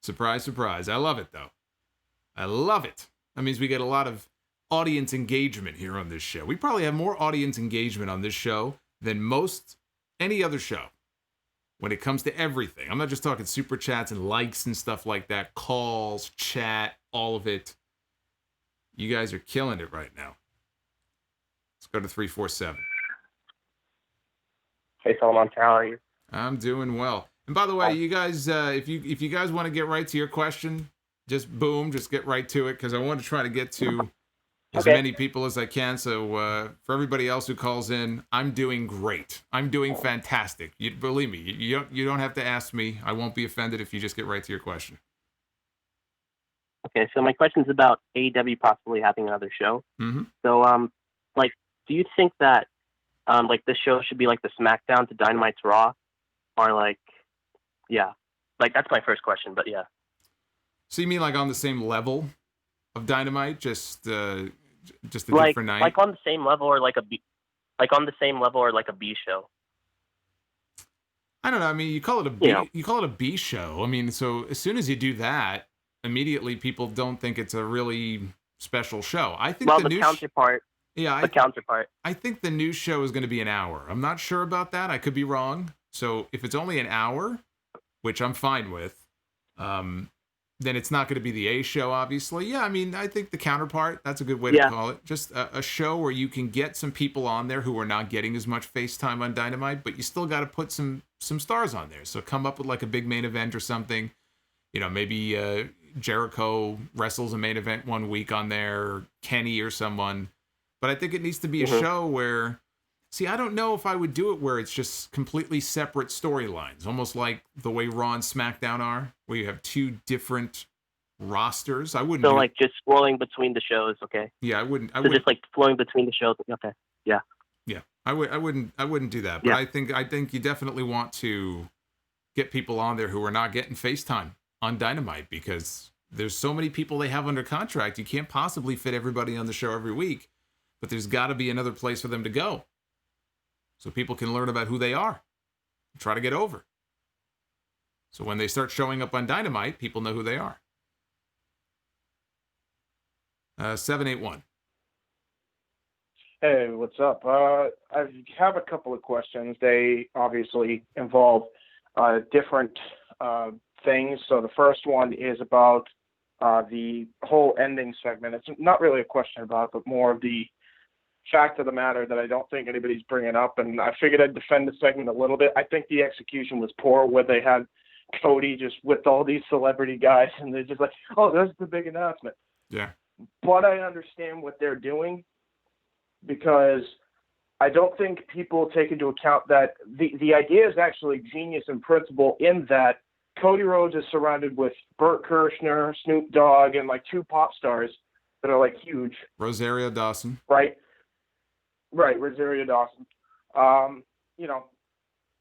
Surprise, surprise. I love it, though. I love it. That means we get a lot of audience engagement here on this show. We probably have more audience engagement on this show than most any other show when it comes to everything. I'm not just talking super chats and likes and stuff like that, calls, chat, all of it. You guys are killing it right now. Let's go to 347. Hey, Solomonster, how are you? I'm doing well. And by the way, you guys, if you guys want to get right to your question, just get right to it, because I want to try to get to as many people as I can. So for everybody else who calls in, I'm doing great. I'm doing fantastic. Believe me, you don't have to ask me. I won't be offended if you just get right to your question. Okay, so my question's about AEW possibly having another show. Mm-hmm. So, do you think that, this show should be like the SmackDown to Dynamite's Raw? Or like, yeah, like that's my first question. But yeah, So you mean like on the same level of Dynamite, just a like different night? like on the same level or like a B, like on the same level or like a B show. I don't know. I mean, you call it a B. You know. You call it a B show. I mean, so as soon as you do that, immediately people don't think it's a really special show. I think Well, the the new counterpart. yeah, The counterpart. I think the new show is going to be an hour. I'm not sure about that. I could be wrong. So if it's only an hour, which I'm fine with, then it's not going to be the A show, obviously. Yeah, I mean, I think the counterpart, that's a good way to call it. Just a show where you can get some people on there who are not getting as much face time on Dynamite, but you still got to put some stars on there. So come up with like a big main event or something. You know, maybe Jericho wrestles a main event one week on there, or Kenny or someone. But I think it needs to be a show where, see, I don't know if I would do it where it's just completely separate storylines, almost like the way Raw and SmackDown are, where you have two different rosters. I wouldn't. So like just flowing between the shows, okay? Yeah, I wouldn't. So just like flowing between the shows, okay? Yeah. Yeah, I wouldn't do that. But I think you definitely want to get people on there who are not getting FaceTime on Dynamite, because there's so many people they have under contract. You can't possibly fit everybody on the show every week, but there's got to be another place for them to go, so people can learn about who they are and try to get over. So when they start showing up on Dynamite, people know who they are. 781. Hey, what's up? I have a couple of questions. They obviously involve different things. So the first one is about the whole ending segment. It's not really a question about it, but more of the fact of the matter that I don't think anybody's bringing up, and I figured I'd defend the segment a little bit. I think the execution was poor, where they had Cody just with all these celebrity guys, and they're just like, oh, that's the big announcement. Yeah. But I understand what they're doing, because I don't think people take into account that the idea is actually genius in principle, in that Cody Rhodes is surrounded with Burt Kirshner, Snoop Dogg, and like two pop stars that are like huge. Rosario Dawson. Right, Rosario Dawson. You know,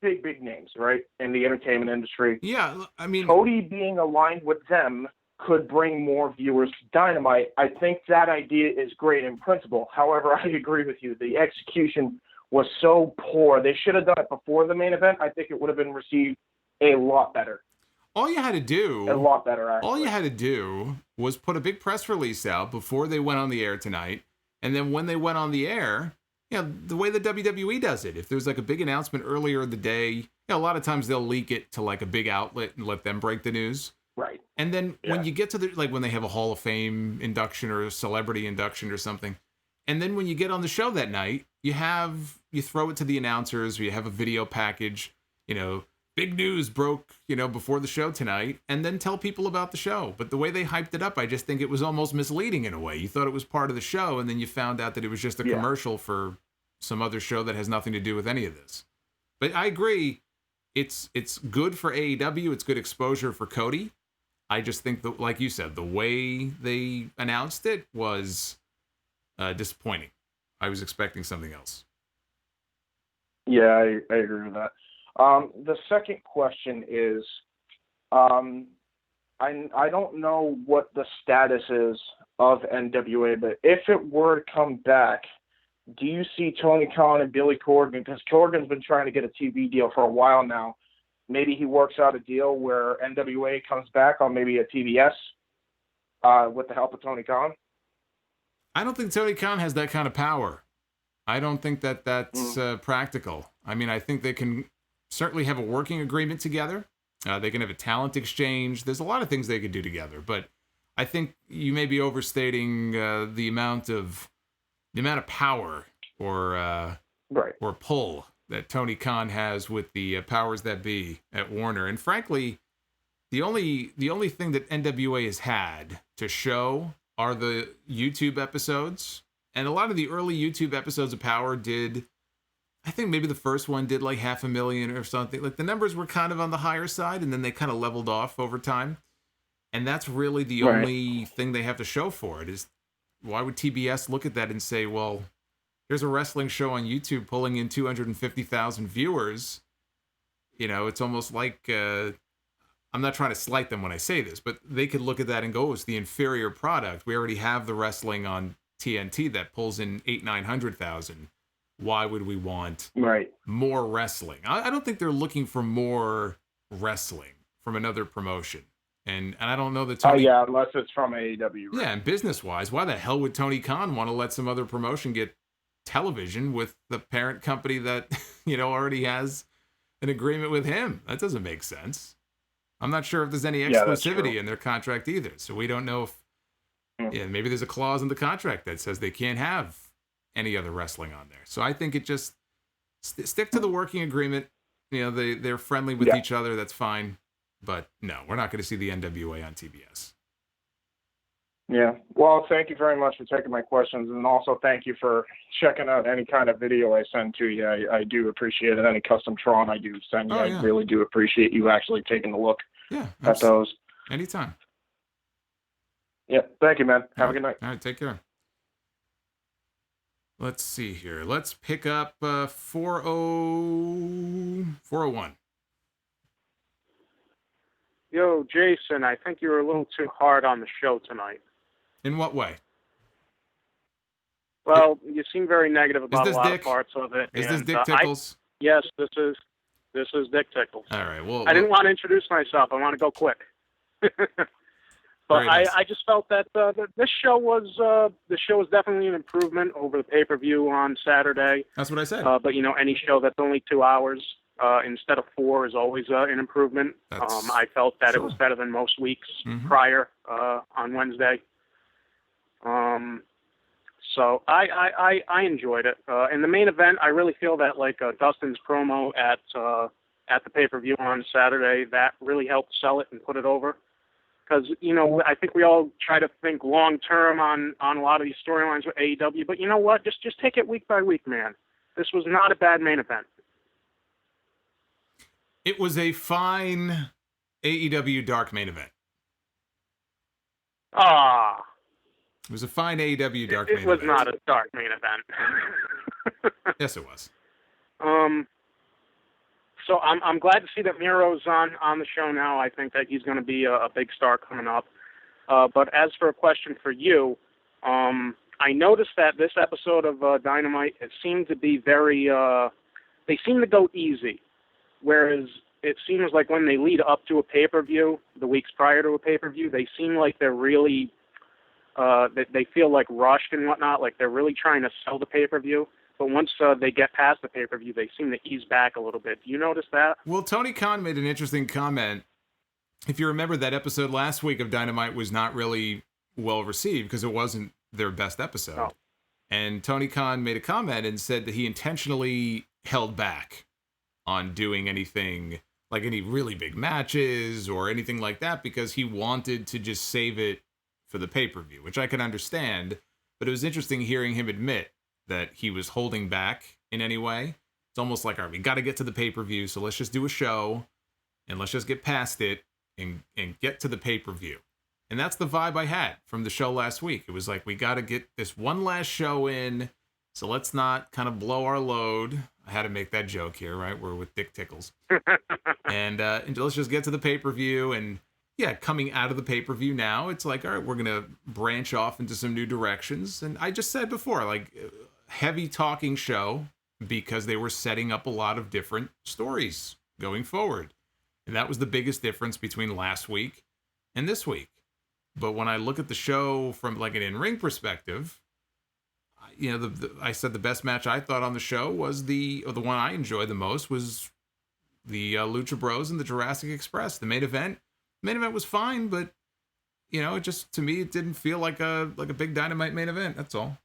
big names, right, in the entertainment industry. Yeah, I mean, Cody being aligned with them could bring more viewers to Dynamite. I think that idea is great in principle. However, I agree with you. The execution was so poor. They should have done it before the main event. I think it would have been received a lot better. All you had to do, a lot better, actually. All you had to do was put a big press release out before they went on the air tonight, and then when they went on the air, you know, the way the WWE does it. If there's like a big announcement earlier in the day, you know, a lot of times they'll leak it to like a big outlet and let them break the news. Right. And then when you get to the, like when they have a Hall of Fame induction or a celebrity induction or something, and then when you get on the show that night, you throw it to the announcers, or you have a video package, you know, big news broke, you know, before the show tonight, and then tell people about the show. But the way they hyped it up, I just think it was almost misleading in a way. You thought it was part of the show, and then you found out that it was just a commercial for some other show that has nothing to do with any of this. But I agree, it's good for AEW, it's good exposure for Cody. I just think that, like you said, the way they announced it was disappointing. I was expecting something else. Yeah, I agree with that. The second question is, I don't know what the status is of NWA, but if it were to come back, do you see Tony Khan and Billy Corgan, because Corgan's been trying to get a TV deal for a while now, maybe he works out a deal where NWA comes back on maybe a TBS with the help of Tony Khan? I don't think Tony Khan has that kind of power. I don't think that that's practical. I mean, I think they can certainly have a working agreement together. They can have a talent exchange. There's a lot of things they could do together, but I think you may be overstating the amount of power or pull that Tony Khan has with the powers that be at Warner. And frankly, the only thing that NWA has had to show are the YouTube episodes. And a lot of the early YouTube episodes of Power did, I think maybe the first one did like 500,000 or something. Like the numbers were kind of on the higher side, and then they kind of leveled off over time. And that's really the only thing they have to show for it. Is why would TBS look at that and say, well, here's a wrestling show on YouTube pulling in 250,000 viewers. it's almost like I'm not trying to slight them when I say this, but they could look at that and go, oh, it's the inferior product. We already have the wrestling on TNT that pulls in 900,000. Why would we want more wrestling? I don't think they're looking for more wrestling from another promotion. And I don't know that Tony... unless it's from AEW. Right? Yeah, and business-wise, why the hell would Tony Khan want to let some other promotion get television with the parent company that, already has an agreement with him? That doesn't make sense. I'm not sure if there's any exclusivity in their contract either. So we don't know if... maybe there's a clause in the contract that says they can't have any other wrestling on there. So I think it just... stick to the working agreement. They're friendly with each other. That's fine. But no, we're not going to see the NWA on TBS. Yeah. Well, thank you very much for taking my questions. And also thank you for checking out any kind of video I send to you. I do appreciate it. Any custom Tron I do send you. I really do appreciate you actually taking a look at those. Anytime. Yeah. Thank you, man. Have a good night. All right. Take care. Let's see here. Let's pick up 401. Yo, Jason, I think you were a little too hard on the show tonight. In what way? Well, you seem very negative about a lot of parts of it. Is this Dick Tickles? Yes, this is Dick Tickles. All right. Well, I didn't want to introduce myself. I want to go quick. But nice. I just felt that this show was definitely an improvement over the pay-per-view on Saturday. That's what I said. But any show that's only 2 hours instead of 4 is always an improvement. I felt that it was better than most weeks prior on Wednesday. So I enjoyed it. In the main event, I really feel that Dustin's promo at the pay-per-view on Saturday, that really helped sell it and put it over. Because, I think we all try to think long-term on a lot of these storylines with AEW, but you know what? Just take it week by week, man. This was not a bad main event. It was a fine AEW Dark main event. It was a fine AEW Dark main event. It was not a Dark main event. Yes, it was. So I'm glad to see that Miro's on the show now. I think that he's going to be a big star coming up. But as for a question for you, I noticed that this episode of Dynamite, it seemed to be very, they seem to go easy. Whereas it seems like when they lead up to a pay-per-view, the weeks prior to a pay-per-view, they seem like they're really, they feel like rushed and whatnot, like they're really trying to sell the pay-per-view. But once they get past the pay-per-view, they seem to ease back a little bit. Do you notice that? Well, Tony Khan made an interesting comment. If you remember, that episode last week of Dynamite was not really well received because it wasn't their best episode. Oh. And Tony Khan made a comment and said that he intentionally held back on doing anything like any really big matches or anything like that because he wanted to just save it for the pay-per-view, which I can understand. But it was interesting hearing him admit that he was holding back in any way. It's almost like, all right, we got to get to the pay-per-view, so let's just do a show, and let's just get past it and get to the pay-per-view. And that's the vibe I had from the show last week. It was like, we got to get this one last show in, so let's not kind of blow our load. I had to make that joke here, right? We're with Dick Tickles. and let's just get to the pay-per-view. And yeah, coming out of the pay-per-view now, it's like, all right, we're going to branch off into some new directions. And I just said before, like, heavy talking show because they were setting up a lot of different stories going forward. And that was the biggest difference between last week and this week. But when I look at the show from like an in-ring perspective, I said the best match I thought on the show was the one I enjoyed the most was the Lucha Bros and the Jurassic Express. The main event was fine, but it just, to me, it didn't feel like a big Dynamite main event. That's all.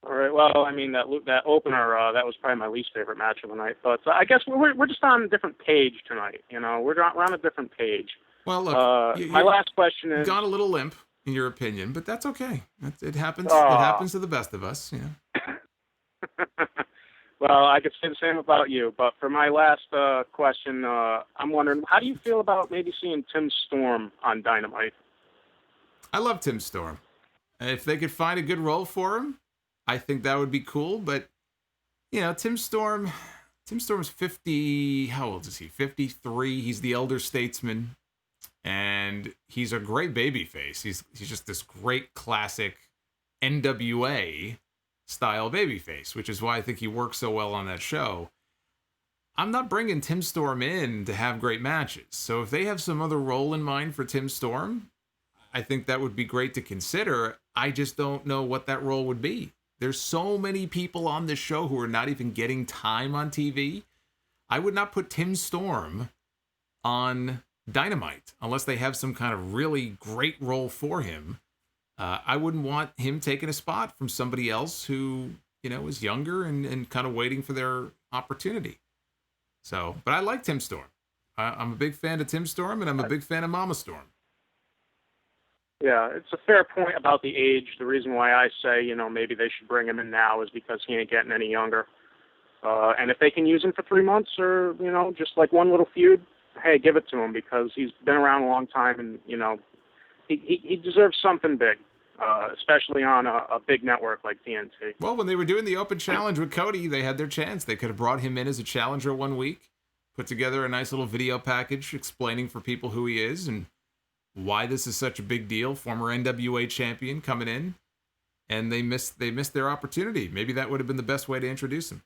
All right. Well, I mean, that opener, that was probably my least favorite match of the night. But I guess we're just on a different page tonight. We're on a different page. Well, look, my last question is, gone a little limp in your opinion, but that's okay. It happens. It happens to the best of us. Well, I could say the same about you. But for my last question, I'm wondering, how do you feel about maybe seeing Tim Storm on Dynamite? I love Tim Storm. If they could find a good role for him, I think that would be cool. But Tim Storm Tim Storm's 50. How old is he? 53. He's the elder statesman, and he's a great babyface. He's just this great classic NWA style babyface, which is why I think he works so well on that show. I'm not bringing Tim Storm in to have great matches. So if they have some other role in mind for Tim Storm, I think that would be great to consider. I just don't know what that role would be. There's so many people on this show who are not even getting time on TV. I would not put Tim Storm on Dynamite unless they have some kind of really great role for him. I wouldn't want him taking a spot from somebody else who, is younger and kind of waiting for their opportunity. So, but I like Tim Storm. I'm a big fan of Tim Storm, and I'm a big fan of Mama Storm. Yeah, it's a fair point about the age. The reason why I say, maybe they should bring him in now is because he ain't getting any younger. And if they can use him for 3 months or, just like one little feud, hey, give it to him because he's been around a long time and, he deserves something big, especially on a big network like TNT. Well, when they were doing the open challenge with Cody, they had their chance. They could have brought him in as a challenger 1 week, put together a nice little video package explaining for people who he is and why this is such a big deal. Former NWA champion coming in, and they missed their opportunity. Maybe that would have been the best way to introduce him.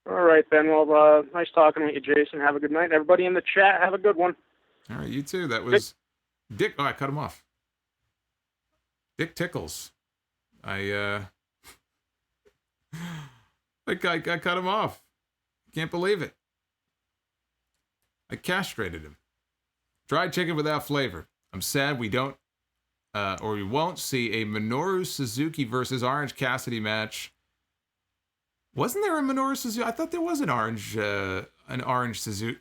All right, then. Well, nice talking with you, Jason. Have a good night. Everybody in the chat, have a good one. All right, you too. That was Dick. Oh, I cut him off. Dick Tickles. I cut him off. Can't believe it. I castrated him. Fried chicken without flavor. I'm sad we don't, or we won't see a Minoru Suzuki versus Orange Cassidy match. Wasn't there a Minoru Suzuki? I thought there was an Orange Suzuki.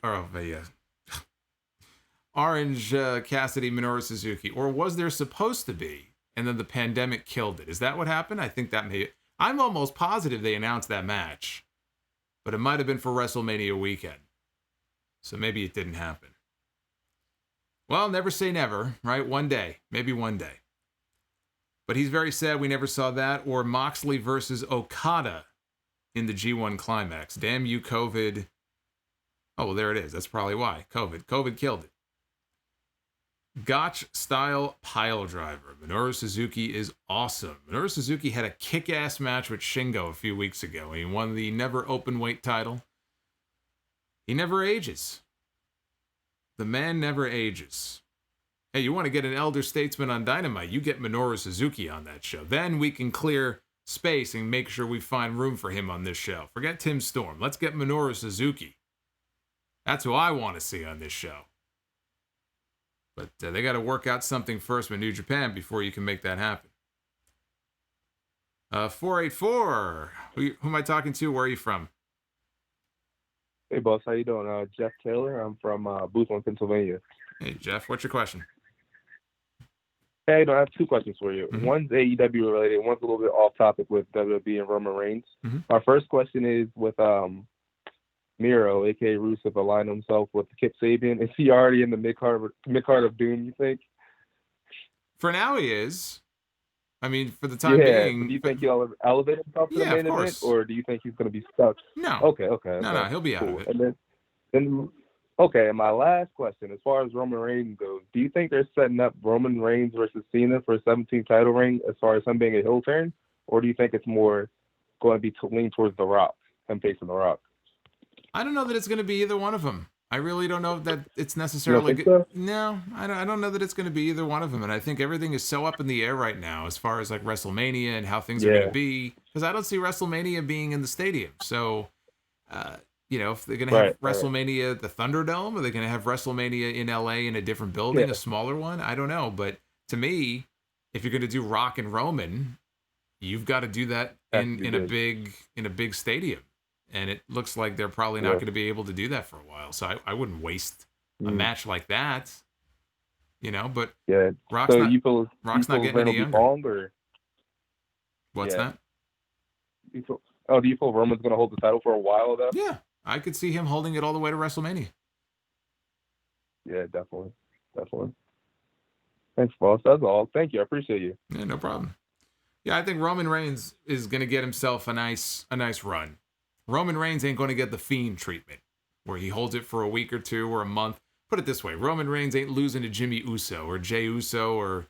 Orange Cassidy Minoru Suzuki, or was there supposed to be? And then the pandemic killed it. Is that what happened? I think that may. I'm almost positive they announced that match, but it might have been for WrestleMania weekend. So maybe it didn't happen. Well, never say never, right? One day. Maybe one day. But he's very sad we never saw that. Or Moxley versus Okada in the G1 Climax. Damn you, COVID. Oh, well, there it is. That's probably why. COVID killed it. Gotch-style pile driver. Minoru Suzuki is awesome. Minoru Suzuki had a kick-ass match with Shingo a few weeks ago. He won the never open weight title. He never ages. The man never ages. Hey, you want to get an elder statesman on Dynamite, you get Minoru Suzuki on that show. Then we can clear space and make sure we find room for him on this show. Forget Tim Storm. Let's get Minoru Suzuki. That's who I want to see on this show. But they got to work out something first with New Japan before you can make that happen. 484. Who am I talking to? Where are you from? Hey, boss. How you doing? Jeff Taylor. I'm from Boothland, Pennsylvania. Hey, Jeff. What's your question? Hey, I have two questions for you. Mm-hmm. One's AEW related. One's a little bit off topic with WWE and Roman Reigns. Mm-hmm. My first question is with Miro, a.k.a. Rusev, aligning himself with Kip Sabian. Is he already in the mid-card of doom, you think? For now, he is. I mean, for the time being. Do you think he'll elevate himself to the main event, or do you think he's going to be stuck? No. Okay. No, he'll be out of it. And then, okay, and my last question, as far as Roman Reigns goes, do you think they're setting up Roman Reigns versus Cena for a 17th title reign as far as him being a heel turn, or do you think it's more going to be to lean towards The Rock, him facing The Rock? I don't know that it's going to be either one of them. I really don't know that it's necessarily good. So? No, I don't know that it's going to be either one of them. And I think everything is so up in the air right now as far as like WrestleMania and how things are going to be. Because I don't see WrestleMania being in the stadium. So, if they're going to have WrestleMania at the Thunderdome, or they're going to have WrestleMania in LA in a different building, a smaller one, I don't know. But to me, if you're going to do Rock and Roman, you've got to do that in a big stadium. And it looks like they're probably not going to be able to do that for a while. So I wouldn't waste a match like that, but Rock's not getting any younger. Or? What's that? Do you feel Roman's going to hold the title for a while, though? Yeah, I could see him holding it all the way to WrestleMania. Yeah, definitely. Thanks, boss. That's all. Thank you. I appreciate you. Yeah, no problem. Yeah, I think Roman Reigns is going to get himself a nice run. Roman Reigns ain't going to get the Fiend treatment, where he holds it for a week or two or a month. Put it this way, Roman Reigns ain't losing to Jimmy Uso or Jey Uso or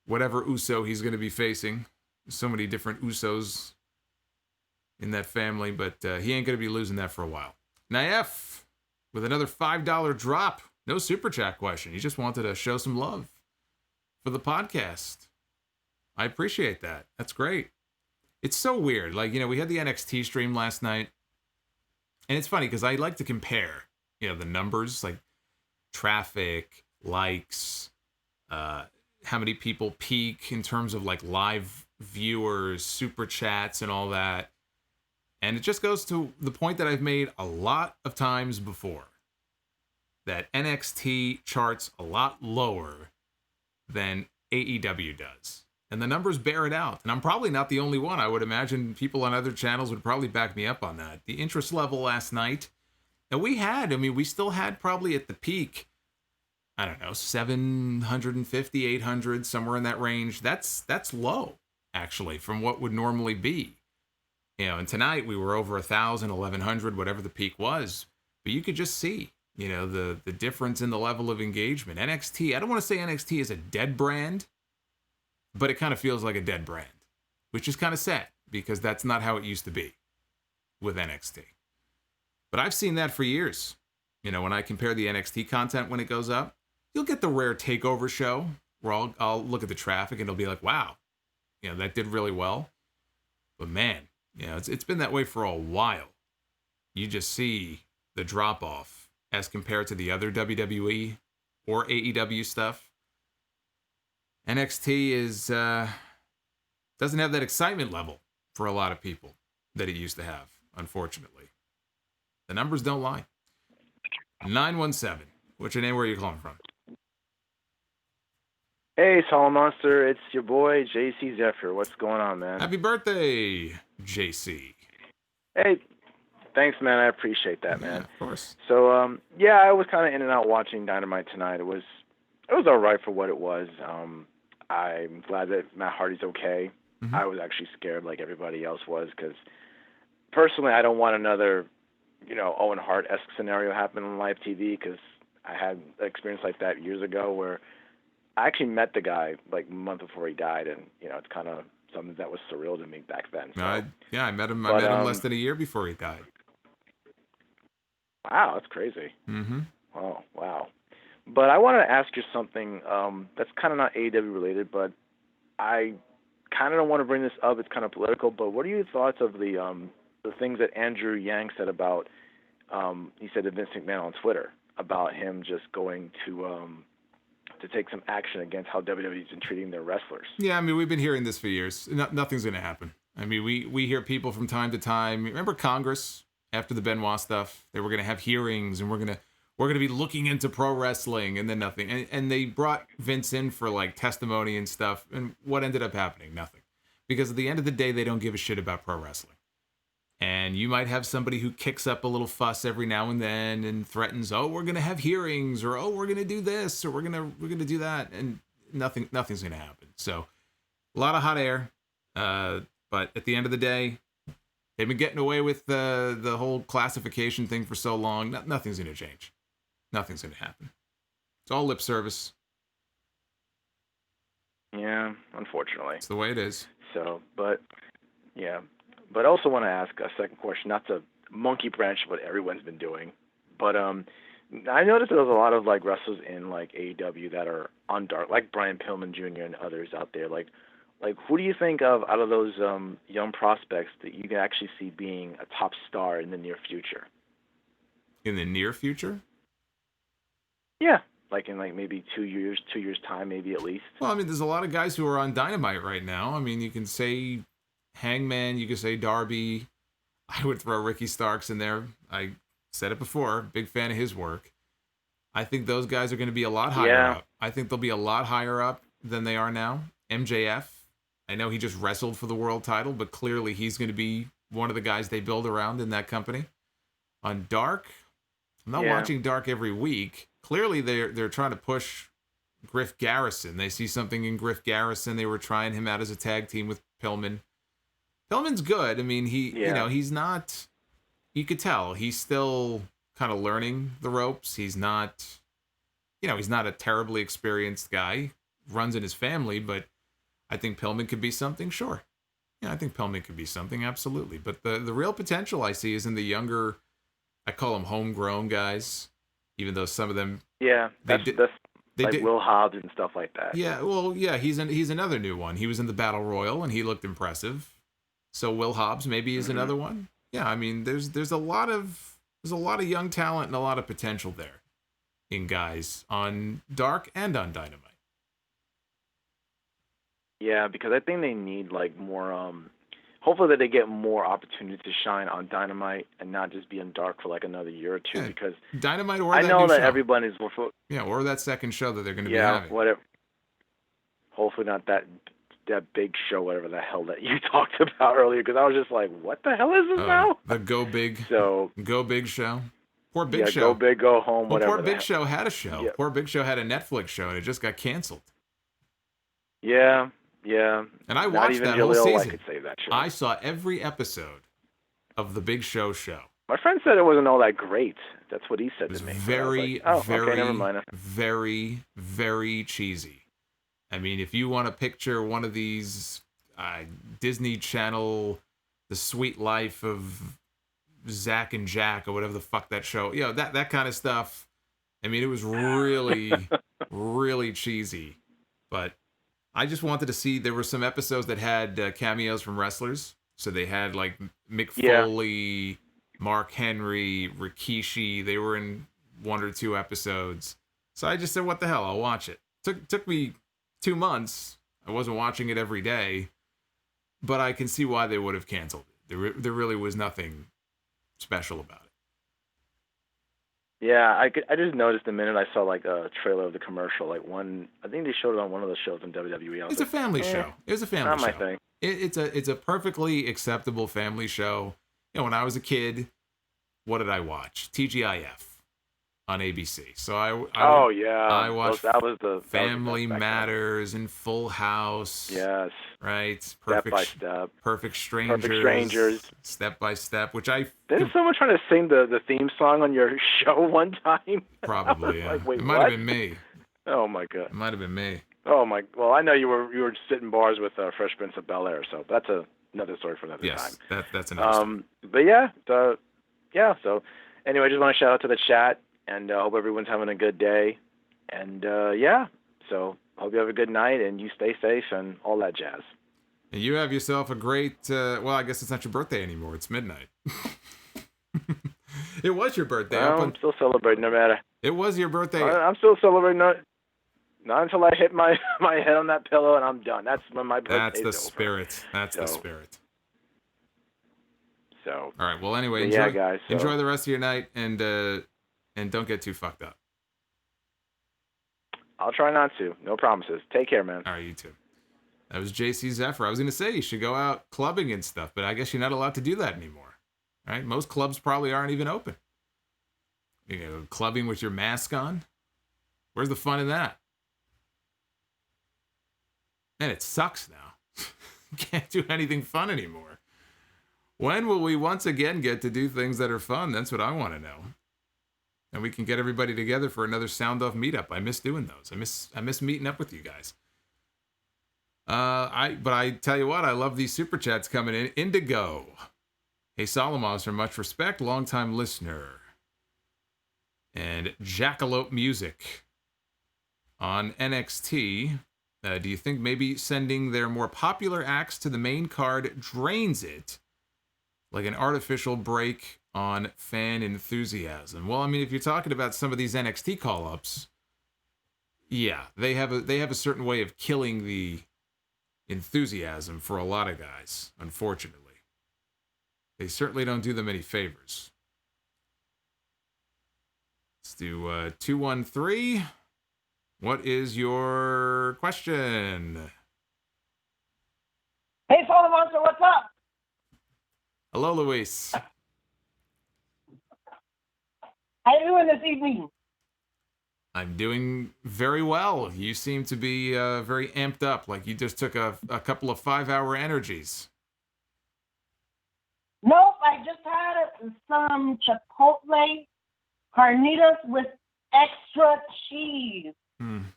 whatever Uso he's going to be facing. So many different Usos in that family, but he ain't going to be losing that for a while. Naef with another $5 drop. No super chat question. He just wanted to show some love for the podcast. I appreciate that. That's great. It's so weird. Like, we had the NXT stream last night, and it's funny because I like to compare, the numbers, like traffic, likes, how many people peak in terms of like live viewers, super chats, and all that. And it just goes to the point that I've made a lot of times before, that NXT charts a lot lower than AEW does. And the numbers bear it out. And I'm probably not the only one. I would imagine people on other channels would probably back me up on that. The interest level last night, and we still had probably at the peak, I don't know, 750, 800, somewhere in that range. That's low, actually, from what would normally be. And tonight we were over 1,000, 1,100, whatever the peak was. But you could just see, the difference in the level of engagement. NXT, I don't want to say NXT is a dead brand, but it kind of feels like a dead brand, which is kind of sad because that's not how it used to be with NXT. But I've seen that for years. When I compare the NXT content when it goes up, you'll get the rare takeover show where I'll look at the traffic and it'll be like, wow, that did really well. But man, it's been that way for a while. You just see the drop off as compared to the other WWE or AEW stuff. NXT doesn't have that excitement level for a lot of people that it used to have, unfortunately. The numbers don't lie. 917. What's your name? Where are you calling from? Hey, Solomonster. It's your boy, JC Zephyr. What's going on, man? Happy birthday, JC. Hey, thanks, man. I appreciate that, man. Of course. So, I was kind of in and out watching Dynamite tonight. It was all right for what it was. I'm glad that Matt Hardy's okay. Mm-hmm. I was actually scared like everybody else was because, personally, I don't want another, Owen Hart-esque scenario happen on live TV because I had an experience like that years ago where I actually met the guy like a month before he died, and it's kind of something that was surreal to me back then. So. I met him. I met him less than a year before he died. Wow, that's crazy. Mm-hmm. Oh, wow. But I wanted to ask you something that's kind of not AEW related, but I kind of don't want to bring this up. It's kind of political. But what are your thoughts of the things that Andrew Yang said about? He said to Vince McMahon on Twitter about him just going to take some action against how WWE's been treating their wrestlers. Yeah, we've been hearing this for years. Nothing's going to happen. We hear people from time to time. Remember Congress after the Benoit stuff? They were going to have hearings, and we're going to be looking into pro wrestling, and then nothing. And they brought Vince in for like testimony and stuff. And what ended up happening? Nothing. Because at the end of the day, they don't give a shit about pro wrestling. And you might have somebody who kicks up a little fuss every now and then and threatens, oh, we're going to have hearings, or, oh, we're going to do this, or we're going to do that. And nothing's going to happen. So a lot of hot air. But at the end of the day, they've been getting away with the whole classification thing for so long. Nothing's going to change. Nothing's going to happen. It's all lip service. Yeah, unfortunately. It's the way it is. So, but I also want to ask a second question, not to monkey branch what everyone's been doing, but I noticed there's a lot of like wrestlers in like AEW that are on dark, like Brian Pillman Jr. and others out there. Like who do you think of out of those young prospects that you can actually see being a top star in the near future? In the near future? Yeah, like in like maybe 2 years time, maybe at least. Well, there's a lot of guys who are on Dynamite right now. You can say Hangman, you could say Darby. I would throw Ricky Starks in there. I said it before, big fan of his work. I think those guys are going to be a lot higher up. I think they'll be a lot higher up than they are now. MJF, I know he just wrestled for the world title, but clearly he's going to be one of the guys they build around in that company. On Dark, I'm not watching Dark every week. Clearly they're trying to push Griff Garrison. They see something in Griff Garrison. They were trying him out as a tag team with Pillman. Pillman's good. I mean, he's not, you could tell he's still kind of learning the ropes. He's not, he's not a terribly experienced guy. Runs in his family, but I think Pillman could be something, sure. Yeah, I think Pillman could be something, absolutely. But the real potential I see is in the younger, I call them homegrown guys, even though some of them... Yeah, that's Will Hobbs and stuff like that. Yeah, well, yeah, he's another new one. He was in the Battle Royal, and he looked impressive. So Will Hobbs maybe is another one. Yeah, I mean, there's a lot of young talent and a lot of potential there in guys on Dark and on Dynamite. Yeah, because I think they need more. Hopefully that they get more opportunity to shine on Dynamite and not just be in Dark for another year or two. Yeah, because Dynamite or I that know new that show. everyone is more. Or that second show that they're going to be having. Yeah, whatever. Hopefully not that big show, whatever the hell that you talked about earlier. Because I was just like, what the hell is this now? The Go Big. Go Big show. Poor Big Show. Go Big, Go Home. Well, whatever. Poor Big Show had a show. Yeah. Poor Big Show had a Netflix show, and it just got canceled. Yeah. Yeah. And I watched that whole Jaleel season. Could save that show. I saw every episode of the Big Show show. My friend said it wasn't all that great. That's what he said to me. Very, okay, never mind. very, very cheesy. I mean, if you want to picture one of these Disney Channel, The Sweet Life of Zach and Jack, or whatever the fuck that show, that kind of stuff. I mean, it was really, really cheesy. But I just wanted to see, there were some episodes that had cameos from wrestlers. So they had like Mick Foley, Mark Henry, Rikishi. They were in 1 or 2 episodes. So I just said, what the hell? I'll watch it. Took me 2 months. I wasn't watching it every day. But I can see why they would have canceled it. There really was nothing special about it. Yeah, I just noticed the minute I saw like a trailer of the commercial, I think they showed it on one of the shows in WWE. It's a family show. It was a family show. Not my thing. It's a perfectly acceptable family show. When I was a kid, what did I watch? TGIF on ABC. So I watched that was the Family Matters and Full House. Yes. Right. Step by Step. Perfect Strangers. Perfect Strangers. Step by Step, which I... Didn't someone try to sing the theme song on your show one time? Probably, yeah. Like, wait, it might have been me. Oh, my God. It might have been me. Oh, my... Well, I know you were sitting bars with Fresh Prince of Bel-Air, so that's another story for another time. Yes, that's another story. But yeah, so anyway, I just want to shout out to the chat, and hope everyone's having a good day. And, so hope you have a good night, and you stay safe and all that jazz. And you have yourself a great, well, I guess it's not your birthday anymore. It's midnight. It was your birthday. Well, I'm still celebrating no matter. It was your birthday. I'm still celebrating. Not until I hit my head on that pillow and I'm done. That's when my birthday's over. That's the spirit. That's the spirit. So. All right. Well, anyway, guys. Enjoy the rest of your night, and don't get too fucked up. I'll try not to. No promises. Take care, man. All right, you too. That was JC Zephyr. I was going to say you should go out clubbing and stuff, but I guess you're not allowed to do that anymore, right? Most clubs probably aren't even open. Clubbing with your mask on. Where's the fun in that? Man, it sucks now. Can't do anything fun anymore. When will we once again get to do things that are fun? That's what I want to know. And we can get everybody together for another Sound Off meetup. I miss doing those. I miss meeting up with you guys. But I tell you what, I love these super chats coming in. Indigo. Hey, Solomonster, much respect, longtime listener. And Jackalope Music on NXT. Do you think maybe sending their more popular acts to the main card drains it? Like an artificial break on fan enthusiasm. Well, I mean, if you're talking about some of these NXT call-ups, yeah, they have a certain way of killing the enthusiasm for a lot of guys, unfortunately. They certainly don't do them any favors. Let's do 213. What is your question? Hey, Solomonster, what's up? Hello, Luis. How you doing this evening? I'm doing very well. You seem to be very amped up, like you just took a couple of 5-hour energies. Nope, I just had some Chipotle carnitas with extra cheese. I'm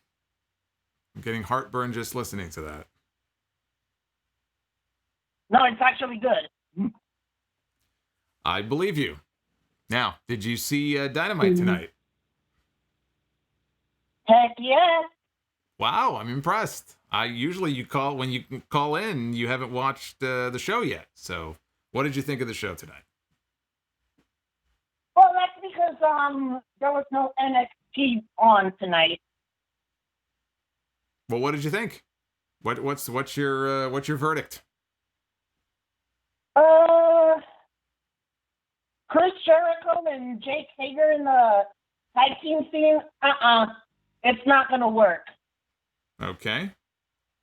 getting heartburn just listening to that. No, it's actually good. I believe you. Now, did you see Dynamite tonight? Heck yes. Wow, I'm impressed. Usually when you call in, you haven't watched the show yet. So, what did you think of the show tonight? Well, that's because there was no NXT on tonight. Well, what did you think? What's your verdict? Chris Jericho and Jake Hager in the tag team scene. It's not gonna work. Okay.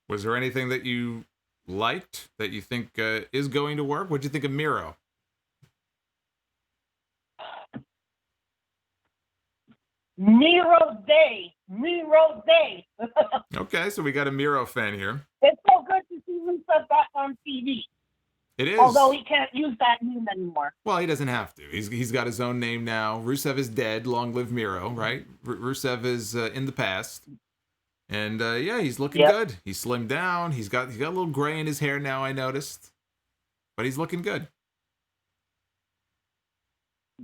Was there anything that you liked that you think is going to work? What'd you think of Miro? Miro Day. Okay, so we got a Miro fan here. It's so good to see Rusev back on TV. It is. Although he can't use that name anymore. Well, he doesn't have to. He's got his own name now. Rusev is dead. Long live Miro, right? Rusev is in the past. And yeah, he's looking good. He's slimmed down. He's got a little gray in his hair now, I noticed. But he's looking good.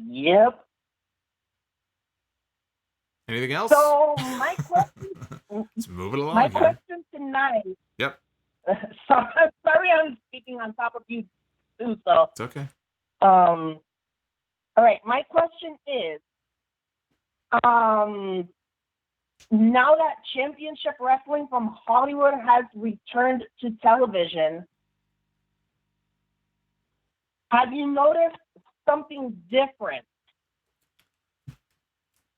Yep. Anything else? So my question Let's move it along. My here. question tonight. Yep. Sorry I'm speaking on top of you too, so It's okay. all right, my question is now that Championship Wrestling from Hollywood has returned to television, have you noticed something different?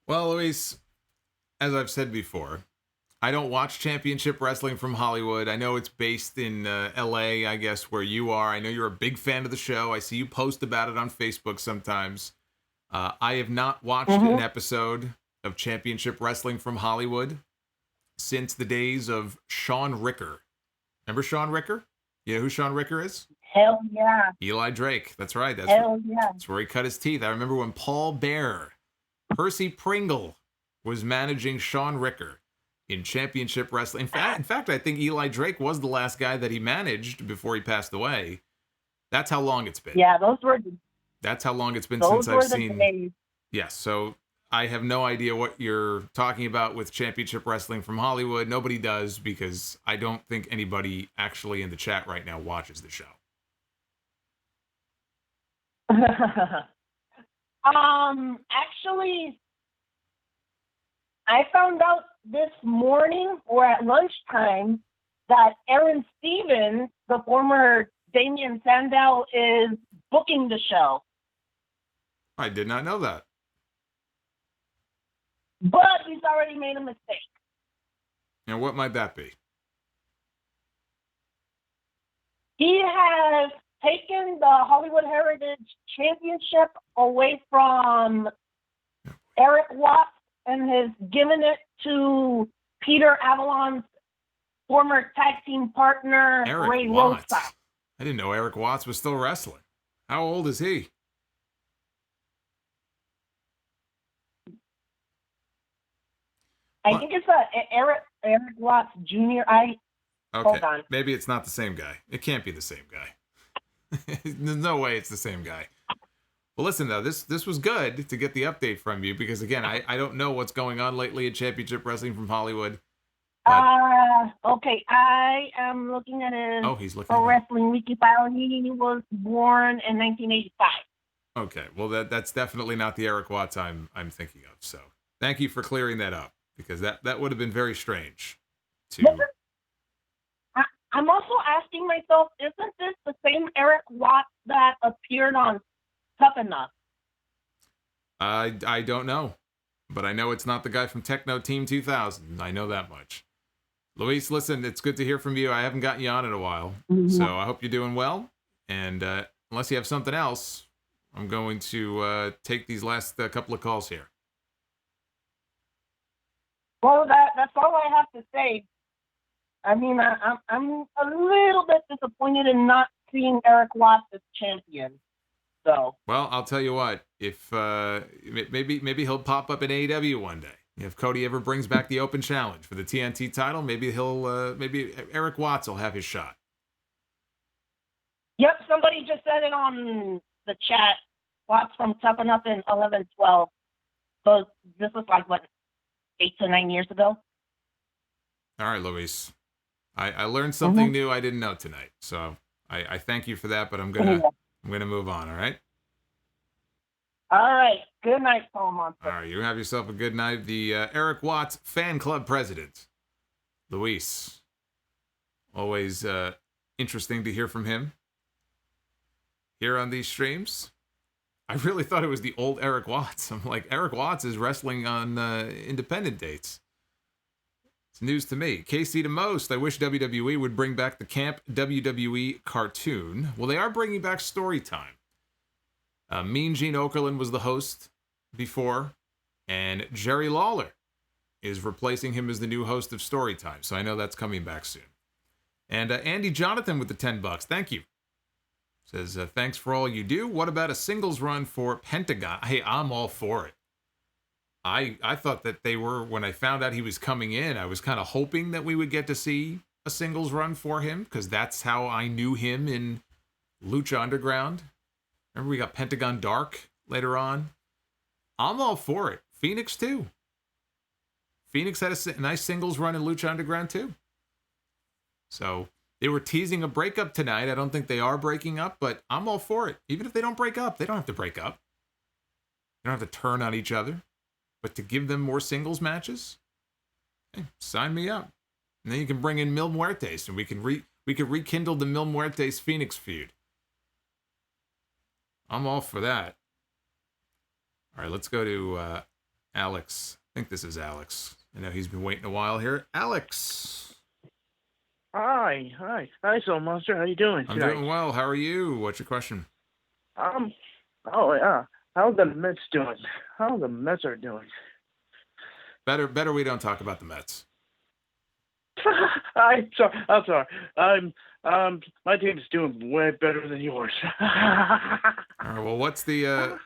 Well, Luis, as I've said before, I don't watch Championship Wrestling from Hollywood. I know it's based in LA, I guess, where you are. I know you're a big fan of the show. I see you post about it on Facebook sometimes. I have not watched an episode of Championship Wrestling from Hollywood since the days of Sean Ricker. Remember Sean Ricker? You know who Sean Ricker is? Hell yeah. Eli Drake. That's right. Hell yeah. That's where he cut his teeth. I remember when Paul Bear, Percy Pringle, was managing Sean Ricker in Championship Wrestling. In fact, I think Eli Drake was the last guy that he managed before he passed away. That's how long it's been. Yeah, That's how long it's been since I've seen. Days. Yes, so I have no idea what you're talking about with Championship Wrestling from Hollywood. Nobody does, because I don't think anybody actually in the chat right now watches the show. Actually, I found out this morning or at lunchtime that Aaron Stevens, the former Damian Sandow, is booking the show. I did not know that. But he's already made a mistake. And what might that be? He has taken the Hollywood Heritage Championship away from Eric Watts and has given it to Peter Avalon's former tag team partner, Ray Watts. Rosa. I didn't know Eric Watts was still wrestling. How old is he? I think it's Eric Watts Jr. Hold on. Maybe it's not the same guy. It can't be the same guy. There's no way it's the same guy. Well, listen, though, this was good to get the update from you because, again, I don't know what's going on lately in Championship Wrestling from Hollywood. Okay, I am looking at his he's looking Pro Wrestling Wiki file. He was born in 1985. Okay, well, that's definitely not the Eric Watts I'm thinking of. So thank you for clearing that up because that would have been very strange. I'm also asking myself, isn't this the same Eric Watts that appeared on Tough Enough? I don't know, but I know it's not the guy from Techno Team 2000. I know that much. Luis, listen, it's good to hear from you. I haven't gotten you on in a while, so I hope you're doing well. And unless you have something else, I'm going to take these last couple of calls here. Well, that's all I have to say. I mean, I'm a little bit disappointed in not seeing Eric Watts as champion. So. Well, I'll tell you what. If maybe he'll pop up in AEW one day. If Cody ever brings back the Open Challenge for the TNT title, maybe maybe Eric Watts will have his shot. Yep, somebody just said it on the chat. Watts from Tough Enough in 11-12. So this was like, what, 8 to 9 years ago? All right, Luis. I learned something new I didn't know tonight. So I thank you for that, but I'm gonna move on, all right? All right. Good night, Solomonster. All right, you have yourself a good night. The Eric Watts fan club president, Luis. Always interesting to hear from him here on these streams. I really thought it was the old Eric Watts. I'm like, Eric Watts is wrestling on independent dates. It's news to me. KC to most. I wish WWE would bring back the Camp WWE cartoon. Well, they are bringing back Storytime. Mean Gene Okerlund was the host before, and Jerry Lawler is replacing him as the new host of Storytime. So I know that's coming back soon. And Andy Jonathan with the $10. Thank you. Says, thanks for all you do. What about a singles run for Pentagon? Hey, I'm all for it. I thought that they were, when I found out he was coming in, I was kind of hoping that we would get to see a singles run for him, because that's how I knew him in Lucha Underground. Remember we got Pentagon Dark later on? I'm all for it. Phoenix too. Phoenix had a nice singles run in Lucha Underground too. So they were teasing a breakup tonight. I don't think they are breaking up, but I'm all for it. Even if they don't break up, they don't have to break up. They don't have to turn on each other. But to give them more singles matches, hey, sign me up. And then you can bring in Mil Muertes, and we can rekindle the Mil Muertes Phoenix feud. I'm all for that. All right, let's go to Alex. I think this is Alex. I know he's been waiting a while here. Alex. Hi, Solomonster. How you doing I'm tonight? doing well. How are you? What's your question? Oh yeah. How's the Mets doing? How the Mets are doing? Better we don't talk about the Mets. I'm sorry. My team's doing way better than yours. All right. Well, what's the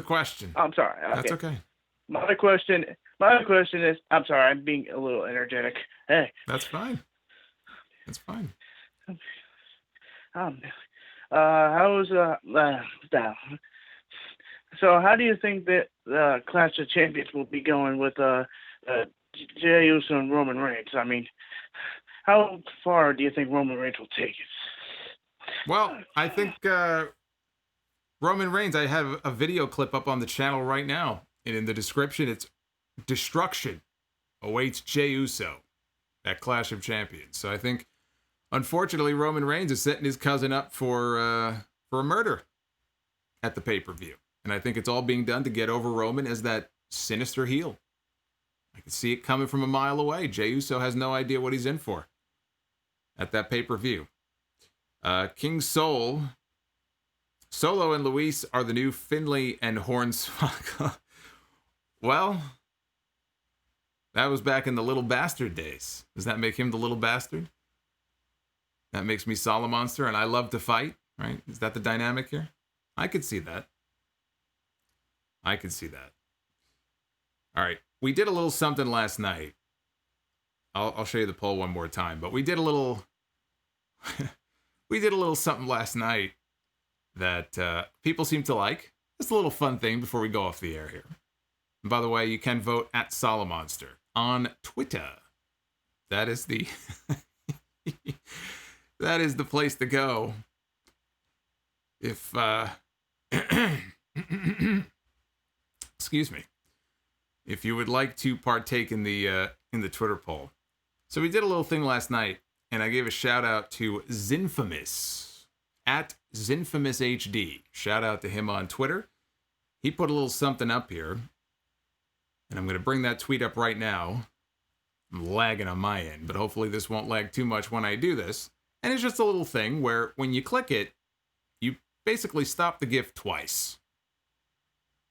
question? I'm sorry. That's okay. My question is, I'm sorry, I'm being a little energetic. Hey. That's fine. That's fine. So how do you think that Clash of Champions will be going with Jey Uso and Roman Reigns? I mean, how far do you think Roman Reigns will take it? Well, I think Roman Reigns, I have a video clip up on the channel right now. And in the description, it's destruction awaits Jey Uso at Clash of Champions. So I think, unfortunately, Roman Reigns is setting his cousin up for a murder at the pay-per-view. And I think it's all being done to get over Roman as that sinister heel. I can see it coming from a mile away. Jey Uso has no idea what he's in for at that pay-per-view. King Solo and Luis are the new Finlay and Hornswoggle. Well, that was back in the Little Bastard days. Does that make him the Little Bastard? That makes me Solomonster, and I love to fight, right? Is that the dynamic here? I could see that. I could see that. All right. We did a little something last night. I'll show you the poll one more time, but we did a little something last night that people seem to like. It's a little fun thing before we go off the air here. And by the way, you can vote at Solomonster on Twitter. That is the that is the place to go. If excuse me, if you would like to partake in the Twitter poll. So we did a little thing last night, and I gave a shout out to Zinfamous at ZinfamousHD. Shout out to him on Twitter. He put a little something up here, and I'm going to bring that tweet up right now. I'm lagging on my end, but hopefully this won't lag too much when I do this. And it's just a little thing where when you click it, you basically stop the GIF twice.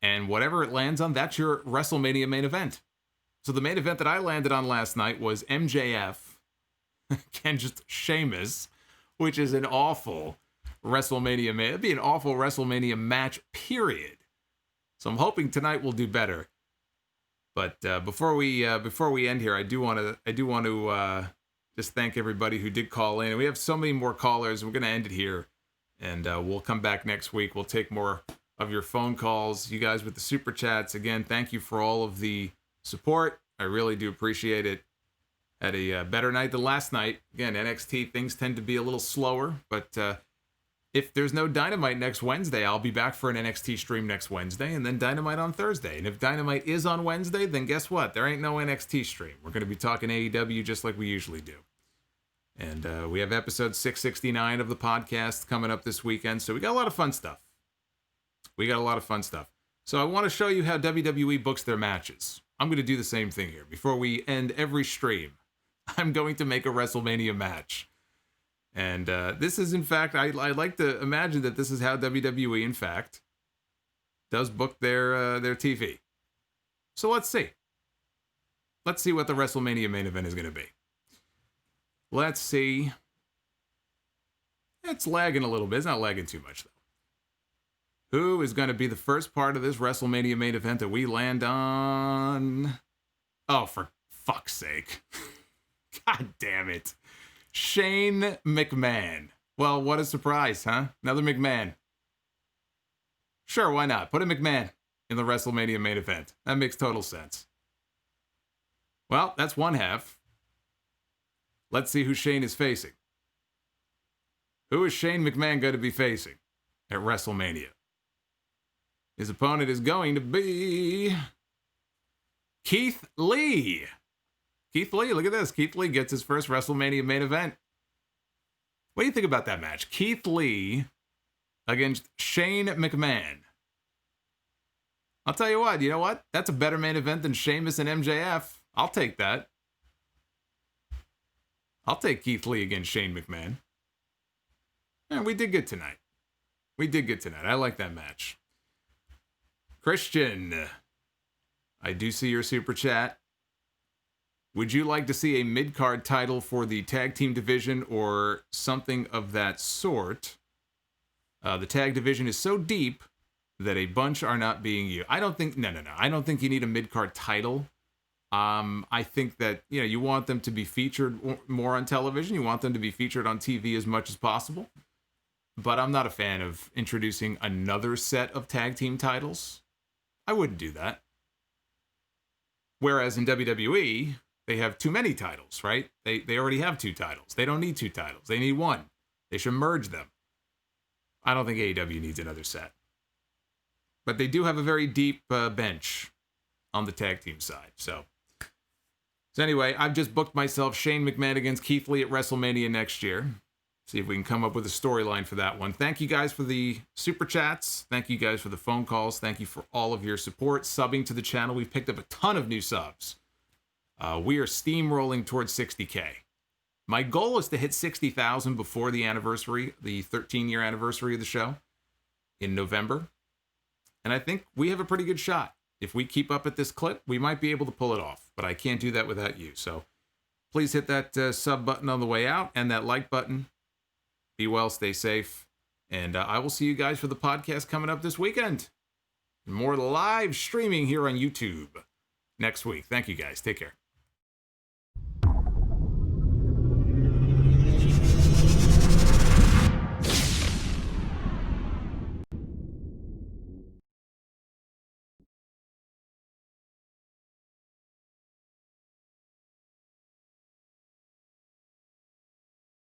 And whatever it lands on, that's your WrestleMania main event. So the main event that I landed on last night was MJF against Sheamus, which is an awful WrestleMania match. It'd be an awful WrestleMania match, period. So I'm hoping tonight will do better. But before we end here, I do want to just thank everybody who did call in. We have so many more callers. We're going to end it here, and we'll come back next week. We'll take more of your phone calls. You guys with the super chats, again, thank you for all of the support. I really do appreciate it. Had a better night than last night. Again, NXT, things tend to be a little slower, but if there's no Dynamite next Wednesday, I'll be back for an NXT stream next Wednesday, and then Dynamite on Thursday. And if Dynamite is on Wednesday, then guess what? There ain't no NXT stream. We're going to be talking AEW just like we usually do. And we have episode 669 of the podcast coming up this weekend, so we got a lot of fun stuff. So I want to show you how WWE books their matches. I'm going to do the same thing here. Before we end every stream, I'm going to make a WrestleMania match. And this is, in fact, I like to imagine that this is how WWE, in fact, does book their TV. So let's see. Let's see what the WrestleMania main event is going to be. Let's see. It's lagging a little bit. It's not lagging too much, though. Who is going to be the first part of this WrestleMania main event that we land on? Oh, for fuck's sake. God damn it. Shane McMahon. Well, what a surprise, huh? Another McMahon. Sure, why not? Put a McMahon in the WrestleMania main event. That makes total sense. Well, that's one half. Let's see who Shane is facing. Who is Shane McMahon going to be facing at WrestleMania? His opponent is going to be Keith Lee. Keith Lee, look at this. Keith Lee gets his first WrestleMania main event. What do you think about that match? Keith Lee against Shane McMahon. I'll tell you what, you know what? That's a better main event than Sheamus and MJF. I'll take that. I'll take Keith Lee against Shane McMahon. And we did good tonight. I like that match. Christian, I do see your super chat. Would you like to see a mid-card title for the tag team division or something of that sort? The tag division is so deep that a bunch are not being used. I don't think you need a mid-card title. I think that, you want them to be featured more on television. You want them to be featured on TV as much as possible. But I'm not a fan of introducing another set of tag team titles. I wouldn't do that. Whereas in WWE, they have too many titles, right? They already have 2 titles. They don't need 2 titles. They need 1. They should merge them. I don't think AEW needs another set. But they do have a very deep bench on the tag team side. So anyway, I've just booked myself Shane McMahon against Keith Lee at WrestleMania next year. See if we can come up with a storyline for that one. Thank you guys for the super chats. Thank you guys for the phone calls. Thank you for all of your support. Subbing to the channel. We've picked up a ton of new subs. We are steamrolling towards 60K. My goal is to hit 60,000 before the anniversary, the 13-year anniversary of the show in November. And I think we have a pretty good shot. If we keep up at this clip, we might be able to pull it off. But I can't do that without you. So please hit that sub button on the way out and that like button. Be well, stay safe. And I will see you guys for the podcast coming up this weekend. More live streaming here on YouTube next week. Thank you guys. Take care.